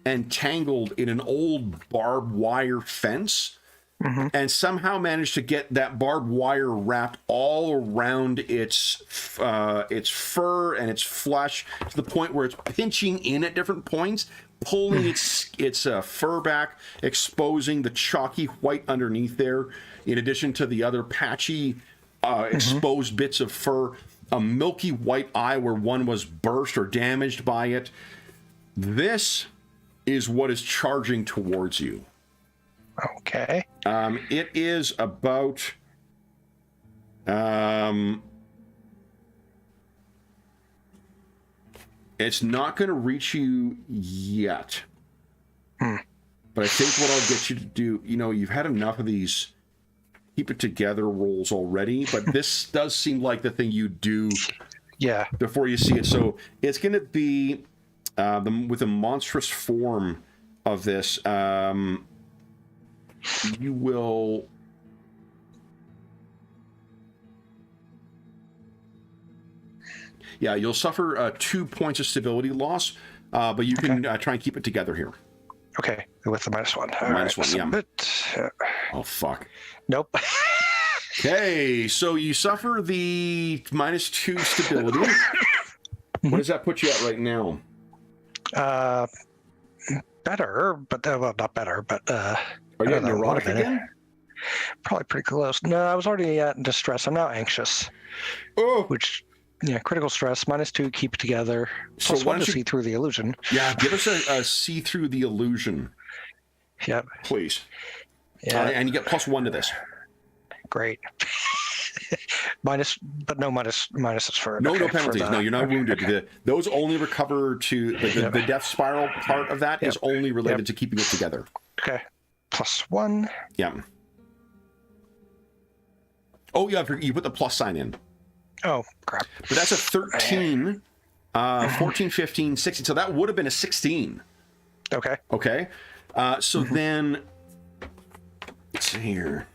and tangled in an old barbed wire fence, and somehow managed to get that barbed wire wrapped all around its fur and its flesh to the point where it's pinching in at different points, pulling its fur back, exposing the chalky white underneath there, in addition to the other patchy exposed bits of fur, a milky white eye where one was burst or damaged by it. This is what is charging towards you. Okay. It is about... it's not going to reach you yet. But I think what I'll get you to do, you've had enough of these keep it together rolls already, but this does seem like the thing you do before you see it. So it's going to be with the monstrous form of this, you will... Yeah, you'll suffer 2 points of stability loss, but you can try and keep it together here. Okay, with the -1. -1, yeah. Oh, fuck. Nope. Okay, so you suffer the -2 stability. What does that put you at right now? Better, but well, not better, but are you at neurotic again? Probably pretty close. No, I was already at distress. I'm now anxious. Oh, which, critical stress -2, keep it together. So +1 to see through the illusion. Yeah, give us a see through the illusion. Yep. Please. Yeah. And you get +1 to this. Great. But no minuses for no penalties. No, you're not wounded. Those only recover to the death spiral part of that is only related to keeping it together. Okay. +1. Yeah. Oh, yeah, you put the plus sign in. Oh, crap. But that's a 13, 14, 15, 16. So that would have been a 16. Okay. Okay. So then, let's see here.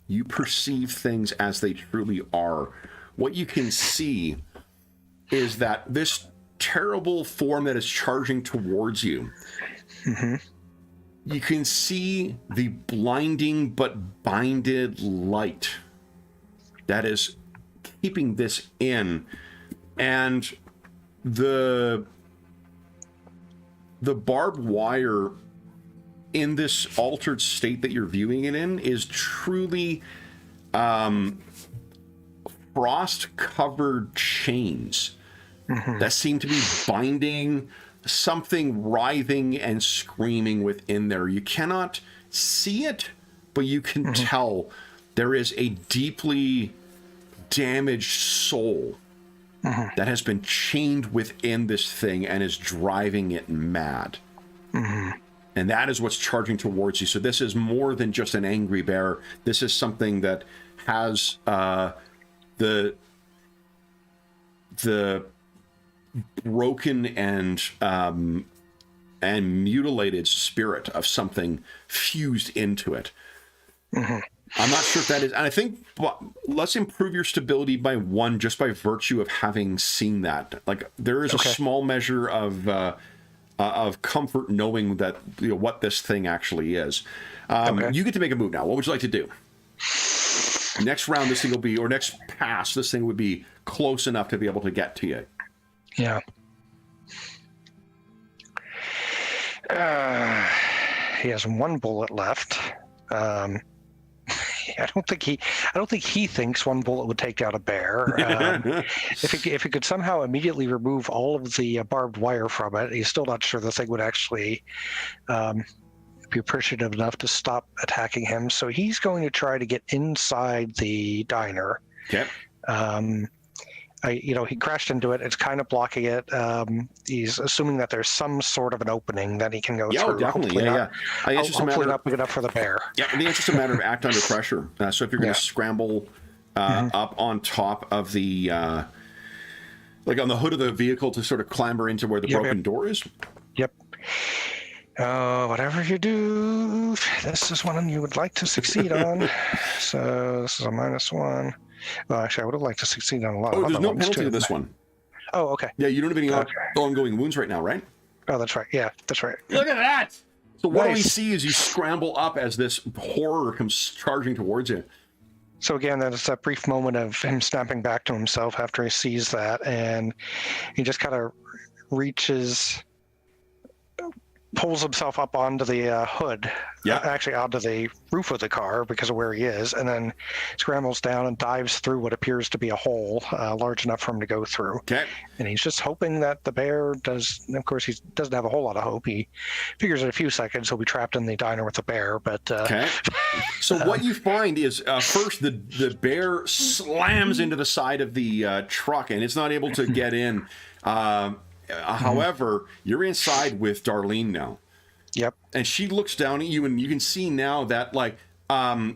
You perceive things as they truly are. What you can see is that this terrible form that is charging towards you, you can see the blinding but binded light that is keeping this in, and the barbed wire in this altered state that you're viewing it in is truly frost-covered chains that seem to be binding something writhing and screaming within there. You cannot see it, but you can tell there is a deeply damaged soul that has been chained within this thing and is driving it mad. And that is what's charging towards you. So this is more than just an angry bear. This is something that has the broken and mutilated spirit of something fused into it. I'm not sure if that is, and I think let's improve your stability by 1 just by virtue of having seen that. Like there is a small measure of comfort knowing that what this thing actually is. You get to make a move now. What would you like to do? Next round, this thing will be, or next pass, this thing would be close enough to be able to get to you. Yeah. He has 1 bullet left. I don't think he thinks 1 bullet would take down a bear. If he could somehow immediately remove all of the barbed wire from it, he's still not sure the thing would actually be appreciative enough to stop attacking him. So he's going to try to get inside the diner. Okay. He crashed into it. It's kind of blocking it. He's assuming that there's some sort of an opening that he can go through. Oh, definitely. Hopefully not big enough for the bear. Yeah, I think it's just a matter of act under pressure. So if you're going to scramble up on top of the, like on the hood of the vehicle to sort of clamber into where the broken door is. Yep. Whatever you do, this is one you would like to succeed on. So this is a -1. Well, actually, I would have liked to succeed on a lot of other ones. There's no penalty too. to this one. Oh, okay. Yeah, you don't have any ongoing wounds right now, right? Oh, that's right. Yeah, that's right. Look at that! So what we see is you scramble up as this horror comes charging towards you. So again, there's that brief moment of him snapping back to himself after he sees that, and he just kind of reaches pulls himself up onto the hood, Yeah. actually onto the roof of the car because of where he is, and then scrambles down and dives through what appears to be a hole large enough for him to go through. Okay. And he's just hoping that the bear does. And of course, he doesn't have a whole lot of hope. He figures in a few seconds he'll be trapped in the diner with the bear. But Okay. So what you find is first the bear slams into the side of the truck and it's not able to get in. However, you're inside with Darlene now. Yep. And she looks down at you, and you can see now that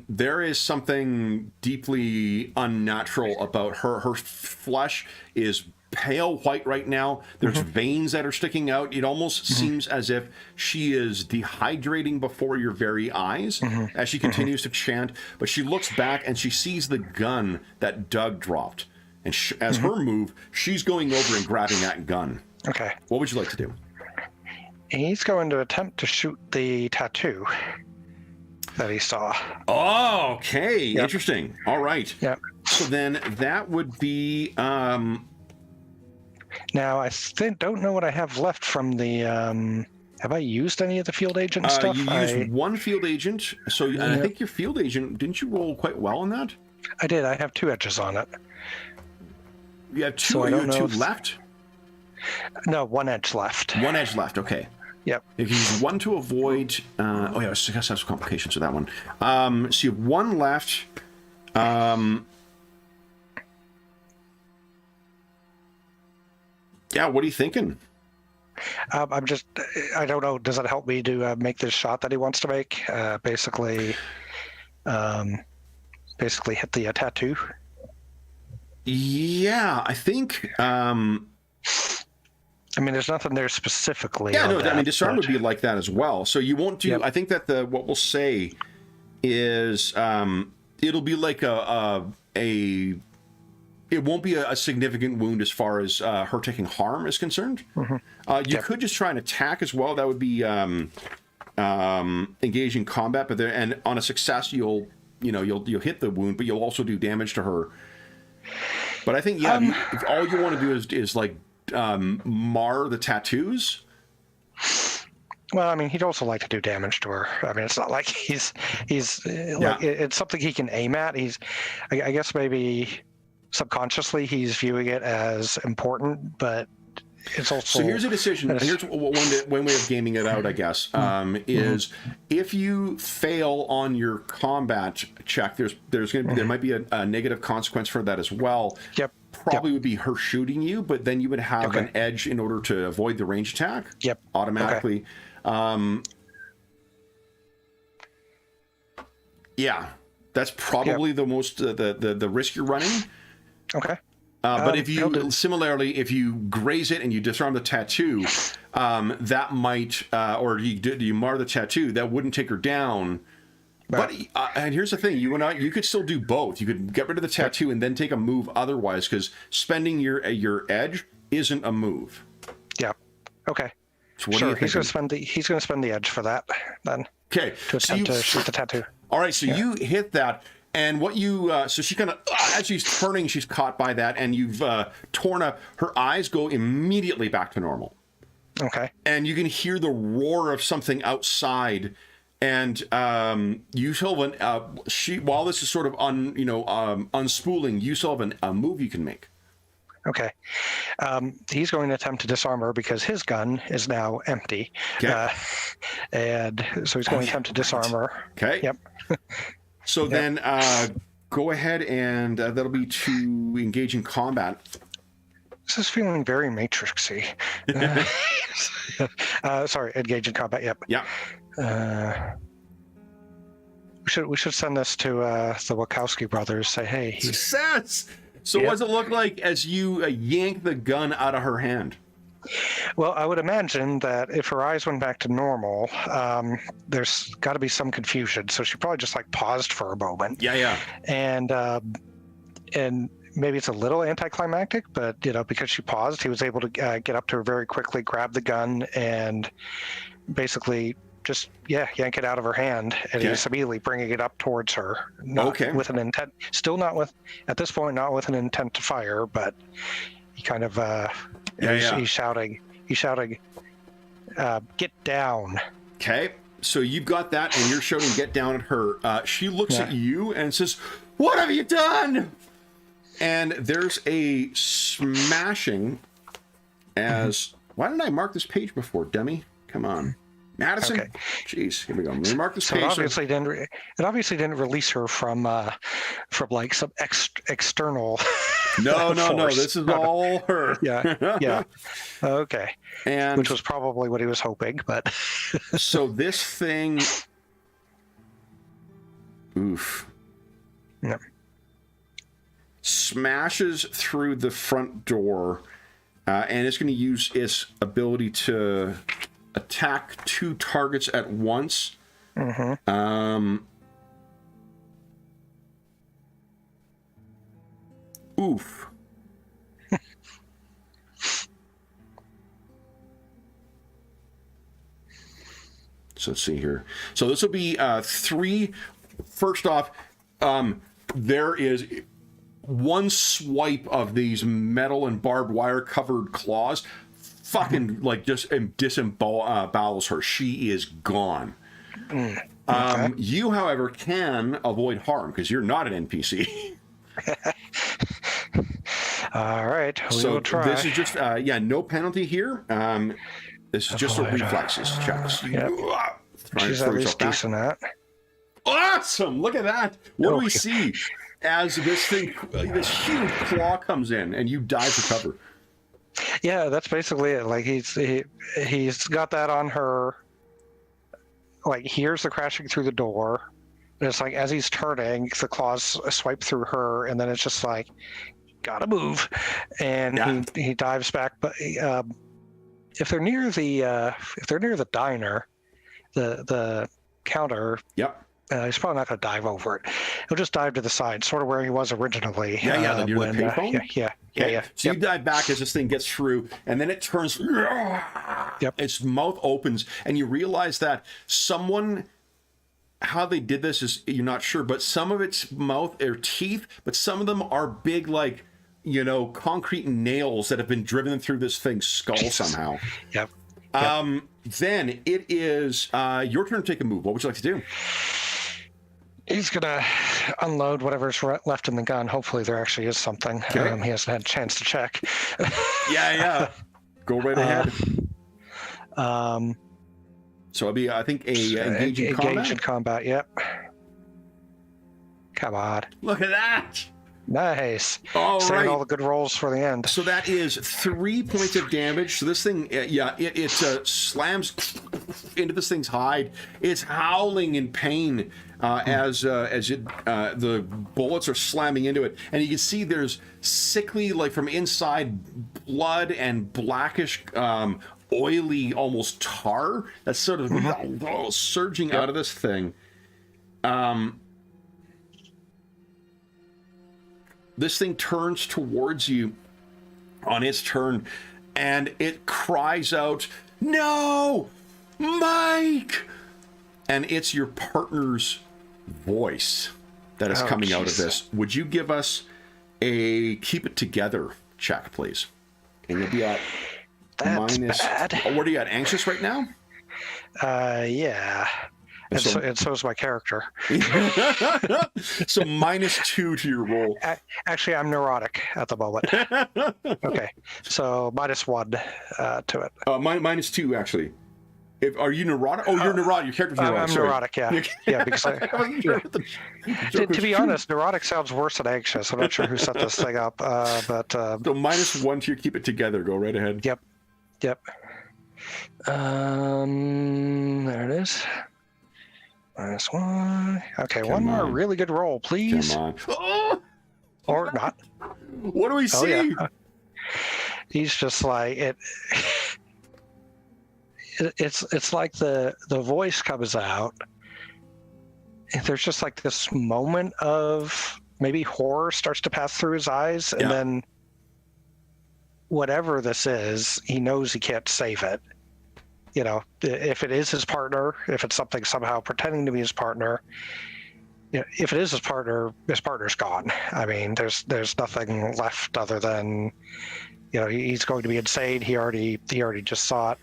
there is something deeply unnatural about her. Her flesh is pale white right now. There's veins that are sticking out. It almost seems as if she is dehydrating before your very eyes as she continues to chant. But she looks back and she sees the gun that Doug dropped. And as her move, she's going over and grabbing that gun. Okay. What would you like to do? He's going to attempt to shoot the tattoo that he saw. Oh, okay. Yep. Interesting. All right. Yep. So then that would be... Now, I don't know what I have left from the... have I used any of the field agent stuff? You used one field agent. So and I think your field agent, didn't you roll quite well on that? I did. I have 2 edges on it. You have two, So I you don't have know 2 if- left? No, 1 edge left. 1 edge left, okay. Yep. If you use 1 to avoid... I guess I have some complications with that one. So you have 1 left. Yeah, what are you thinking? I don't know. Does that help me to make this shot that he wants to make? Basically hit the tattoo. Yeah, I think... I mean, there's nothing there specifically. Yeah, on no, that, I mean, disarm but... would be like that as well. So you won't do... Yep. I think that what we'll say is it'll be like it won't be a significant wound as far as her taking harm is concerned. You could just try and attack as well. That would be engage in combat, but and on a success you'll hit the wound, but you'll also do damage to her. But I think if all you want to do is like mar the tattoos. Well, I mean, he'd also like to do damage to her. I mean, it's not like he's like it's something he can aim at. I guess maybe subconsciously he's viewing it as important, but it's also... So here's a decision. Here's one way of gaming it out, I guess, is if you fail on your combat check, there might be a negative consequence for that as well. Yep. Probably would be her shooting you, but then you would have an edge in order to avoid the range attack. Yep. Automatically. Yeah, that's probably the most the risk you're running. Okay. But if you graze it and you disarm the tattoo, that might, or you mar the tattoo, that wouldn't take her down. Right. But and here's the thing: you could still do both. You could get rid of the tattoo and then take a move otherwise, because spending your edge isn't a move. Yeah. Okay. So what sure. He's going to spend the edge for that then. Okay. To attempt to shoot the tattoo. All right. So you hit that. And what you, so she kind of, as she's turning, she's caught by that, and you've torn up, her eyes go immediately back to normal. Okay. And you can hear the roar of something outside, and you still have while this is sort of unspooling, you still have a move you can make. Okay. He's going to attempt to disarm her because his gun is now empty. Okay. And so he's going to attempt to disarm her. Okay. Yep. So then go ahead and that'll be to engage in combat. This is feeling very Matrixy. Sorry, engage in combat. Yep. Yeah. We should send this to the Wachowski brothers. Say, hey. Success! So what does it look like as you yank the gun out of her hand? Well, I would imagine that if her eyes went back to normal, there's got to be some confusion. So she probably just like paused for a moment. Yeah. And maybe it's a little anticlimactic, but because she paused, he was able to get up to her very quickly, grab the gun, and basically just yank it out of her hand, and he's immediately bringing it up towards her. With an intent, still not with at this point, not with an intent to fire, but he kind of. He's shouting, Get down. Okay, so you've got that, and you're shouting "Get down" at her. She looks Yeah. at you and says, "What have you done?" And there's a smashing. As why didn't I mark this page before, dummy? Come on, Madison. Okay. Jeez, here we go. I'm gonna mark this So page. it obviously didn't release her from like some external. No. force. This is all her. Yeah. Okay. And Which was probably what he was hoping, but so this thing. Oof. no. Smashes through the front door, and it's going to use its ability to attack 2 targets at once. Oof. So let's see here. So this will be 3. First off, there is one swipe of these metal and barbed wire covered claws. Fucking like just disembowels her. She is gone. Okay. You, however, can avoid harm because you're not an NPC. All right, we So will try. this is just no penalty here. This is just a Avoid reflexes checks. Yep. Try and She's throw at least yourself back. decent at. Awesome! Look at that. What do we Okay. see as this thing, this huge claw comes in, and you dive for cover? Yeah, that's basically it. Like he's got that on her. Like hears the crashing through the door. And it's like as he's turning, the claws swipe through her, and then it's just like, gotta move, and Yeah. he dives back. But if they're near the diner, the counter, Yep. he's probably not going to dive over it. He'll just dive to the side, sort of where he was originally. The near the payphone? Yeah. So you dive back as this thing gets through, and then it turns. Yep. Its mouth opens, and you realize that someone. How they did this is you're not sure, but some of its mouth are teeth, but some of them are big, like concrete nails that have been driven through this thing's skull somehow. Yep. Then it is your turn to take a move. What would you like to do? He's gonna unload whatever's left in the gun. Hopefully, there actually is something. Okay. He hasn't had a chance to check. Yeah. Go right ahead. So it'll be, I think, engage in combat. Engage in combat. Yep. Come on. Look at that. Nice. All Saving right. all the good rolls for the end. So that is 3 points of damage. So this thing, it slams into this thing's hide. It's howling in pain as the bullets are slamming into it, and you can see there's sickly, like from inside, blood and blackish, oily, almost tar that's sort of surging out of this thing. This thing turns towards you on its turn, and it cries out, "No, Mike!" And it's your partner's voice that is coming out of this. Would you give us a keep it together check, please? And you'll be at That's bad. Oh, what are you at? Anxious right now? Yeah. And so is my character. So -2 to your roll. Actually, I'm neurotic at the moment. Okay, so -1 to it. -2 actually. Are you neurotic? Oh, you're neurotic. Your character's neurotic. I'm Sorry. neurotic, yeah. Because to be honest, neurotic sounds worse than anxious. I'm not sure who set this thing up, but So -1 to your keep it together. Go right ahead. Yep. There it is. -1. Okay, one more on. really good roll, please. Come on. Oh! Or not. What do we see? Yeah. He's just like it. It's like the voice comes out. And there's just like this moment of maybe horror starts to pass through his eyes, and then whatever this is, he knows he can't save it. If it is his partner, if it's something somehow pretending to be his partner, if it is his partner's gone. I mean, there's nothing left other than he's going to be insane. He already just saw it.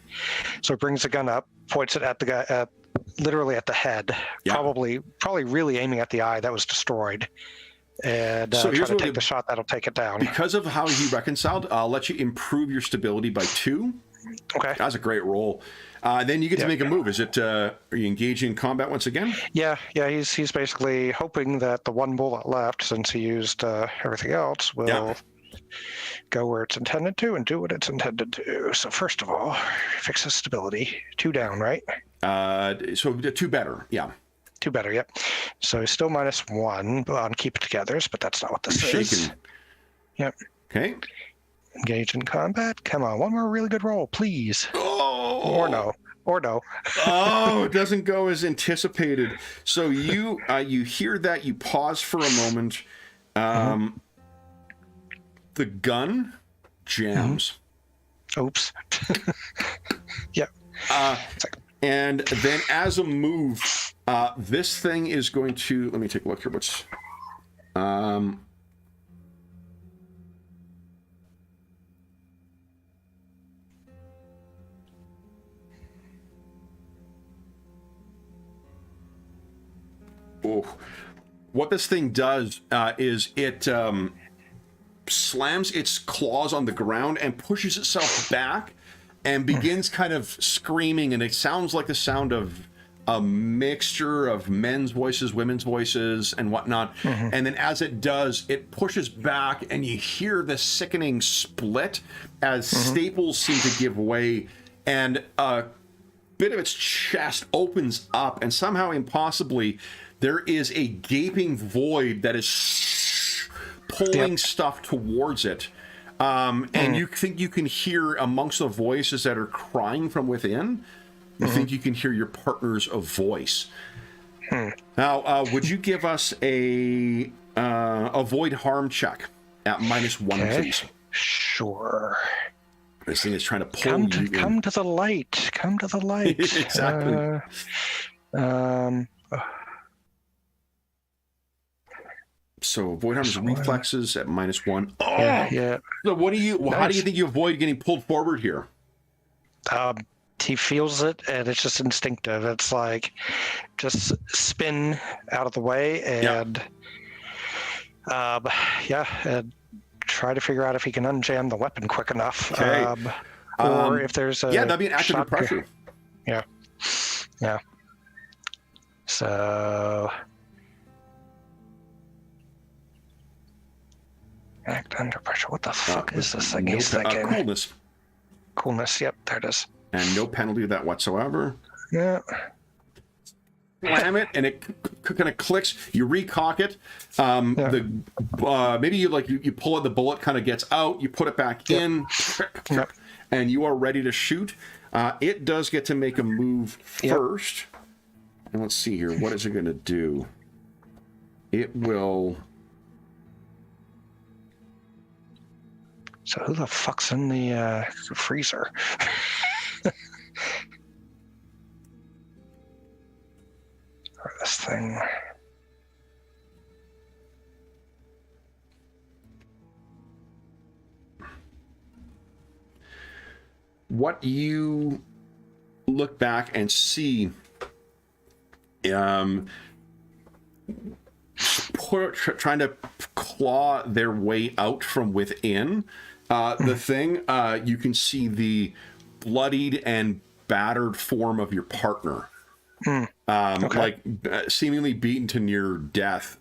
So he brings the gun up, points it at the guy, literally at the head, Yeah. probably really aiming at the eye that was destroyed, and So try to take the shot that'll take it down. Because of how he reconciled, I'll let you improve your stability by 2. Okay. That's a great roll. Then you get to make a move. Is it? Are you engaging in combat once again? Yeah. He's basically hoping that the one bullet left, since he used everything else, will go where it's intended to and do what it's intended to. So first of all, fix his stability. 2 down, right? So 2 better. Yeah. 2 better. Yep. So he's still -1 on keep it togethers, but that's not what this is. Shaken. Yep. Okay. Engage in combat. Come on, one more really good roll, please. Oh. Or no. Oh, it doesn't go as anticipated. So you hear that, you pause for a moment. The gun jams. Oops. Yep. And then as a move, this thing is going to, let me take a look here. What's what this thing does is it slams its claws on the ground and pushes itself back and begins kind of screaming, and it sounds like the sound of a mixture of men's voices, women's voices, and whatnot. And then as it does, it pushes back, and you hear the sickening split as staples seem to give way, and a bit of its chest opens up, and somehow impossibly there is a gaping void that is pulling stuff towards it. And you think you can hear amongst the voices that are crying from within, you think you can hear your partner's voice. Now, would you give us a avoid harm check at -1, please? Sure. This thing is trying to pull you in. Come to the light. Come to the light. Exactly. So avoid harm's reflexes at -1. Oh, yeah. So what do you? How do you think you avoid getting pulled forward here? He feels it, and it's just instinctive. It's like just spin out of the way, and and try to figure out if he can unjam the weapon quick enough, or if there's a that'd be an active pressure. Yeah. So. Act under pressure. What the fuck is this thing he's thinking? Coolness. Coolness. Yep, there it is. And no penalty to that whatsoever. Yeah. Slam it, and it kind of clicks. You recock it. Maybe you pull it. The bullet kind of gets out. You put it back in, and you are ready to shoot. It does get to make a move first. And let's see here. What is it going to do? It will. So who the fuck's in the freezer? Or this thing. What you look back and see, trying to claw their way out from within. The thing, you can see the bloodied and battered form of your partner, like seemingly beaten to near death.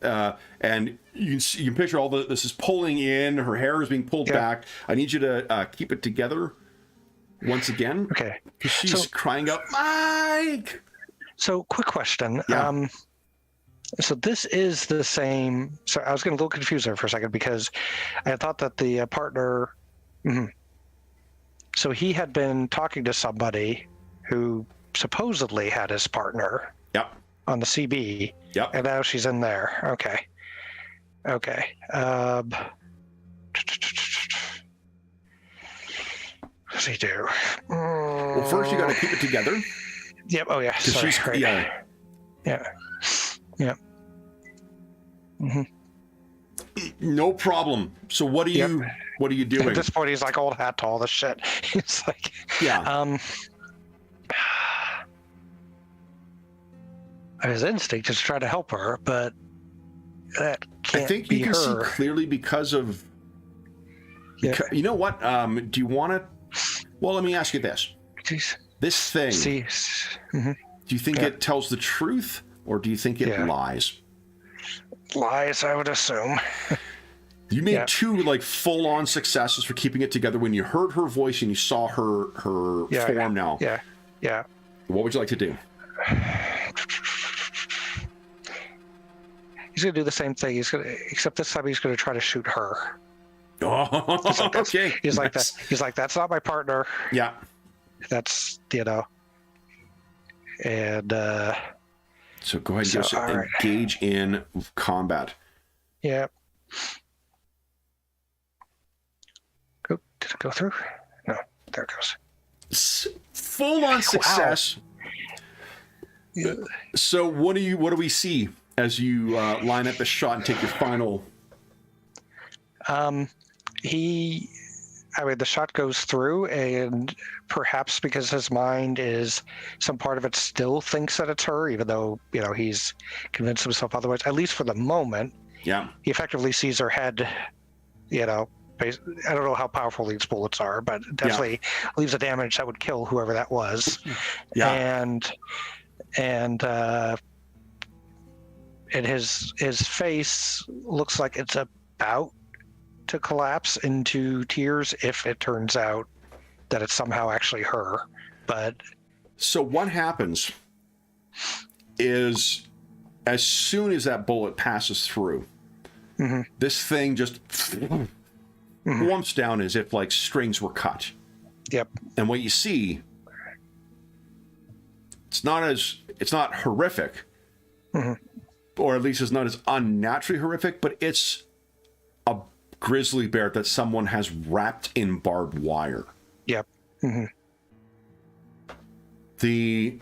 And you can picture all this is pulling in. Her hair is being pulled back. I need you to keep it together once again. Okay. Because she's crying out, Mike! So, quick question. Yeah. So this is the same. So I was getting a little confused there for a second because I thought that the partner. So he had been talking to somebody who supposedly had his partner. Yep. On the CB. Yep. And now she's in there. Okay. What does he do? Well, first you got to keep it together. Yep. Oh yeah. Sorry. Yeah. No problem. So what do you What are you doing? At this point, he's like old hat to all this shit. He's like, yeah. His instinct is to try to help her, but that can't I think be you can see her. clearly because of. Yeah. You know what? Do you want to? Well, let me ask you this. Jeez. This thing. See. Mm-hmm. Do you think it tells the truth, or do you think it lies? Lies, I would assume. You made two like full-on successes for keeping it together when you heard her voice and you saw her form now. Yeah. What would you like to do? He's gonna do the same thing. Except this time he's gonna try to shoot her. Oh, okay. He's like that. He's like, that's not my partner. Yeah. That's and so go ahead and just engage in combat. Yeah. Did it go through? No, there it goes. Full-on success. Wow. So what do we see as you line up the shot and take your final? The shot goes through, and perhaps because his mind is, some part of it still thinks that it's her, even though, he's convinced himself otherwise, at least for the moment. Yeah. He effectively sees her head, I don't know how powerful these bullets are, but definitely leaves a damage that would kill whoever that was. Yeah. And his face looks like it's about to collapse into tears if it turns out that it's somehow actually her. But so what happens is, as soon as that bullet passes through, this thing just warms down as if like strings were cut. Yep. And what you see, it's not horrific, or at least it's not as unnaturally horrific, but it's a grizzly bear that someone has wrapped in barbed wire. Yep. The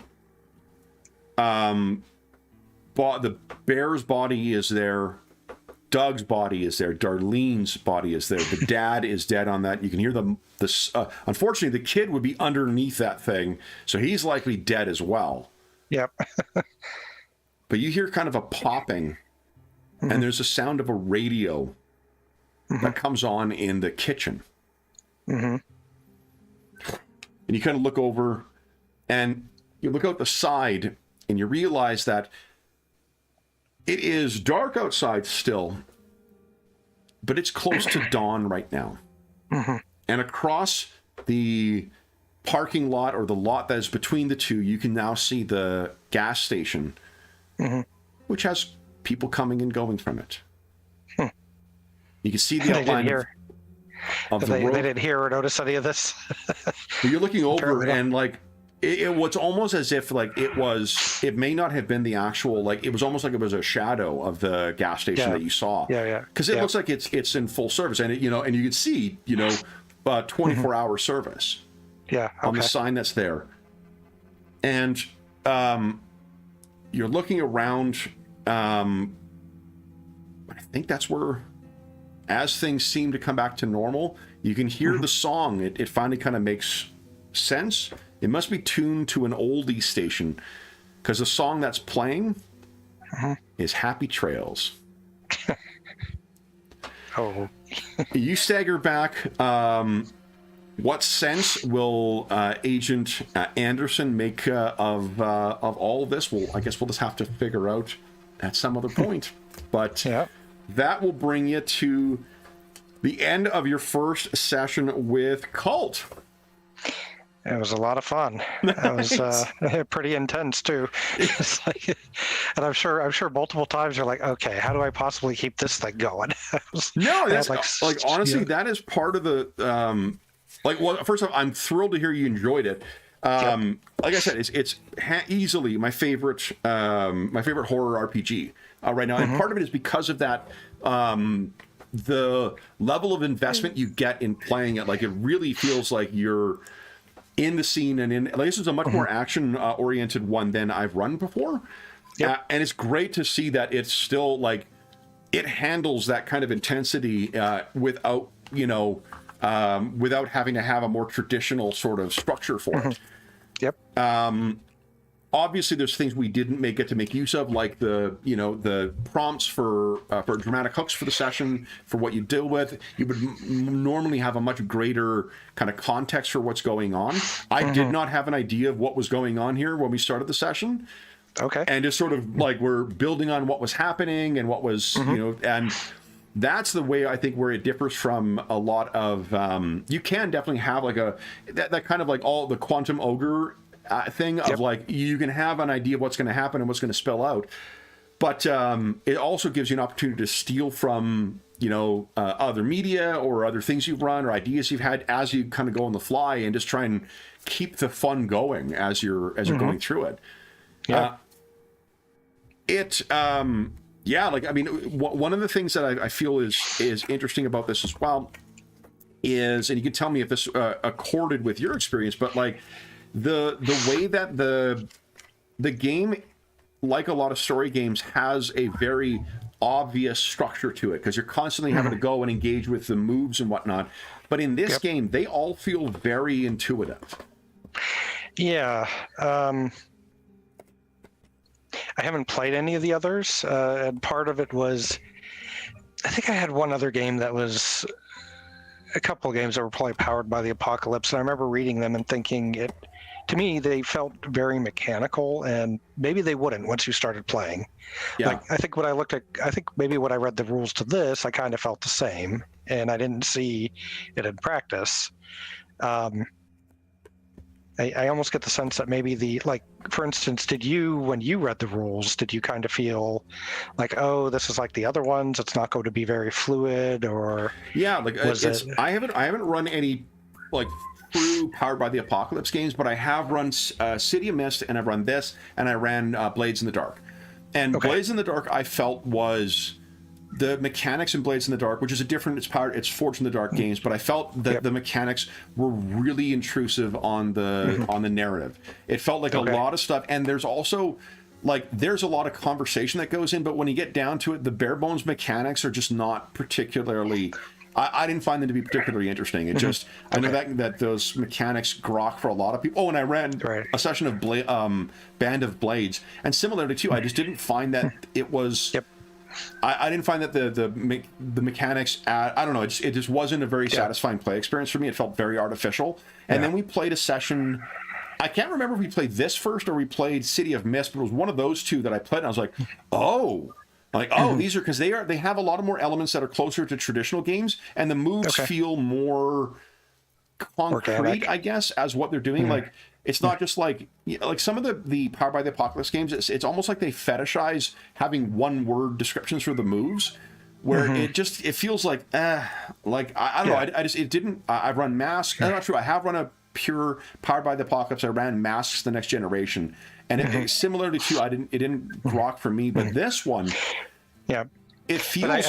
bear's body is there. Doug's body is there. Darlene's body is there. The dad is dead on that. You can hear unfortunately, the kid would be underneath that thing, so he's likely dead as well. Yep. But you hear kind of a popping, and there's a sound of a radio that comes on in the kitchen. And you kind of look over, and you look out the side, and you realize that it is dark outside still, but it's close to dawn right now. And across the parking lot, or the lot that is between the two, you can now see the gas station, which has people coming and going from it. You can see the outline of the road. They didn't hear or notice any of this. You're looking over, and like it was almost as if like it may not have been the actual, like it was almost like it was a shadow of the gas station that you saw. Because it looks like it's in full service, and and you can see 24-hour service. On the sign that's there. And you're looking around. I think that's where, as things seem to come back to normal, you can hear the song. It finally kind of makes sense. It must be tuned to an oldie station, because the song that's playing is Happy Trails. You stagger back. What sense will Agent Anderson make of all of this? Well, I guess we'll just have to figure out at some other point. But that will bring you to the end of your first session with Kult. It was a lot of fun. It was pretty intense too. And I'm sure multiple times you're like, okay, how do I possibly keep this thing going? No, that's like honestly, that is part of the well, first off, I'm thrilled to hear you enjoyed it. Like I said, it's easily my favorite horror RPG right now, and part of it is because of that. The level of investment you get in playing it, like it really feels like you're in the scene, and this is a much more action oriented one than I've run before. And it's great to see that it's still like it handles that kind of intensity without without having to have a more traditional sort of structure for it. Yep. Obviously, there's things we didn't get to make use of, like the prompts for dramatic hooks for the session, for what you deal with. You would normally have a much greater kind of context for what's going on. I did not have an idea of what was going on here when we started the session. Okay. And just sort of like we're building on what was happening and what was, and that's the way I think where it differs from a lot of, you can definitely have like that kind of like all the quantum ogre thing of like, you can have an idea of what's going to happen and what's going to spill out. But it also gives you an opportunity to steal from, other media or other things you've run or ideas you've had as you kind of go on the fly and just try and keep the fun going as you're going through it. Yeah. One of the things that I feel is interesting about this as well is, and you can tell me if this accorded with your experience, but like the way that the game, like a lot of story games, has a very obvious structure to it because you're constantly having to go and engage with the moves and whatnot. But in this game, they all feel very intuitive. Yeah. I haven't played any of the others, and part of it was, I think I had one other game that was a couple of games that were probably powered by the apocalypse, and I remember reading them and thinking to me, they felt very mechanical, and maybe they wouldn't once you started playing. Yeah. Like, I think when I read the rules to this, I kind of felt the same, and I didn't see it in practice. I almost get the sense that maybe for instance, when you read the rules, did you kind of feel like, oh, this is like the other ones, it's not going to be very fluid, or I haven't run any like true powered by the apocalypse games, but I have run City of Mist, and I've run this, and I ran Blades in the Dark. And Blades in the Dark I felt was the mechanics in Blades in the Dark, which is it's Forged in the Dark games, but I felt that the mechanics were really intrusive on the narrative. It felt like a lot of stuff, and there's also there's a lot of conversation that goes in, but when you get down to it, the bare bones mechanics are just not particularly. I didn't find them to be particularly interesting. It just I know that those mechanics grok for a lot of people. Oh, and I ran a session of Band of Blades, and similarly too, I just didn't find that it was. I didn't find that the mechanics I don't know, it just wasn't a very satisfying play experience for me. It felt very artificial. And then we played a session, I can't remember if we played this first or we played City of Mist, but it was one of those two that I played, and I was like, these are, because they have a lot of more elements that are closer to traditional games, and the moves feel more concrete, organic, I guess, as what they're doing. Like, it's not just like some of the Powered by the Apocalypse games, it's almost like they fetishize having one word descriptions for the moves, where it feels like I don't know, I've run Mask, I'm not true, I have run a pure Powered by the Apocalypse, I ran Masks the Next Generation, and it similarly to it didn't rock for me, but this one, it feels.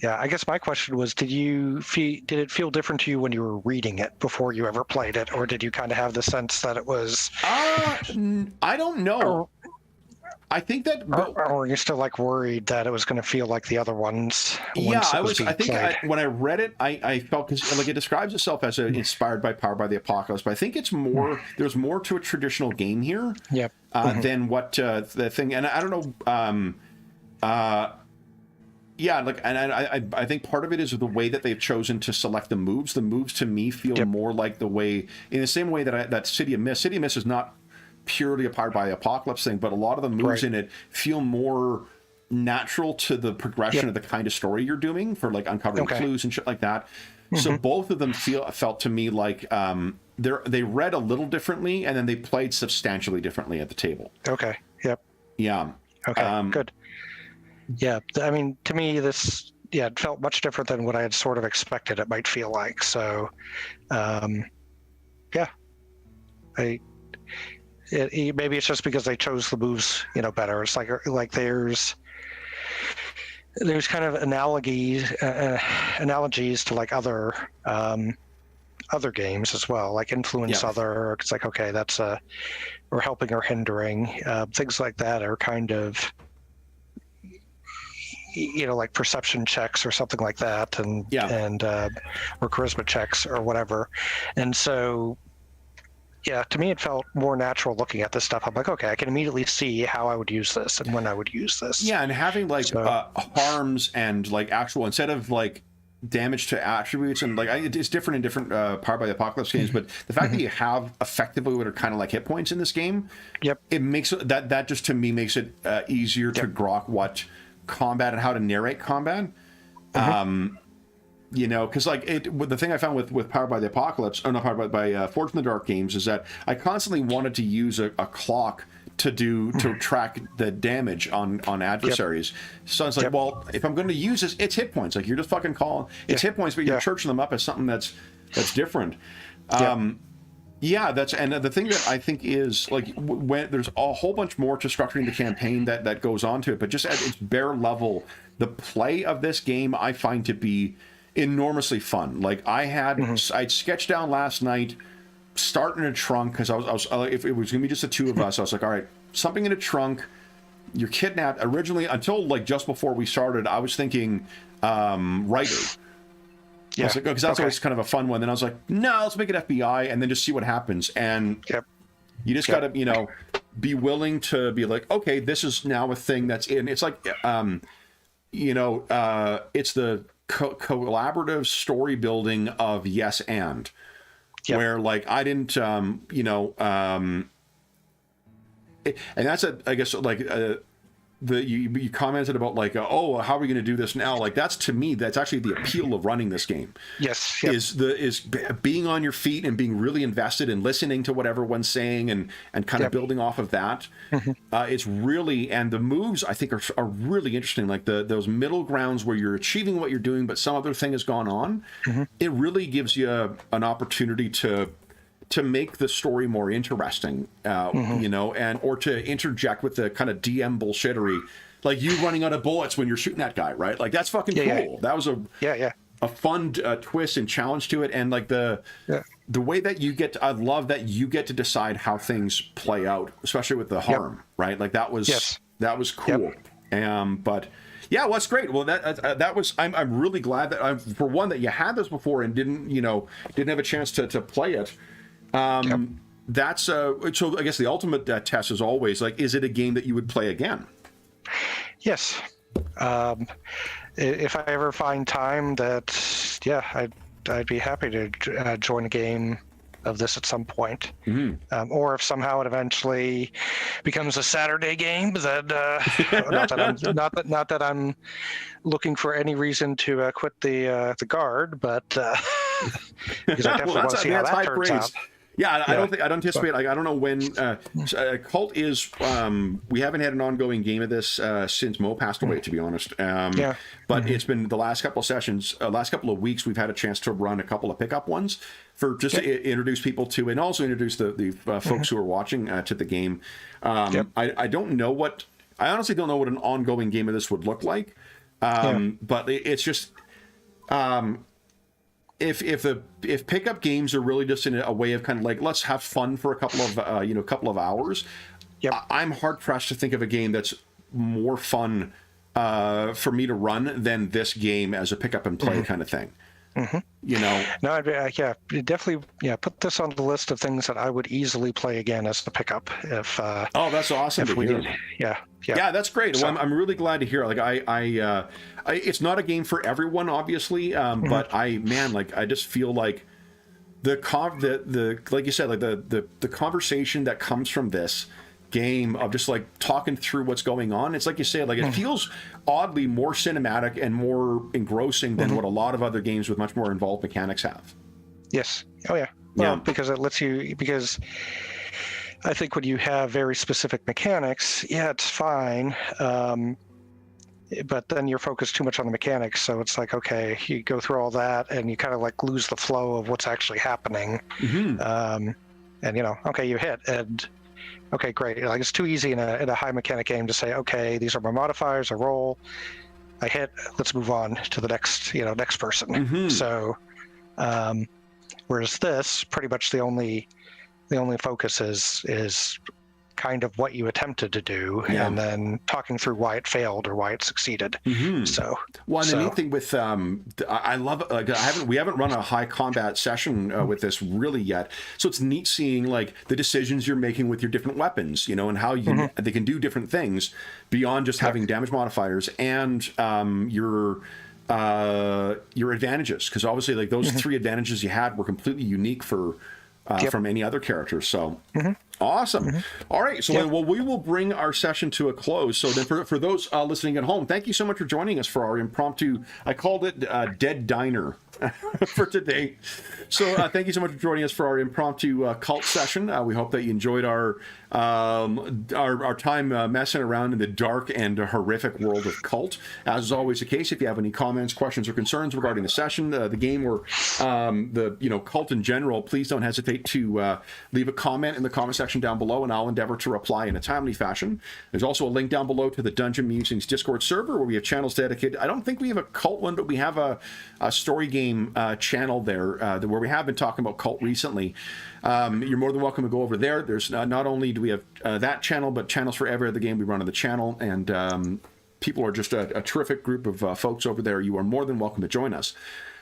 I guess my question was, did it feel different to you when you were reading it before you ever played it, or did you kind of have the sense that it was? I don't know. I think that, or were you still worried that it was going to feel like the other ones? Yeah, I was. I think when I read it, I felt, because it describes itself as inspired by Powered by the Apocalypse, but I think it's more. There's more to a traditional game here. Than what the thing, and I don't know. I think part of it is the way that they've chosen to select the moves. The moves to me feel more like the way, in the same way that City of Mist is not purely a Powered by the Apocalypse thing, but a lot of the moves in it feel more natural to the progression of the kind of story you're doing for uncovering clues and shit like that. So both of them felt to me like they read a little differently, and then they played substantially differently at the table. Okay. Yep. Yeah. Okay. Good. Yeah, I mean, to me, this it felt much different than what I had sort of expected it might feel like. So, maybe it's just because they chose the moves, better. It's like there's kind of analogies to other games as well, like influence other. It's like, okay, that's or helping or hindering, things like that are kind of. like perception checks or something like that, and or charisma checks or whatever. And so, yeah, to me, it felt more natural looking at this stuff. I'm like, okay, I can immediately see how I would use this and when I would use this. Yeah, and having like harms and like actual, instead of like damage to attributes, and like it's different in different Powered by the Apocalypse games, but the fact that you have effectively what are kind of like hit points in this game, it makes that just to me makes it easier to grok what combat and how to narrate combat. Because like the thing I found with Powered by the Apocalypse, or not Powered by Forged in the Dark games, is that I constantly wanted to use a clock to track the damage on adversaries. So it's like, well, if I'm going to use this, it's hit points. Like you're just fucking calling it's hit points, but you're churching them up as something that's different. That's, and the thing that I think is like when there's a whole bunch more to structuring the campaign that goes on to it, but just at its bare level, the play of this game I find to be enormously fun. Like I'd sketched down last night, start in a trunk, because I was if it was gonna be just the two of us, I was like, all right, something in a trunk, you're kidnapped. Originally, until like just before we started, I was thinking writer. I was like, because that's always kind of a fun one. Then I was like, no, let's make it FBI and then just see what happens. And you just gotta be willing to be like, okay, this is now a thing that's in. It's like it's the collaborative story building of Yes and where like I didn't and that's I guess like you commented about like how are we going to do this now? Like that's, to me, that's actually the appeal of running this game. Is being on your feet and being really invested and listening to what everyone's saying and kind of building off of that. It's really, and the moves I think are really interesting. Like those middle grounds where you're achieving what you're doing, but some other thing has gone on. It really gives you an opportunity to make the story more interesting, and or to interject with the kind of DM bullshittery, like you running out of bullets when you're shooting that guy, right? Like that's fucking cool. That was a fun twist and challenge to it, and like the way that you get I love that you get to decide how things play out, especially with the harm, right? Like that was cool. But yeah, well, that's great. Well, that was I'm really glad that for one that you had this before and didn't have a chance to play it. That's so I guess the ultimate test is always like, is it a game that you would play again? Yes. If I ever find time, I'd be happy to join a game of this at some point. Or if somehow it eventually becomes a Saturday game, then not that I'm looking for any reason to quit the guard, but because I definitely want to see how that turns out. Yeah, I don't anticipate. Like, I don't know when. Kult is. We haven't had an ongoing game of this since Mo passed away, to be honest. But it's been the last couple of sessions, last couple of weeks. We've had a chance to run a couple of pickup ones for just to introduce people to, and also introduce the folks who are watching to the game. I don't know what. I honestly don't know what an ongoing game of this would look like. But it's just. If pickup games are really just in a way of kind of like, let's have fun for a couple of hours, I'm hard pressed to think of a game that's more fun for me to run than this game as a pick up and play kind of thing. No, I'd be, definitely put this on the list of things that I would easily play again as the pickup if that's awesome to hear. That's great. So, well, I'm really glad to hear. Like I it's not a game for everyone, obviously, but I just feel like the like you said, like the conversation that comes from this game of just like talking through what's going on, it's like you said, like it feels oddly more cinematic and more engrossing than what a lot of other games with much more involved mechanics have. Because it lets you, because I think when you have very specific mechanics, it's fine, but then you're focused too much on the mechanics, so it's like, okay, you go through all that and you kind of like lose the flow of what's actually happening. And okay, you hit, and okay, great. Like it's too easy in a high mechanic game to say, okay, these are my modifiers. I roll, I hit. Let's move on to the next person. So, whereas this, pretty much the only focus is kind of what you attempted to do, Yeah. and then talking through why it failed or why it succeeded. So, well, and the neat thing with I love like we haven't run a high combat session with this really yet, so it's neat seeing like the decisions you're making with your different weapons, you know, and how you they can do different things beyond just having damage modifiers, and your advantages, because obviously like those three advantages you had were completely unique for from any other character. So awesome. All right, so then, well, we will bring our session to a close. So then for those listening at home, thank you so much for joining us for our impromptu, I called it Dead Diner for today. So thank you so much for joining us for our impromptu cult session. We hope that you enjoyed our time messing around in the dark and horrific world of Kult. As is always the case, if you have any comments, questions, or concerns regarding the session, the game, or the Kult in general, please don't hesitate to leave a comment in the comment section down below, and I'll endeavor to reply in a timely fashion. There's also a link down below to the Dungeon Musings Discord server, where we have channels dedicated. I don't think we have a Kult one, but we have a story game channel there where we have been talking about Kult recently. You're more than welcome to go over there. There's not only do we have that channel, but channels for every other game we run on the channel, and people are just a terrific group of folks over there. You are more than welcome to join us.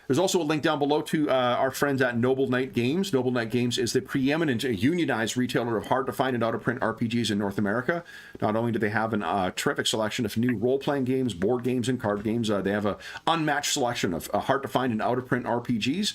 There's also a link down below to our friends at Noble Knight Games. Noble Knight Games is the preeminent unionized retailer of hard-to-find and out-of-print RPGs in North America. Not only do they have a terrific selection of new role-playing games, board games, and card games, they have an unmatched selection of hard-to-find and out-of-print RPGs.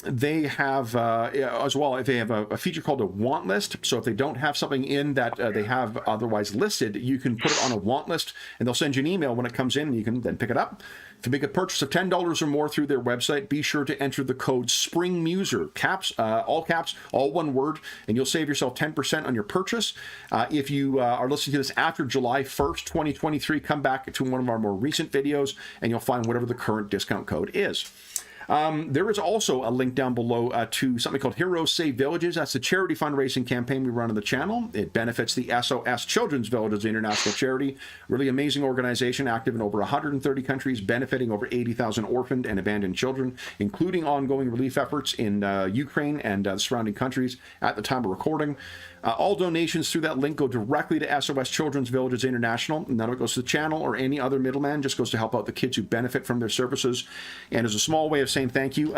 They have, as well, they have a feature called a want list. So if they don't have something in that they have otherwise listed, you can put it on a want list, and they'll send you an email when it comes in, and you can then pick it up. If you make a purchase of $10 or more through their website, be sure to enter the code SPRINGMUSER, all caps, all one word, and you'll save yourself 10% on your purchase. If you are listening to this after July 1st, 2023, come back to one of our more recent videos, and you'll find whatever the current discount code is. There is also a link down below to something called Heroes Save Villages. That's the charity fundraising campaign we run on the channel. It benefits the SOS Children's Villages International Charity. Really amazing organization, active in over 130 countries, benefiting over 80,000 orphaned and abandoned children, including ongoing relief efforts in Ukraine and the surrounding countries at the time of recording. All donations through that link go directly to SOS Children's Villages International. None of it goes to the channel or any other middleman, just goes to help out the kids who benefit from their services. And as a small way of saying thank you,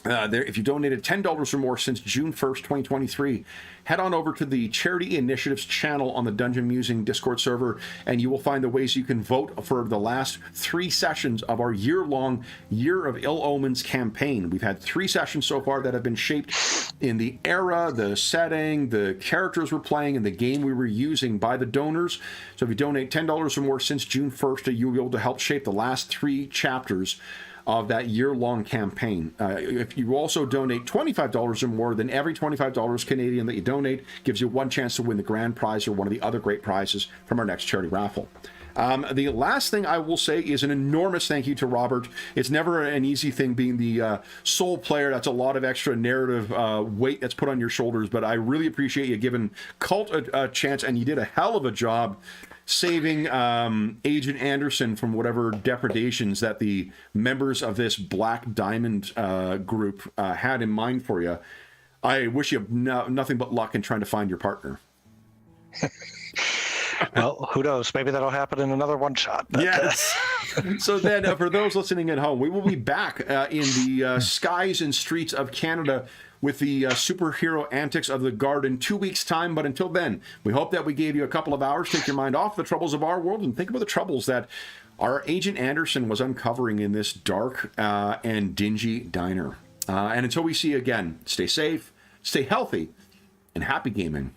if you donated $10 or more since June 1st, 2023, head on over to the Charity Initiatives channel on the Dungeon Musing Discord server, and you will find the ways you can vote for the last 3 sessions of our year-long Year of Ill Omens campaign. We've had 3 sessions so far that have been shaped in the era, the setting, the characters we're playing, and the game we were using by the donors. So if you donate $10 or more since June 1st, you'll be able to help shape the last 3 chapters of that year-long campaign. If you also donate $25 or more, then every $25 Canadian that you donate gives you 1 chance to win the grand prize or one of the other great prizes from our next charity raffle. The last thing I will say is an enormous thank you to Robert. It's never an easy thing being the sole player. That's a lot of extra narrative weight that's put on your shoulders, but I really appreciate you giving Kult a chance, and you did a hell of a job saving Agent Anderson from whatever depredations that the members of this Black Diamond group had in mind for you. I wish you nothing but luck in trying to find your partner. Well, who knows? Maybe that'll happen in another one-shot. Yes. So then, for those listening at home, we will be back in the skies and streets of Canada with the superhero antics of the Guard in 2 weeks' time. But until then, we hope that we gave you a couple of hours, take your mind off the troubles of our world, and think about the troubles that our Agent Anderson was uncovering in this dark and dingy diner. And until we see you again, stay safe, stay healthy, and happy gaming.